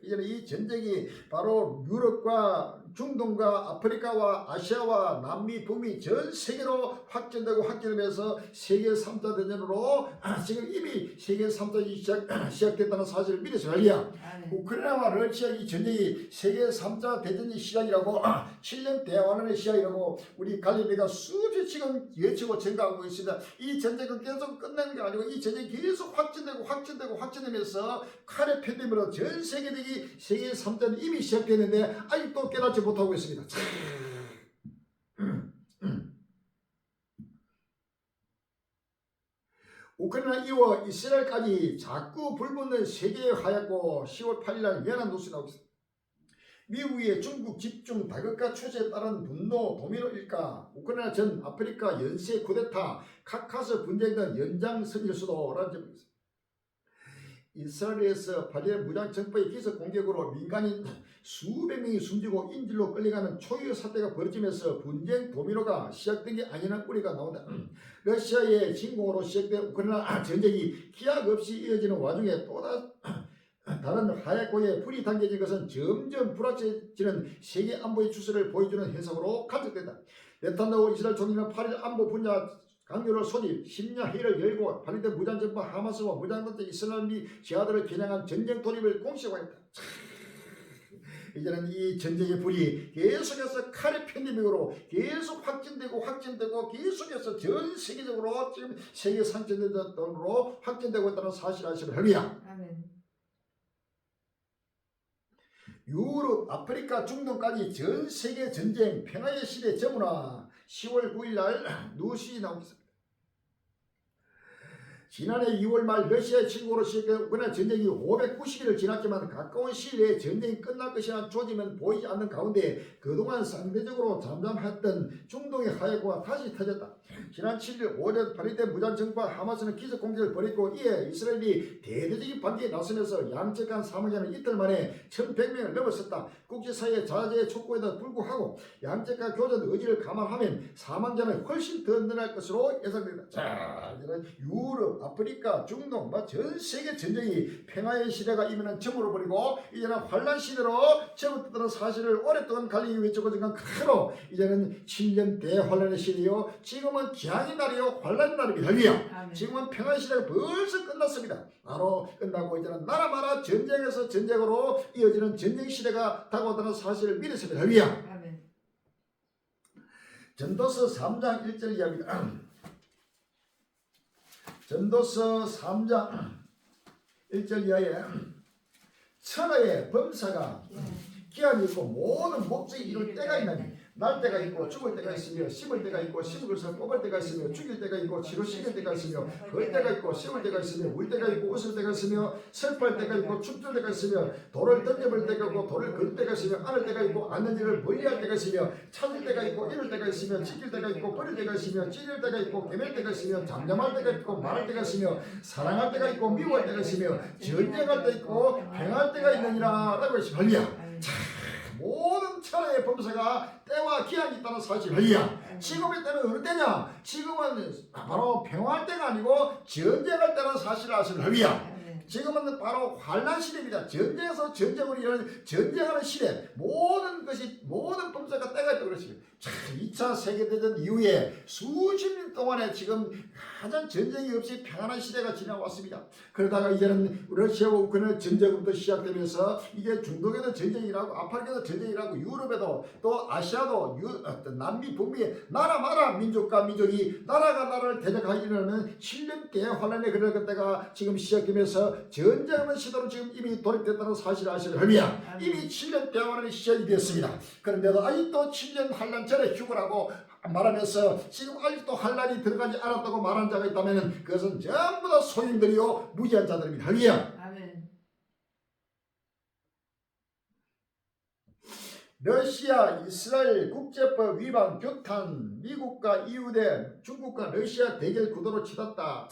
이제는 이 전쟁이 바로 유럽과 중동과 아프리카와 아시아와 남미, 북미 전 세계로 확전되고 확전되면서 세계 3차 대전으로 지금 이미 세계 3차전이 시작됐다는 사실을 믿으셔야 할리야. 우크라이나와 러시아 이 전쟁이 세계 3차 대전이 시작이라고 7년 대환란의 시작이라고 우리 갈릴리가 수없이 지금 외치고 전가하고 있습니다. 이 전쟁은 계속 끝나는 게 아니고 이 전쟁이 계속 확전되면서 칼의 편됨으로 전 세계적인 세계 3차는 이미 시작됐는데 아직도 깨닫지 못하고 있습니다. 우크라이나 이후 이스라엘까지 자꾸 불붙는 세계의 하얗고 10월 8일날 연합 뉴스 나오겠습니다. 미국의 중국 집중 다극화 추세에 따른 분노 도미노 일가, 우크라이나 전 아프리카 연쇄 쿠데타, 카카스 분쟁 등 연장선일 수도라는 점이 있습니다. 이스라엘에서 발리의 무장정파의 기습 공격으로 민간인 수백 명이 숨지고 인질로 끌려가는 초유의 사태가 벌어지면서 분쟁 도미노가 시작된 게 아니라는 우려가 나온다. 러시아의 침공으로 시작된 우크라이나 전쟁이 기약 없이 이어지는 와중에 다른 하얗고의 불이 당겨진 것은 점점 불확실해지는 세계 안보의 추세를 보여주는 현상으로 간접된다. 네탄야후 이스라엘 총리는 8일 안보 분야 강요를 소집, 10년 회의를 열고 발휘된 무장정파 하마스와 무장단체 이슬람이 지하들을 겨냥한 전쟁 돌입을 공식화했다. 이제는 이 전쟁의 불이 계속해서 칼의 편입으로 계속 확진되고 계속해서 전 세계적으로 지금 세계 상전대전으로 확진되고 있다는 사실 아시면 할렐루야. 유럽, 아프리카, 중동까지 전 세계 전쟁 평화의 시대 저문화 10월 9일 날 뉴스에 나옵니다. 지난해 2월 말 러시아의 침공으로 시작된 우크라이나 전쟁이 590일을 지났지만 가까운 시일 내에 전쟁이 끝날 것이라는 조짐은 보이지 않는 가운데 그동안 상대적으로 잠잠했던 중동의 하야고가 다시 터졌다. 지난 7일 오전 발휘된 무장정파 하마스는 기습 공격을 벌였고 이에 이스라엘이 대대적인 반기에 나서면서 양측 간 사망자는 이틀 만에 1100명을 넘었었다. 국제사회의 자제에 촉구에도 불구하고 양측 간 교전 의지를 감안하면 사망자는 훨씬 더 늘어날 것으로 예상된다. 자, 이제는 유럽, 아프리카, 중동, 전 세계 전쟁이 평화의 시대가 이면은 저물어 버리고 이제는 환란 시대로 접어드는 사실을 오랫동안 갈리기 외쳤고 지금 크로 이제는 7년 대환란의 시대요. 지금은 기한의 날이요, 환란의 날입니다. 할렐루야. 지금은 평화의 시대가 벌써 끝났습니다. 바로 끝나고 이제는 나라마다 전쟁에서 전쟁으로 이어지는 전쟁 시대가 다가온다는 사실을 믿으십니다. 할렐루야. 전도서 3장 1절 이야기입니다. 전도서 3장 1절 이하에 천하의 범사가 기한이 있고 모든 목적이 이룰 때가 있나니 날 때가 있고 죽을 때가 있으며 심을 때가 있고 심은 것을 뽑을 때가 있으며 죽일 때가 있고 치료시킬 때가 있으며 걸 때가 있고 세울 때가 있으며 울 때가 있고 웃을 때가 있으며 슬퍼할 때가 있고 춤출 때가 있으며 돌을 던져볼 때가 있고 돌을 걸 때가 있으며 안을 때가 있고 안는 일을 멀리할 때가 있으며 찾을 때가 있고 잃을 때가 있으며 지킬 때가 있고 버릴 때가 있으며 찌를 때가 있고 깨맬 때가 있으며 잠잠할 때가 있고 말할 때가 있으며 사랑할 때가 있고 미워할 때가 있으며 전쟁할 때가 있고 행할 때가 있느니라 라고 했습니다. 모든 천하의 범사가 때와 기한이 있다는 사실. 할렐루야. 지금의 때는 어느 때냐? 지금은 바로 평화할 때가 아니고 전쟁할 때라는 사실을 아시는. 할렐루야. 지금은 바로 환난 시대입니다. 전쟁에서 전쟁으로 일어나는 전쟁하는 시대. 모든 것이 모든 범사가 때가 있다고 그랬습니다. 2차 세계대전 이후에 수십 년 동안에 지금 가장 전쟁이 없이 평안한 시대가 지나왔습니다. 그러다가 이제는 러시아와 우크라이나 전쟁부터 시작되면서 이게 중동에도 전쟁이라고 아프리카에도 전쟁이라고 유럽에도 또 아시아도 남미 북미 나라마다 민족과 민족이 나라가 나라를 대적하기는 7년 대환란에 그럴 때가 지금 시작되면서 전쟁하는 시대로 지금 이미 돌입됐다는 사실을 아시는. 할렐루야. 이미 7년 대환란이 시작이 됐습니다. 그런데도 아직도 7년 환란 전에 휴거라고 말하면서 지금 아직도 환란이 들어가지 않았다고 말하는 자가 있다면 그것은 전부 다 소인들이요 무지한 자들입니다. 할렐루야. 아멘. 러시아 이스라엘 국제법 위반 규탄 미국과 EU 대 중국과 러시아 대결 구도로 치닫다.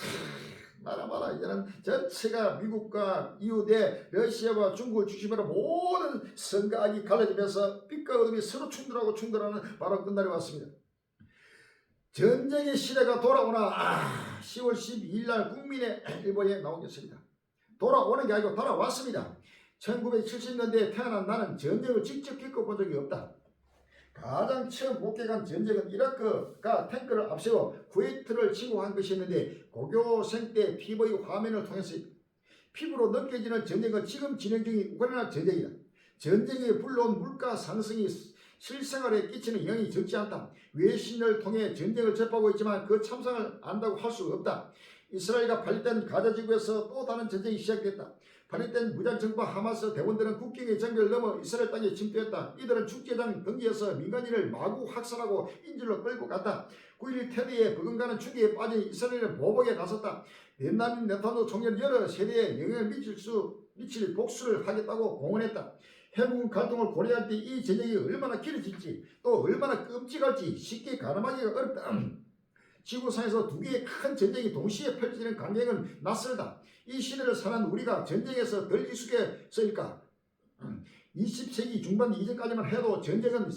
나라마다 이제는 전체가 미국과 EU 대 러시아와 중국을 중심으로 모든 선각이 갈라지면서 빛과 어둠이 서로 충돌하는 바로 끝날이 왔습니다. 전쟁의 시대가 돌아오나 10월 12일 날 국민의 일보에 나오겠습니다. 돌아오는 게 아니고 돌아왔습니다. 1970년대에 태어난 나는 전쟁을 직접 겪어본 적이 없다. 가장 처음 목격한 전쟁은 이라크가 탱크를 앞세워 쿠웨이트를 침공한 것이었는데 고교생 때 TV의 화면을 통해서 피부로 느껴지는 전쟁은 지금 진행 중인 우크라이나 전쟁이다. 전쟁이 불러온 물가 상승이 실생활에 끼치는 영향이 적지 않다. 외신을 통해 전쟁을 접하고 있지만 그 참상을 안다고 할 수 없다. 이스라엘과 발휘된 가자지구에서 또 다른 전쟁이 시작됐다. 발휘된 무장정부와 하마스 대원들은 국경의 장벽을 넘어 이스라엘 땅에 침투했다. 이들은 축제장 등지에서 민간인을 마구 학살하고 인질로 끌고 갔다. 9.11 테러에 버금가는 충격에 빠진 이스라엘은 보복에 나섰다. 벤자민 네타냐후 총리는 여러 세대에 영향을 미칠 복수를 하겠다고 공언했다. 해군 갈등을 고려할 때 이 전쟁이 얼마나 길어질지 또 얼마나 끔찍할지 쉽게 가늠하기가 어렵다. 지구상에서 두 개의 큰 전쟁이 동시에 펼쳐지는 광경은 낯설다. 이 시대를 사는 우리가 전쟁에서 덜 익숙해서일까? 20세기 중반 이전까지만 해도 전쟁은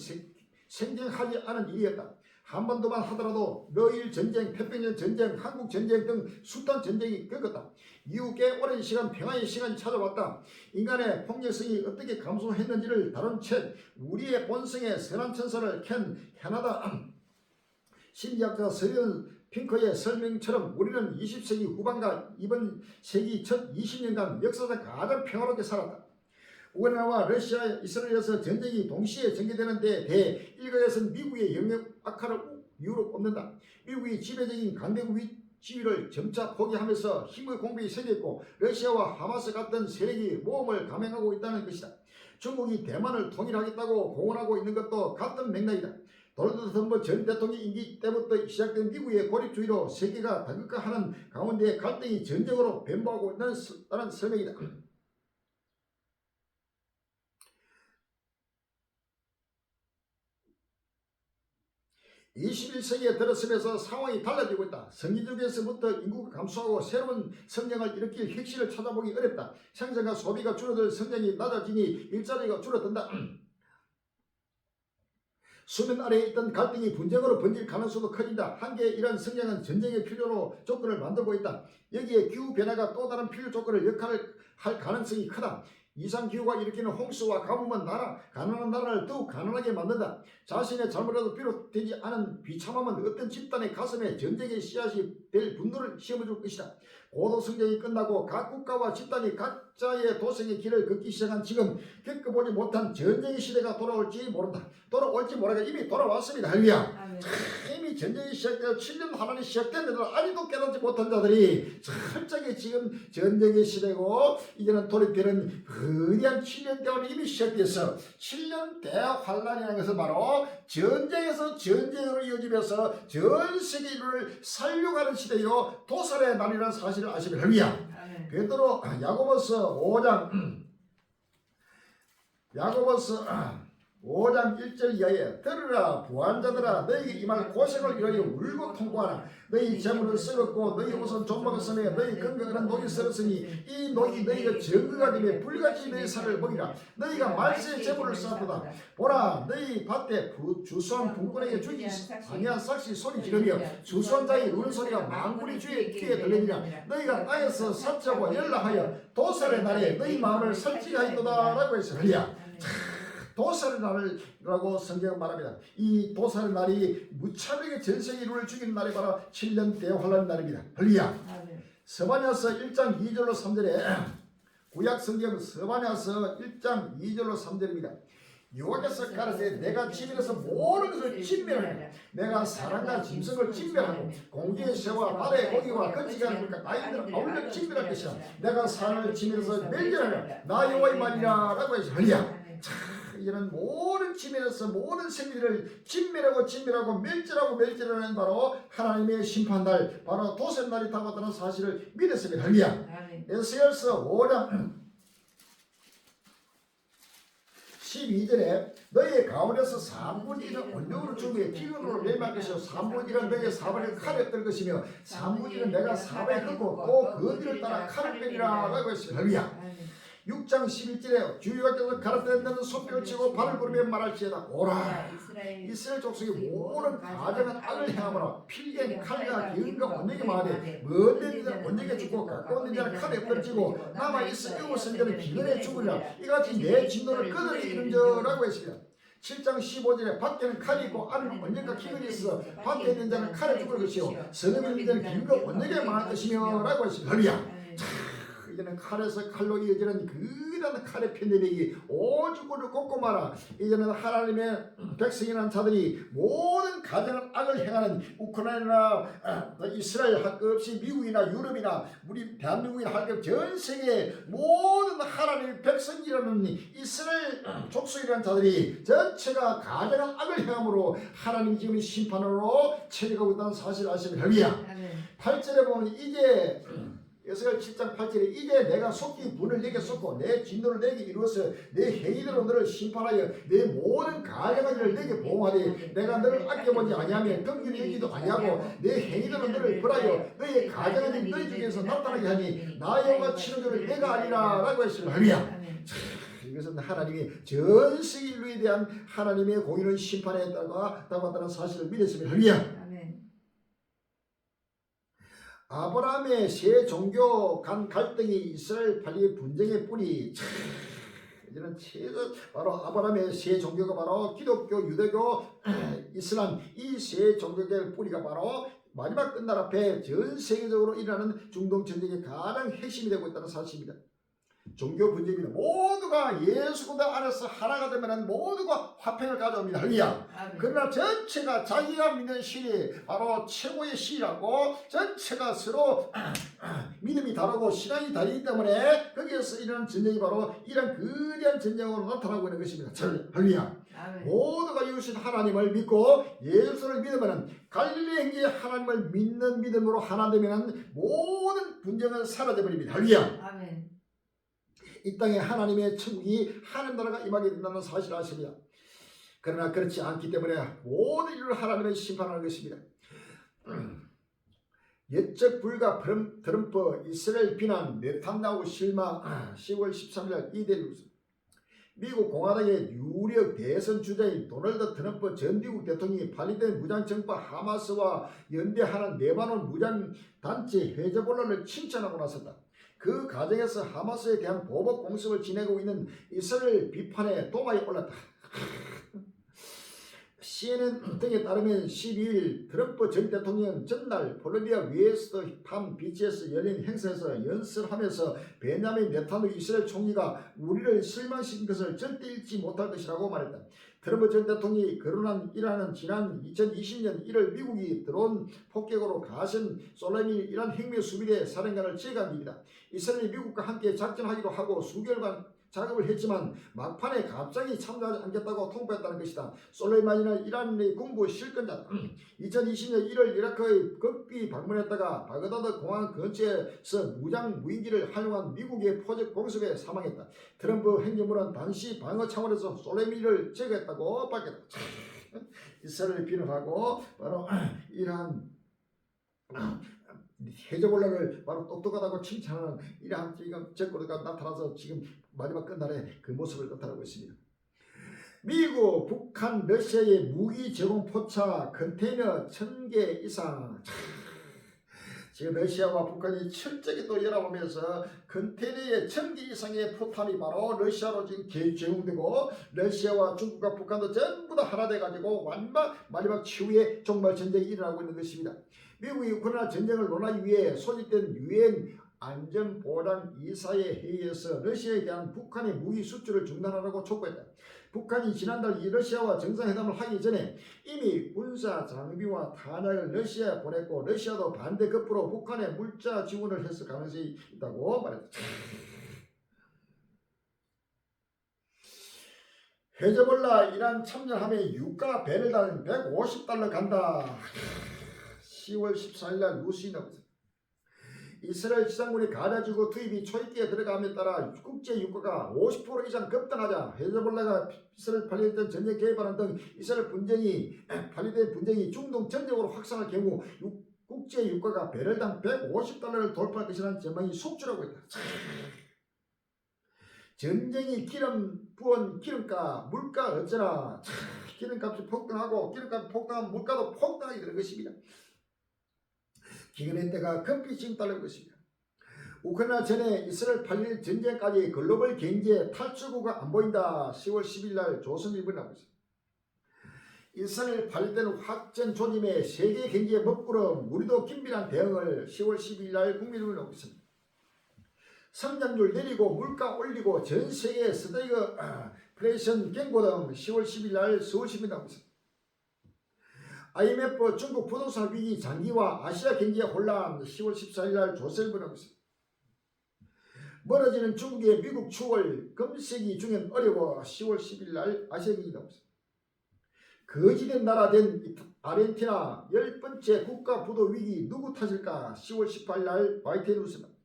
생경하지 않은 일이었다. 한반도만 하더라도 러일 전쟁, 태평양 전쟁, 한국 전쟁 등 숱한 전쟁이 겪었다. 이후 꽤 오랜 시간 평화의 시간이 찾아왔다. 인간의 폭력성이 어떻게 감소했는지를 다룬 책 우리의 본성의 선한 천사를 캔 캐나다 심리학자 서리언 핑커의 설명처럼 우리는 20세기 후반과 이번 세기 첫 20년간 역사상 가장 평화롭게 살았다. 우크라이나와 러시아, 이스라엘에서 전쟁이 동시에 전개되는 데 대해 일각에서는 미국의 영역 악화를 이유로 꼽는다. 미국이 지배적인 강대국 지위를 점차 포기하면서 힘의 공백이 생겼고 러시아와 하마스 같은 세력이 모험을 감행하고 있다는 것이다. 중국이 대만을 통일하겠다고 공언하고 있는 것도 같은 맥락이다. 도널드 트럼프 전 대통령 임기 때부터 시작된 미국의 고립주의로 세계가 다극화하는 가운데 갈등이 전쟁으로 변모하고 있다는 설명이다. 21세기에 들어서면서 상황이 달라지고 있다. 선진국에서부터 인구가 감소하고 새로운 성장을 일으킬 핵심을 찾아보기 어렵다. 생산과 소비가 줄어들 성장이 낮아지니 일자리가 줄어든다. 수면 아래에 있던 갈등이 분쟁으로 번질 가능성도 커진다. 한계의 이런 성장은 전쟁의 필요로 조건을 만들고 있다. 여기에 기후변화가 또 다른 필요 조건을 역할을 할 가능성이 크다. 이상기후가 일으키는 홍수와 가뭄은 가난한 나라를 더욱 가난하게 만든다. 자신의 잘못에도 비롯되지 않은 비참함은 어떤 집단의 가슴에 전쟁의 씨앗이 될 분노를 심어줄 것이다. 고도성장이 끝나고 각 국가와 집단이 각 각자의 도생의 길을 걷기 시작한 지금 겪어보지 못한 전쟁의 시대가 돌아올지 모른다. 돌아올지 모르가 이미 돌아왔습니다. 할렐루야. 이미 전쟁이 시작되어 7년 하나님 시작됐는데도 아직도 깨닫지 못한 자들이 철저하게 지금 전쟁의 시대고 이제는 돌이되는 거대한 7년 대원이 이미 시작돼서 7년 대환란이라는 것은 바로 전쟁에서 전쟁으로 이어지면서 전 세계 인류를 살려가는 시대요 도살의 날이라는 사실을 아시면 할렐루야. 베드로 야고보서 5장 1절 이하에 들으라 부한자들아 너희에게 임할 고생을 위하여 울고 통곡하라. 너희 재물은 썩었고 너희 옷은 좀먹었으며 너희 건강은 녹이 썩었으니 이 녹이 너희가 정거가 되며 불같이 너희 살을 먹이라. 너희가 말세의 재물을 쌓았도다. 보라 너희 밭에 주수한 분꾼에게 주지 아니한 삭시 소리 지르며 주수한 자의 우는 소리가 망군의 귀에 들리니라. 너희가 땅에서 삭자고 연락하여 도살의 날에 너희 마음을 설치하였도다 라고 했습니다. 도살의 날이라고 성경은 말합니다. 이 도살의 날이 무차별하게 전세계 인류를 죽이는 날이 바로 7년 대환란 날입니다. 할렐루야. 스바냐서 1장 2절로 3절에 구약 성경 스바냐서 1장 2절로 3절입니다. 여호와께서 가라사대 내가 지면에서 모든 것을 진멸하며 내가 사람과 짐승을 진멸하고 공중의 새와 바다의 고기와 거치가 하니까 나이들을 아울러 진멸할 것이라. 내가 산을 지면에서 멸절하며 나 여호와의 말이라 라고 해서 할렐루야. 이제는 모든 지면에서 모든 생물을 진멸하고 멸절하는 바로 하나님의 심판날 바로 도생날이 다가왔다는 사실을 믿었습니다. 할렐루야. 에스겔서 5장 12절에 너희 가운데서 3분의 1은 온유로 죽으며 기근으로 멸망할 것이요 3분의 1은 너희 사방에 칼에 뜰 것이며 3분의 1은 내가 사방에 흩고 또 그 뒤를 따라 칼을 빼리라 라고 했습니다. 할렐루야. 6장 11절에 주여께서 가라사대는 손뼉을 치고 발을 구르며 말할지어다. 오라 이스라엘 족속이 모든 가정은 악을 행하므로 필경 칼과 기근과 온역이 많으되 먼 데는 온역에 죽고 가까운 데는 칼에 떨어지고 남아있어 이웃은 데는 기근에 죽으리라. 이같이 내 진노를 끄덕이 이른저라고 했습니다. 7장 15절에 밖에는 칼이 있고 안에는 온역과 기근이 있어 밖에 있는 자는 칼에 죽을 것이요 성읍에 있는 자는 기근과 온역에 망할 것이며 라고 했습니다. 할렐루야. 이제는 칼에서 칼로 이어지는 그다음 칼의 편대백이 오죽을 꼽고 말아. 이제는 하나님의 백성이라는 자들이 모든 가정을 악을 행하는 우크라이나나 이스라엘 할 것 없이 미국이나 유럽이나 우리 대한민국이나 할 것 없이 전 세계 모든 하나님의 백성이라는 이스라엘 족속이라는 자들이 전체가 가정을 악을 행함으로 하나님 지금 심판으로 처리하고 있다는 사실을 아시면 할렐루야. 8절에 보면 이제 에스겔 7장 8절에 이제 내가 속히 분을 내게 쏟고 내 진노를 내게 이루어서 내 행위대로 너를 심판하여 내 모든 가증한 일을 내게 보호하되 내가 너를 아껴보지 아니하며 긍휼히 여기도 아니하고 내 행위대로 너를 벌하여 너의 가증한 일 너희 중에서 나타나게 하니 나 여호와 치료를 내가 아니라 라고 했습니다. 할렐루야. 이것은 하나님이 전 세계 인류에 대한 하나님의 공의로운 심판에 따라왔다는 사실을 믿었습니다. 할렐루야. 아브라함의 세 종교 간 갈등이 이스라엘 팔리 분쟁의 뿌리. 이제는 바로 아브라함의 세 종교가 바로 기독교, 유대교, 이슬람 이 세 종교의 뿌리가 바로 마지막 끝날 앞에 전 세계적으로 일어나는 중동 전쟁의 가장 핵심이 되고 있다는 사실입니다. 종교 분쟁입니다. 모두가 예수 그리스도 안에서 하나가 되면 모두가 화평을 가져옵니다. 할렐루야. 그러나 전체가 자기가 믿는 신이 바로 최고의 신이라고 전체가 서로 믿음이 다르고 신앙이 다르기 때문에 거기에서 일어나는 전쟁이 바로 이런 거대한 전쟁으로 나타나고 있는 것입니다. 할렐루야. 모두가 이루신 하나님을 믿고 예수를 믿으면 갈릴리 행기의 하나님을 믿는 믿음으로 하나 되면 모든 분쟁은 사라져버립니다. 할렐루야. 아멘. 이 땅에 하나님의 천국이 하나님 나라가 임하게 된다는 사실을 아십니다. 그러나 그렇지 않기 때문에 모든 일을 하나님의 심판하는 것입니다. 옛적 불가 트럼프 이스라엘 비난 네탄야후 실마 10월 13일 이대뉴스 미국 공화당의 유력 대선 주자인 도널드 트럼프 전 미국 대통령이 발휘된 무장정파 하마스와 연대하는 레바논 무장단체 헤즈볼라를 칭찬하고 나섰다. 그 과정에서 하마스에 대한 보복 공습을 지내고 있는 이스라엘 비판에 도마에 올랐다. CNN 등에 따르면 12일 트럼프 전 대통령은 전날 폴란디아 웨스트 팜 비치에서 열린 행사에서 연설하면서 베냐민 네타뉴 이스라엘 총리가 우리를 실망시킨 것을 절대 잊지 못할 것이라고 말했다. 트럼프 전 대통령이 거론한 이란은 지난 2020년 1월 미국이 드론 폭격으로 가신 솔레이마니 이란 혁명 수비대 사령관을 제거한 뒤이다. 이스라엘이 미국과 함께 작전하기로 하고 수개월간 작업을 했지만 막판에 갑자기 참가하지 않겠다고 통보했다는 것이다. 솔레이마니는 이란의 군부 실권자다. 2020년 1월 이라크의 극비 방문했다가 바그다드 공항 근처에서 무인기를 활용한 미국의 포적 공습에 사망했다. 트럼프 행정부는 당시 방어 차원에서 솔레이마니를 제거했다고 밝혔다. 이스라엘을 비난하고 바로 이란 헤즈볼라를 바로 똑똑하다고 칭찬하는 이러한 지금 정권가 나타나서 지금 마지막 끝날에 그 모습을 나타나고 있습니다. 미국, 북한, 러시아의 무기 제공 포차 컨테이너 1000개 이상. 지금 러시아와 북한이 철저히 또 연합하면서 컨테이너에 1000개 이상의 포탄이 바로 러시아로 지금 제공되고 러시아와 중국과 북한도 전부 다 하나 돼가지고 마지막 최후의 종말 전쟁이 일어나고 있는 것입니다. 미국이 우크라이나 전쟁을 논하기 위해 소집된 유엔 안전보장 이사회 회의에서 러시아에 대한 북한의 무기 수출을 중단하라고 촉구했다. 북한이 지난달 이 러시아와 정상회담을 하기 전에 이미 군사 장비와 탄약을 러시아에 보냈고 러시아도 반대급부로 북한에 물자 지원을 했을 가능성이 있다고 말했다. 헤즈볼라 이란 참전함에 유가 배럴당 $150 간다. 10월 14일 날 뉴스에 나왔습니다. 이스라엘 지상군이 가자지구 투입이 초입기에 들어감에 따라 국제 유가가 50% 이상 급등하자 헤즈볼라가 이스라엘 발휘했던 전쟁 개입하는 등 이스라엘 발휘된 분쟁이 중동 전역으로 확산할 경우 국제 유가가 배럴당 $150를 돌파할 것이라는 전망이 속출하고 있다. 전쟁이 부은 기름값, 물가 어쩌나 기름값이 폭등하고 기름값이 폭등하면 물가도 폭등하게 되는 것입니다. 기근의 때가 급히 지금 따르는 것입니다. 우크라이나 전에 이스라엘 8일 전쟁까지 글로벌 경제 탈출구가 안 보인다. 10월 10일 날 조선일보에 나오고 있습니다. 이스라엘 발휘되는 확전 조짐에 세계 경제에 먹구름 우리도 긴밀한 대응을 10월 12일 날 국민일보에 나오고 있습니다. 성장률 내리고 물가 올리고 전 세계 스테이그 플레이션 경고 등 10월 10일 날 서울시민에 나오고 있습니다. IMF 중국 부동산 위기 장기화 아시아 경제 혼란 10월 14일 날 조선일보에 나오고 있습니다. 멀어지는 중국의 미국 추월 금세기 중엔 어려워 10월 10일 날 아시아 경제 나오고 있습니다. 거지된 나라 된 아르헨티나 10번째 국가 부도 위기 누구 탓일까 10월 18일 날 YTN 뉴스입니다.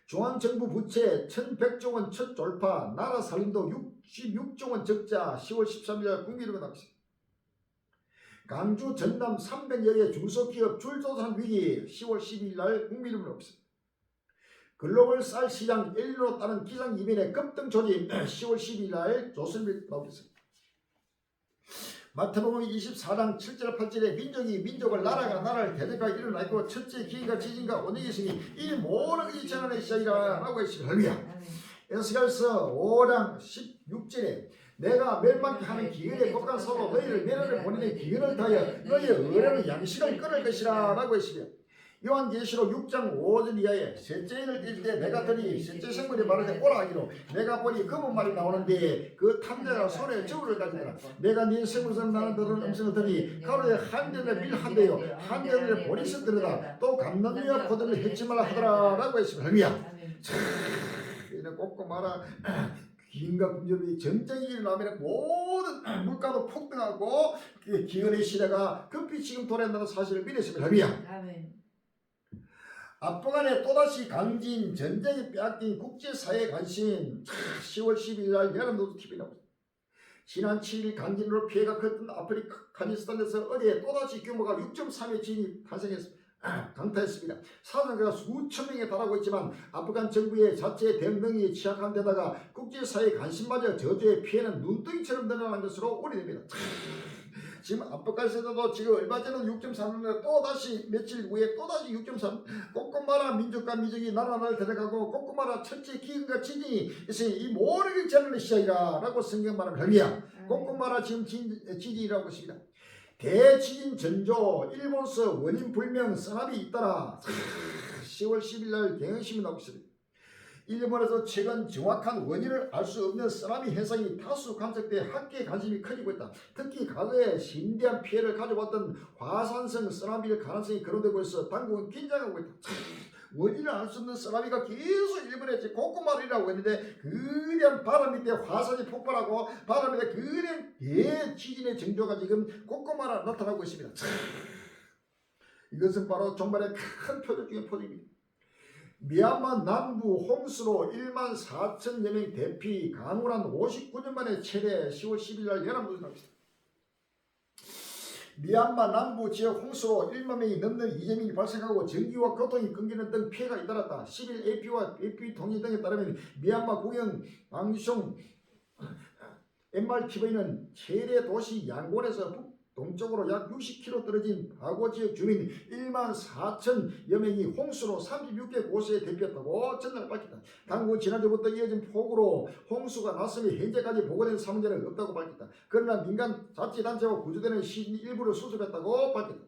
중앙정부 부채 1100조 원 첫 돌파 나라 살림도 66조 원 적자 10월 13일 날 국민일보에 나오고 있습니다. 강주 전남 300여 개 중소기업 줄도산 위기 10월 12일 날 국민일보에 나오고 있습니다. 글로벌 쌀 시장 엘니노로 따른 기상 이변의 급등 조짐 10월 12일 날 조선일보에 나오고 있습니다. 마태복음 24장 7절 8절에 민족이 민족을 나라가 나라를 대적하게 일어나 있고 첫째 기인과 지진과 원흉이 있으니 이 모든 것이 전환의 시작이라 라고 했습니다. 할렐루야. 에스겔서 5장 16절에 내가 멸망케 하는 기근에 독한 서로 너희를 멸하려 보내는 기근을 다하여 너희의 의뢰는 양식을 끊을 것이라 라고 했습니다. 요한계시록 6장 5절 이하에 셋째 인을 뗄 때 내가 들이 셋째 생물이 말하되 오라 하기로 내가 보니 검은 말이 나오는데 그 탐자가 손에 저울을 가지더라. 내가 네 생물에서 나는 들은 음성을 들으니 가로에 한전에 밀한대요 한전에 보리스 들으라 또 감람이와 포도를 해치 말라 하더라 라고 했습니다. 할렐루야. 이는 꼭꼭 말아 기근과 군절이 전쟁이 일어나면 모든 물가도 폭등하고 기근의 시대가 급히 지금 돌아온다는 사실을 믿었습니다. 할렐루야. 아프간에 또다시 강진 전쟁이 빼앗긴 국제사회 관심 10월 12일 날 여름노트TV에 나옵니다. 지난 7일 강진으로 피해가 컸던 아프가니스탄에서 어제 또다시 규모가 6.3의 지진이 강타했습니다. 사상자가 수천 명에 달하고 있지만 아프간 정부의 자체 대응 능력이 취약한 데다가 국제사회 관심마저 저주의 피해는 눈덩이처럼 늘어난 것으로 우려됩니다. 지금 압박가세도 지금 얼마 전에 6.3인데 또 다시 며칠 후에 또 다시 6.3. 꼬꼬마라 민족과 민족이 나라를 데려가고 꼬꼬마라 천지 기근과 지진이 있으니 이 모든 게 재난의 시작이라고 성경 말합니다. 할렐루야. 꼬꼬마라 지금 지진이라고 했습니다. 대지진 전조 일본서 원인 불명 쓰나미 잇따라 10월 10일 날 경향신문 나오고 있습니다. 일본에서 최근 정확한 원인을 알 수 없는 쓰나미 현상이 다수 관측돼 학계의 관심이 커지고 있다. 특히 과거에 심대한 피해를 가져왔던 화산성 쓰나미일 가능성이 거론되고 있어 당국은 긴장하고 있다. 원인을 알 수 없는 쓰나미가 계속 일본에 꼬꼬마리라고 했는데 그냥 바람 밑에 화산이 폭발하고 바람 밑에 그냥 대지진의 징조가 지금 꼬꼬마라 나타나고 있습니다. 이것은 바로 종말의 큰 표적 중의 표적입니다. 미얀마 남부 홍수로 1만 4천여 명 대피 강우란 59년 만에 최대 10월 10일 날 연합뉴스 나옵니다. 미얀마 남부 지역 홍수로 1만 명이 넘는 이재민이 발생하고 전기와 교통이 끊기는 등 피해가 잇따랐다. 10일 AP와 AP 통신 등에 따르면 미얀마 국영 방송 MRTV는 최대 도시 양곤에서 동쪽으로 약 60km 떨어진 바고 지역 주민 1만 4천여 명이 홍수로 36개 곳에 대피했다고 전날 밝혔다. 당국은 지난주부터 이어진 폭우로 홍수가 났으며 현재까지 보고된 사망자는 없다고 밝혔다. 그러나 민간 자치단체와 구조대는 시신 일부를 수습했다고 밝혔다.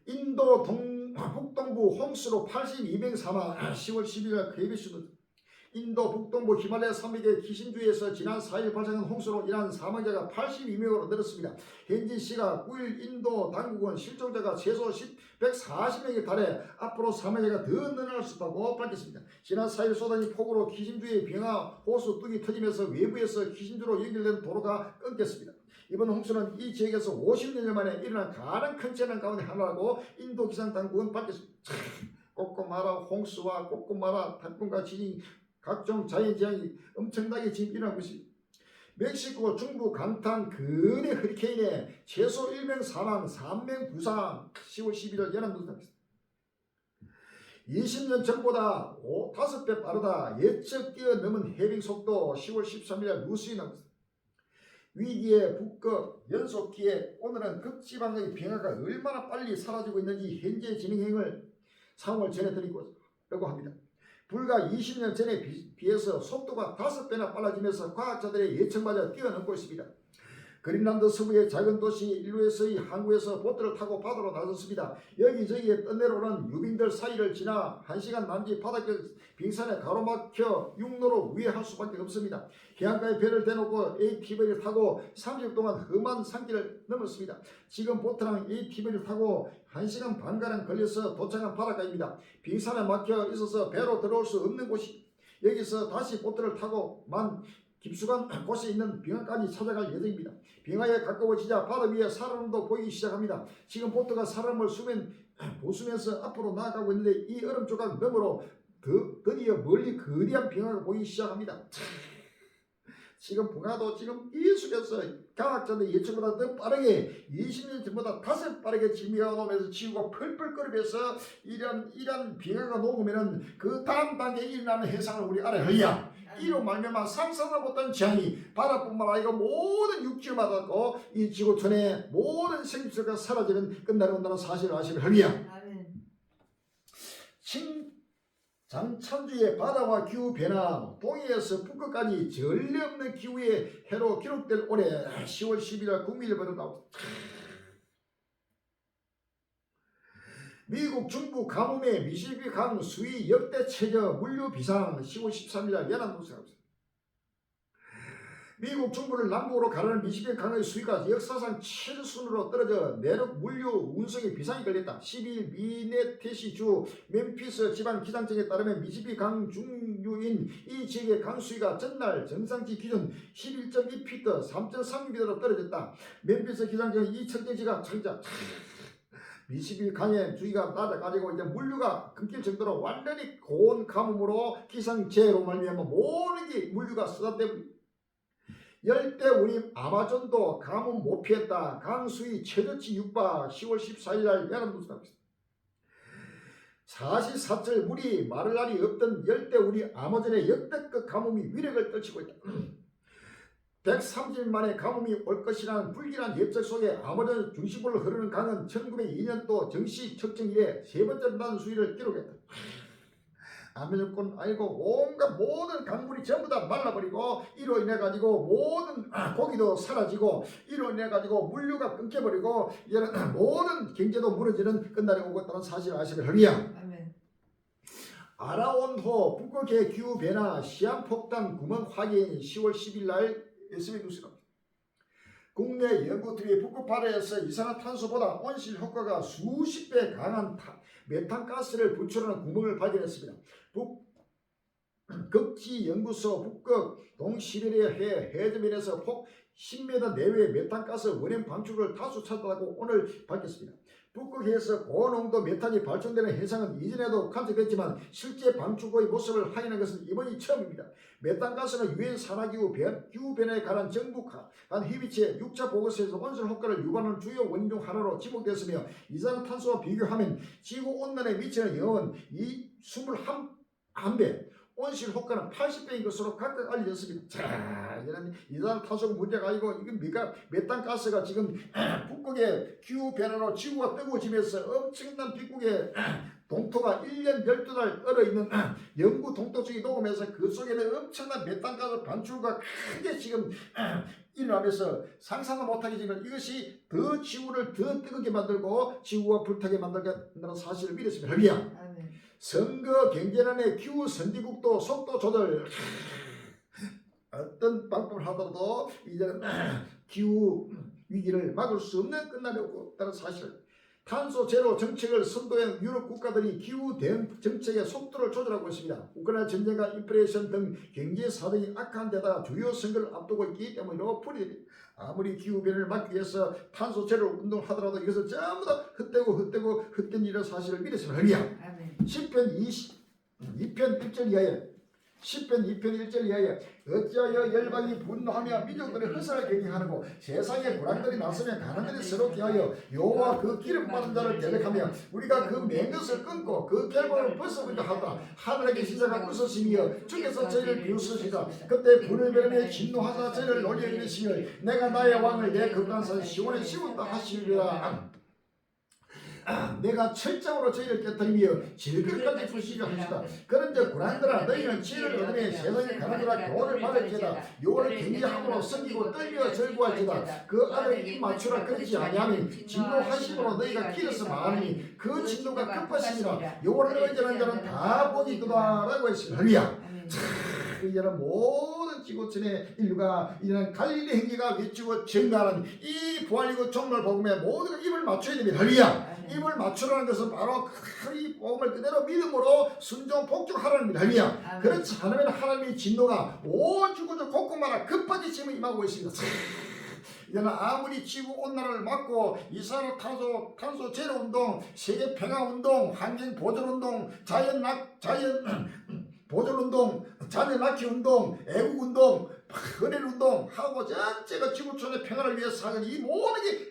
인도 북동부 홍수로 82명 사망 10월 10일 KBS 인도 북동부 히말라야 산맥의 키신주에서 지난 4일 발생한 홍수로 인한 사망자가 82명으로 늘었습니다. 현지 시각 9일 인도 당국은 실종자가 최소 140명에 달해 앞으로 사망자가 더 늘어날 수 있다고 밝혔습니다. 지난 4일 쏟아진 폭우로 키신주의 병하 호수 뚝이 터지면서 외부에서 키신주로 연결된 도로가 끊겼습니다. 이번 홍수는 이 지역에서 50년 만에 일어난 가장 큰 재난 가운데 하나라고 인도 기상당국은 밝혔습니다. 꼬꼬마라 홍수와 꼬꼬마라 태풍과 지진 각종 자연재앙이 엄청나게 지금 일어나고 있습니다. 멕시코 중부 강탄 근해 허리케인에 최소 1명 사망 3명 부상 10월 11일 연합뉴스 나옵니다. 20년 전보다 5배 빠르다 예측 뛰어넘은 해빙 속도 10월 13일 뉴스에 나옵니다. 위기의 북극 연속기에 오늘은 극지방의 빙하가 얼마나 빨리 사라지고 있는지 현재 진행형을 상황을 전해드리려고 합니다. 불과 20년 전에 비해서 속도가 5배나 빨라지면서 과학자들의 예측마저 뛰어넘고 있습니다. 그린란드 서부의 작은 도시 일루에서의 항구에서 보트를 타고 바다로 나섰습니다. 여기저기에 떠내려오는 유빙들 사이를 지나 1시간 남짓 바닷길 빙산에 가로막혀 육로로 우회할 수밖에 없습니다. 해안가에 배를 대놓고 ATV를 타고 30분 동안 험한 산길을 넘었습니다. 지금 보트랑 ATV를 타고 1시간 반가량 걸려서 도착한 바닷가입니다. 빙산에 막혀 있어서 배로 들어올 수 없는 곳이 여기서 다시 보트를 타고 깊숙한 곳에 있는 빙하까지 찾아갈 예정입니다. 빙하에 가까워지자 바다 위에 사람도 보이기 시작합니다. 지금 보트가 사람을 보수면서 앞으로 나아가고 있는데 이 얼음 조각 너머로 드디어 멀리 거대한 빙하가 보이기 시작합니다. 지금 빙하도 지금 계속해서 과학자들 예측보다 더 빠르게 20년 전보다 5배 빠르게 지미가 오면서 지구가 펄펄 끓으면서 이런 빙하가 녹으면은 그 다음 단계에 일어나는 해상을 우리 알아야 해야 이로 말미암아 상상도 못한 재앙이 바다뿐만 아니라 모든 육지마다 이 지구촌의 모든 생물체가 사라지는 끝날이 온다는 사실을 아시면 합니다. 장천주의 바다와 기후 변화, 동해에서 북극까지 전례 없는 기후의 해로 기록될 올해 10월 11일 국민일보로 나옵니다. 미국 중부 가뭄에 미시시피 강 수위 역대 최저 물류 비상 10월 13일 연합뉴스 나옵니다. 미국 중부를 남북으로 가르는 미시시피 강의 수위가 역사상 최저순으로 떨어져 내륙 물류 운송에 비상이 걸렸다. 12일 미네테시주 멤피스 지방 기상청에 따르면 미시시피 강 중류인 이 지역의 강 수위가 전날 정상치 기준 11.2피트 3.3m로 떨어졌다. 멤피스 기상청은 이 측정치가 창작 미시시피 강의 주위가 낮아가지고 이제 물류가 끊길 정도로 완전히 고온 가뭄으로 기상재해로 말미암아 모든 게 물류가 쓰다때문에 열대우림 아마존도 가뭄 못 피했다. 강수위 최저치 육박 10월 14일 날 연합뉴스 나옵니다. 사시사철 물이 마를 날이 없던 열대우림 아마존의 역대급 가뭄이 위력을 떨치고 있다. 130만의 가뭄이 올 것이라는 불길한 예측 속에 아마존 중심부로 흐르는 강은 1902년도 정시 측정 이래 세 번째 낮은 수위를 기록했다. 아메존권 아니고 온갖 모든 강물이 전부 다 말라버리고 이로 인해 가지고 모든 고기도 사라지고 이로 인해 가지고 물류가 끊겨버리고 이제는 모든 경제도 무너지는 끝날이 오고 있다는 사실을 아시면 할렐루야. 아라온호 북극의 기후 변화 시한폭탄 구멍 확인 10월 10일 날 SBS 뉴스입니다. 국내 연구팀이 북극 바다에서 이산화탄소보다 온실 효과가 수십 배 강한 메탄가스를 분출하는 구멍을 발견했습니다. 극지연구소 북극 동시베리아 해저면에서 폭 10m 내외의 메탄가스 원형 방출을 다수 찾았다고 오늘 밝혔습니다. 북극해에서 고농도 메탄이 발전되는 현상은 이전에도 관측됐지만 실제 방출구의 모습을 확인한 것은 이번이 처음입니다. 메탄가스는 유엔 산하기후 기후변화에 관한 정부 간 협의체 6차 보고서에서 온실 효과를 유발하는 주요 원인 중 하나로 지목되었으며 이산화탄소와 비교하면 지구온난화에 미치는 영향은 21배, 온실 효과는 80배인 것으로 각각 알려졌습니다. 자, 이제는 이산화탄소가 문제가 아니고 이건 메탄가스가 지금 북극의 기후변화로 지구가 뜨거워지면서 엄청난 북극의 동토가 1년 12달 얼어있는 영구 동토층이 녹으면서 그 속에는 엄청난 메탄가스 방출과 크게 지금 일어나면서 상상도 못하게 지금 이것이 더 지구를 더 뜨겁게 만들고 지구가 불타게 만들겠다는 사실을 믿으시면 합니다. 선거 경제난의 기후 선진국도 속도 조절 어떤 방법을 하더라도 이제는 기후 위기를 막을 수 없는 끝날이 없다는 사실. 탄소 제로 정책을 선도한 유럽 국가들이 기후 대응 정책의 속도를 조절하고 있습니다. 우크라이나 전쟁과 인플레이션 등 경제 사정이 악한 데다가 주요 선거를 앞두고 있기 때문이라고 풀이됩니다. 아무리 기후변화를 막기 위해서 탄소 제로 운동을 하더라도 이것을 전부 다 헛된 일이라는 사실을 믿으시면 합니다. 10편 2편 1절 이하에 10편 2편 1절 이하에 어찌하여 열방이 분노하며 민족들이 허사를 경영하는고 세상에 불안들이 나서며 가난들이 서럽게 하여 여호와 그 기름 받은 자를 대적하며 우리가 그 맹것을 끊고 그 결박을 벗어버리려 하다 하늘에 계신 자가 웃으시며 주께서 저희를 비웃으시자 그때 불을 베르며 진노하사 저희를 놀려 이르시며 내가 나의 왕을 내 극단산 시온에 씌웠다 하시리라. 내가 철장으로 저희를 깨뜨리며 질그릇까지 부시려 하시다. 그런데 고난들아 너희는 지혜를 얻으며 세상에 가난들아 교훈을 받을지다. 요를 경계함으로 섬기고 떨며 절구할지다. 그 아들 입 맞추라 그러지 아니하면 진노하심으로 너희가 길어서 말하니 그 진노가 급하시니라. 요를 의존한 자는 다 복이 있도다 라고 했습니다. 할렐루야. 이제는 모든 지구촌의 인류가 이제는 갈릴리 행기가 외치고 증가하는 이 부활이고 종말 복음에 모두가 입을 맞춰야 됩니다. 할렐루야. 입을 맞추라는 것은 바로 이 복음을 그대로 믿음으로 순종 복종하라는 겁니다. 할렐루야. 그렇지 않으면 하나님의 진노가 온 지구촌 곳곳마다 급하게 지금 임하고 있습니다. 이제는 아무리 지구 온난화를 막고 이산화탄소 제로 운동, 세계 평화 운동, 환경 보존 운동, 자연 보존 운동, 자녀 낳기 운동, 애국 운동, 은혜 운동 하고 전체가 지구촌의 평화를 위해서 하는 이 모든 게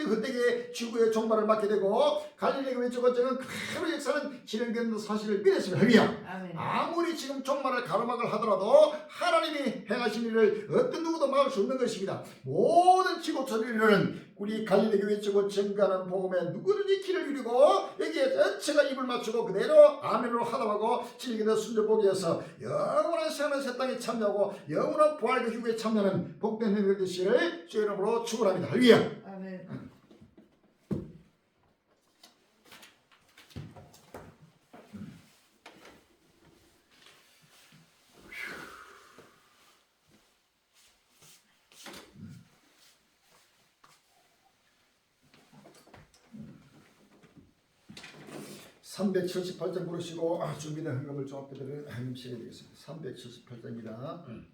헛되게 지구의 종말을 맞게 되고 갈릴리가 왼쪽은 큰 역사는 진행되는 사실을 믿으시면 합니다. 아무리 지금 종말을 가로막을 하더라도 하나님이 행하신 일을 어떤 누구도 막을 수 없는 것입니다. 모든 지구촌의 일은 우리 갈릴리 외치고 증가하는 복음에 누구든지 길을 이루고 여기에 전체가 입을 맞추고 그대로 아멘으로 하답하고 진리기도 순종보기 위해서 영원한 생활의 새 땅에 참여하고 영원한 부활 그 휴게에 참여하는 복된 행위 되시기를 주의 이름으로 축원합니다. 할렐루야. 아멘. (378장) 부르시고 준비된 헌금을 조합되도록 헌금시켜야 되겠습니다. 378장입니다.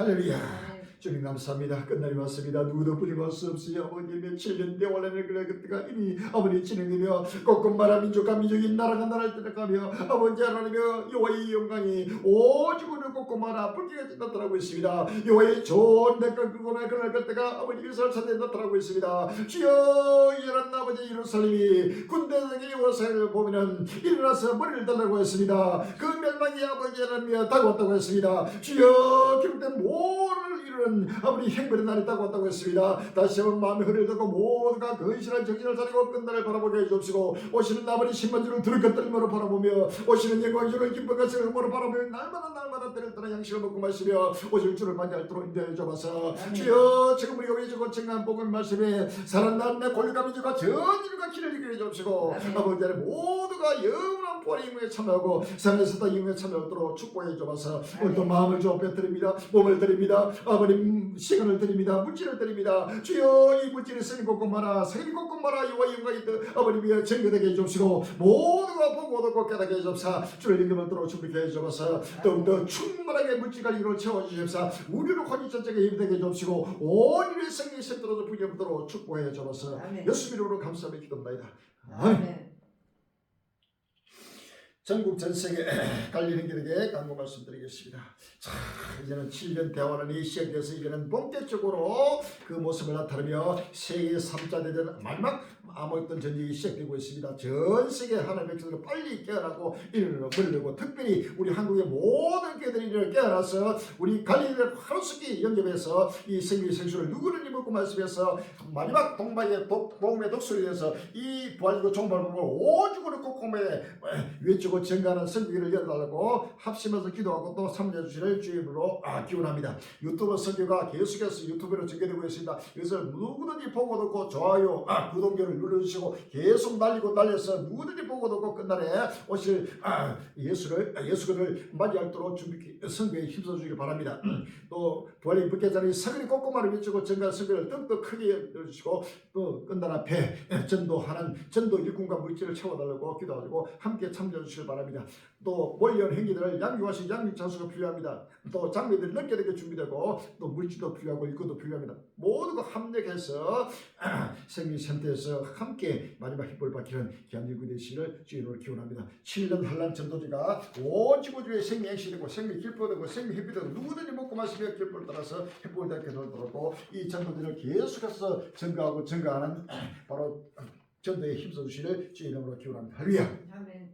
할렐루야. 주님 감사합니다. 끝날이 왔습니다. 누구도 부림할 수 없으여 아버님의 7년 대원란을 그때가 이미 아버님 진행되며 꽃꽃마라 민족과 민족이 나라가 나라를 떠나가며 아버지 하나님의 여호와의 영광이 오죽으로 꽃꽃마라 불길같이 나타나고 있습니다. 여호와의 좋은 대가 그거나 그날 그때가 아버지 이스라엘 나타나고 있습니다. 주여 이런 아버지 예루살렘이 군대에게 여호와를 보면은 일어나서 머리를 달라고 했습니다. 그 멸망이 아버지 하나님이 다가왔다고 했습니다. 주여 기록된 모를 이루는 아버지 행벌의 날이 다가왔다고 했습니다. 다시 한번 마음의 허리를 닫고 모두가 근실한 정신을 차리고 끝날을 바라보게 해주옵시고 오시는 아버지 신만주를 들을 것들만으로 바라보며 오시는 영광주를 기쁜 것을 음으로 바라보며 날마다 때를 따라 양식을 먹고 마시며 오실 줄을 만지알도록 인도해 주옵소서. 주여 지금 우리가 외치고 증거한 복음의 말씀에 살아난 내 권력감이주가 전일과 길을 이끌어 주옵시고 아버지 하나님 모두가 영원한 부활의 임무에 참여하고 산에서도 임무에 참여하도록 축복해 주옵소서. 오늘도 마음을 좀 빼드립니다. 몸을 드립니다. 아버님 시간을 드립니다. 물질을 드립니다. 주여 이 물질이 쓰니 곳곳마다 생이 곳곳마다 여호와의 영광이 아버님이 증거되게 해주옵시고 모두가 보고 얻고 깨닫게 해주옵사. 주를 임금을 들어 준비케 해주옵사. 더욱더 충만하게 물질과 이걸 채워주십사. 우리를 혼이 전체가 힘되게 해주옵시고 온 인류의 생명이 샘들어서 부여부도록 축복해 주옵사. 예수 이름으로 감사하며 기도합니다. 아멘. 전국 전세계 갈리는 길에게 간구 말씀드리겠습니다. 자, 이제는 7년 대화론이 시작돼서 이제는 본격적으로 그 모습을 나타내며 세계 3차 대전 마지막 암흑던 전쟁이 시작되고 있습니다. 전 세계 하나님의 백성들은 빨리 깨어나고 일어나고 특별히 우리 한국의 모든 교회들이 깨어나서 우리 갈릴리를 하루속히 영접해서 이 생명의 생수를 누구든지 먹고 말씀해서 마지막 동방의 복음의 독수리에서 이 부활이고 종말복음을 오죽으로 꼼꼼히 외치고 증가하는 선교회를 열어달라고 합심해서 기도하고 또 참여해 주시를 주임으로 기원합니다. 유튜브 선교가 계속해서 유튜브로 전개되고 있습니다. 이것을 누구든지 보고 듣고 좋아요, 구독을 눌러주시고 계속 날려서 누구든지 보고 듣고 끝날에 오실 예수를 맞이하도록 선교에 힘써주시기 바랍니다. 또 부활의 북계자리 서글이 꼼꼼하게 외치고 증가 선교를 더욱더 크게 열어주시고 또 끝날 앞에 전도하는 전도 일꾼과 물질을 채워달라고 기도하고 함께 참여해 주시기 바랍니다. 또 몰려온 행위들을 양육하신 양육 장수가 필요합니다. 또 장비들이 넓게 되게 준비되고 또 물질도 필요하고 일꾼도 필요합니다. 모두가 합력해서 생명센터에서 함께 마지막 힘을 받기는 귀한 일꾼 되시기를 주님으로 기원합니다. 7년 한란 전도지가 온 지구주의 생명 행시되고 생명 길포되고 생명 회피되고 누구든지 먹고 마시며 길포를 따라서 회복을 닿게 되도록 이 전도지를 계속해서 증가하는 바로 전도에 힘써주시를 주의 이름으로 기원합니다. 할렐루야. 아멘.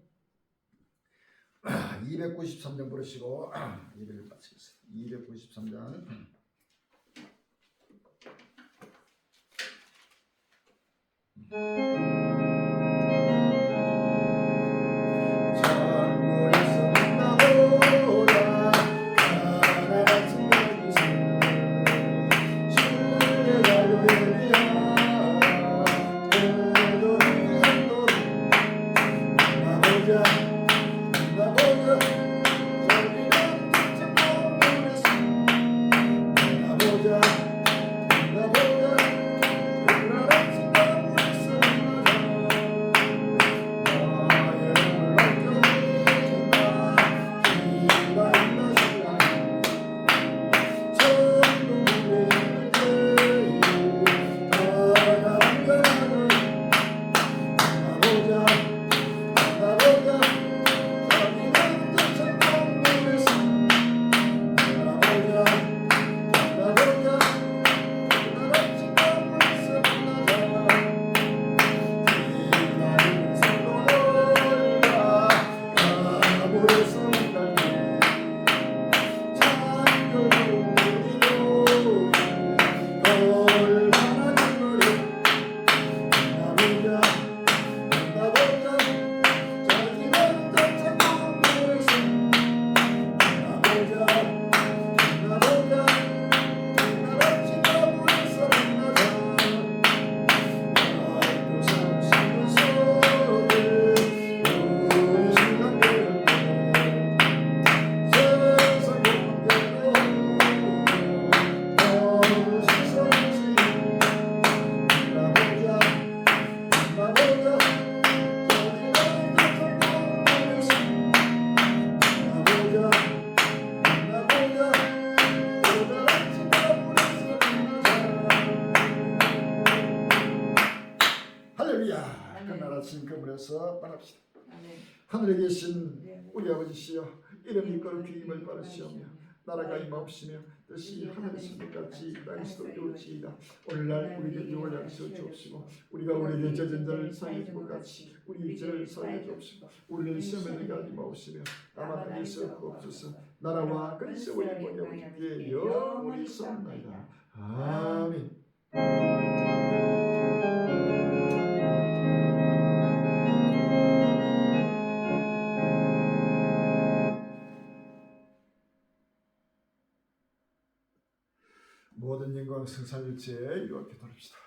293장 부르시고 예배를 마치겠습니다. 293장 나갑시다. 아멘. 하늘에 계신 우리 아버지시여, 이름이 거룩히 힘을 받으시오며 나라가 임하옵시며 뜻이 하늘에서 같이 땅에서도 이루어지이다. 오늘날 우리에게 용을 양식을 주옵시고 우리가 우리에게 져진 자를 사하여 준 것 같이 우리 죄를 사하여 주옵시고 우리를 시험에 들게 하지 마옵시며 다만 악에서 구하옵소서. 나라와 근세와 영광이 아버지께 영원히 있사옵나이다. 아멘. 모든 영광 승산일체에 이렇게 돌립시다.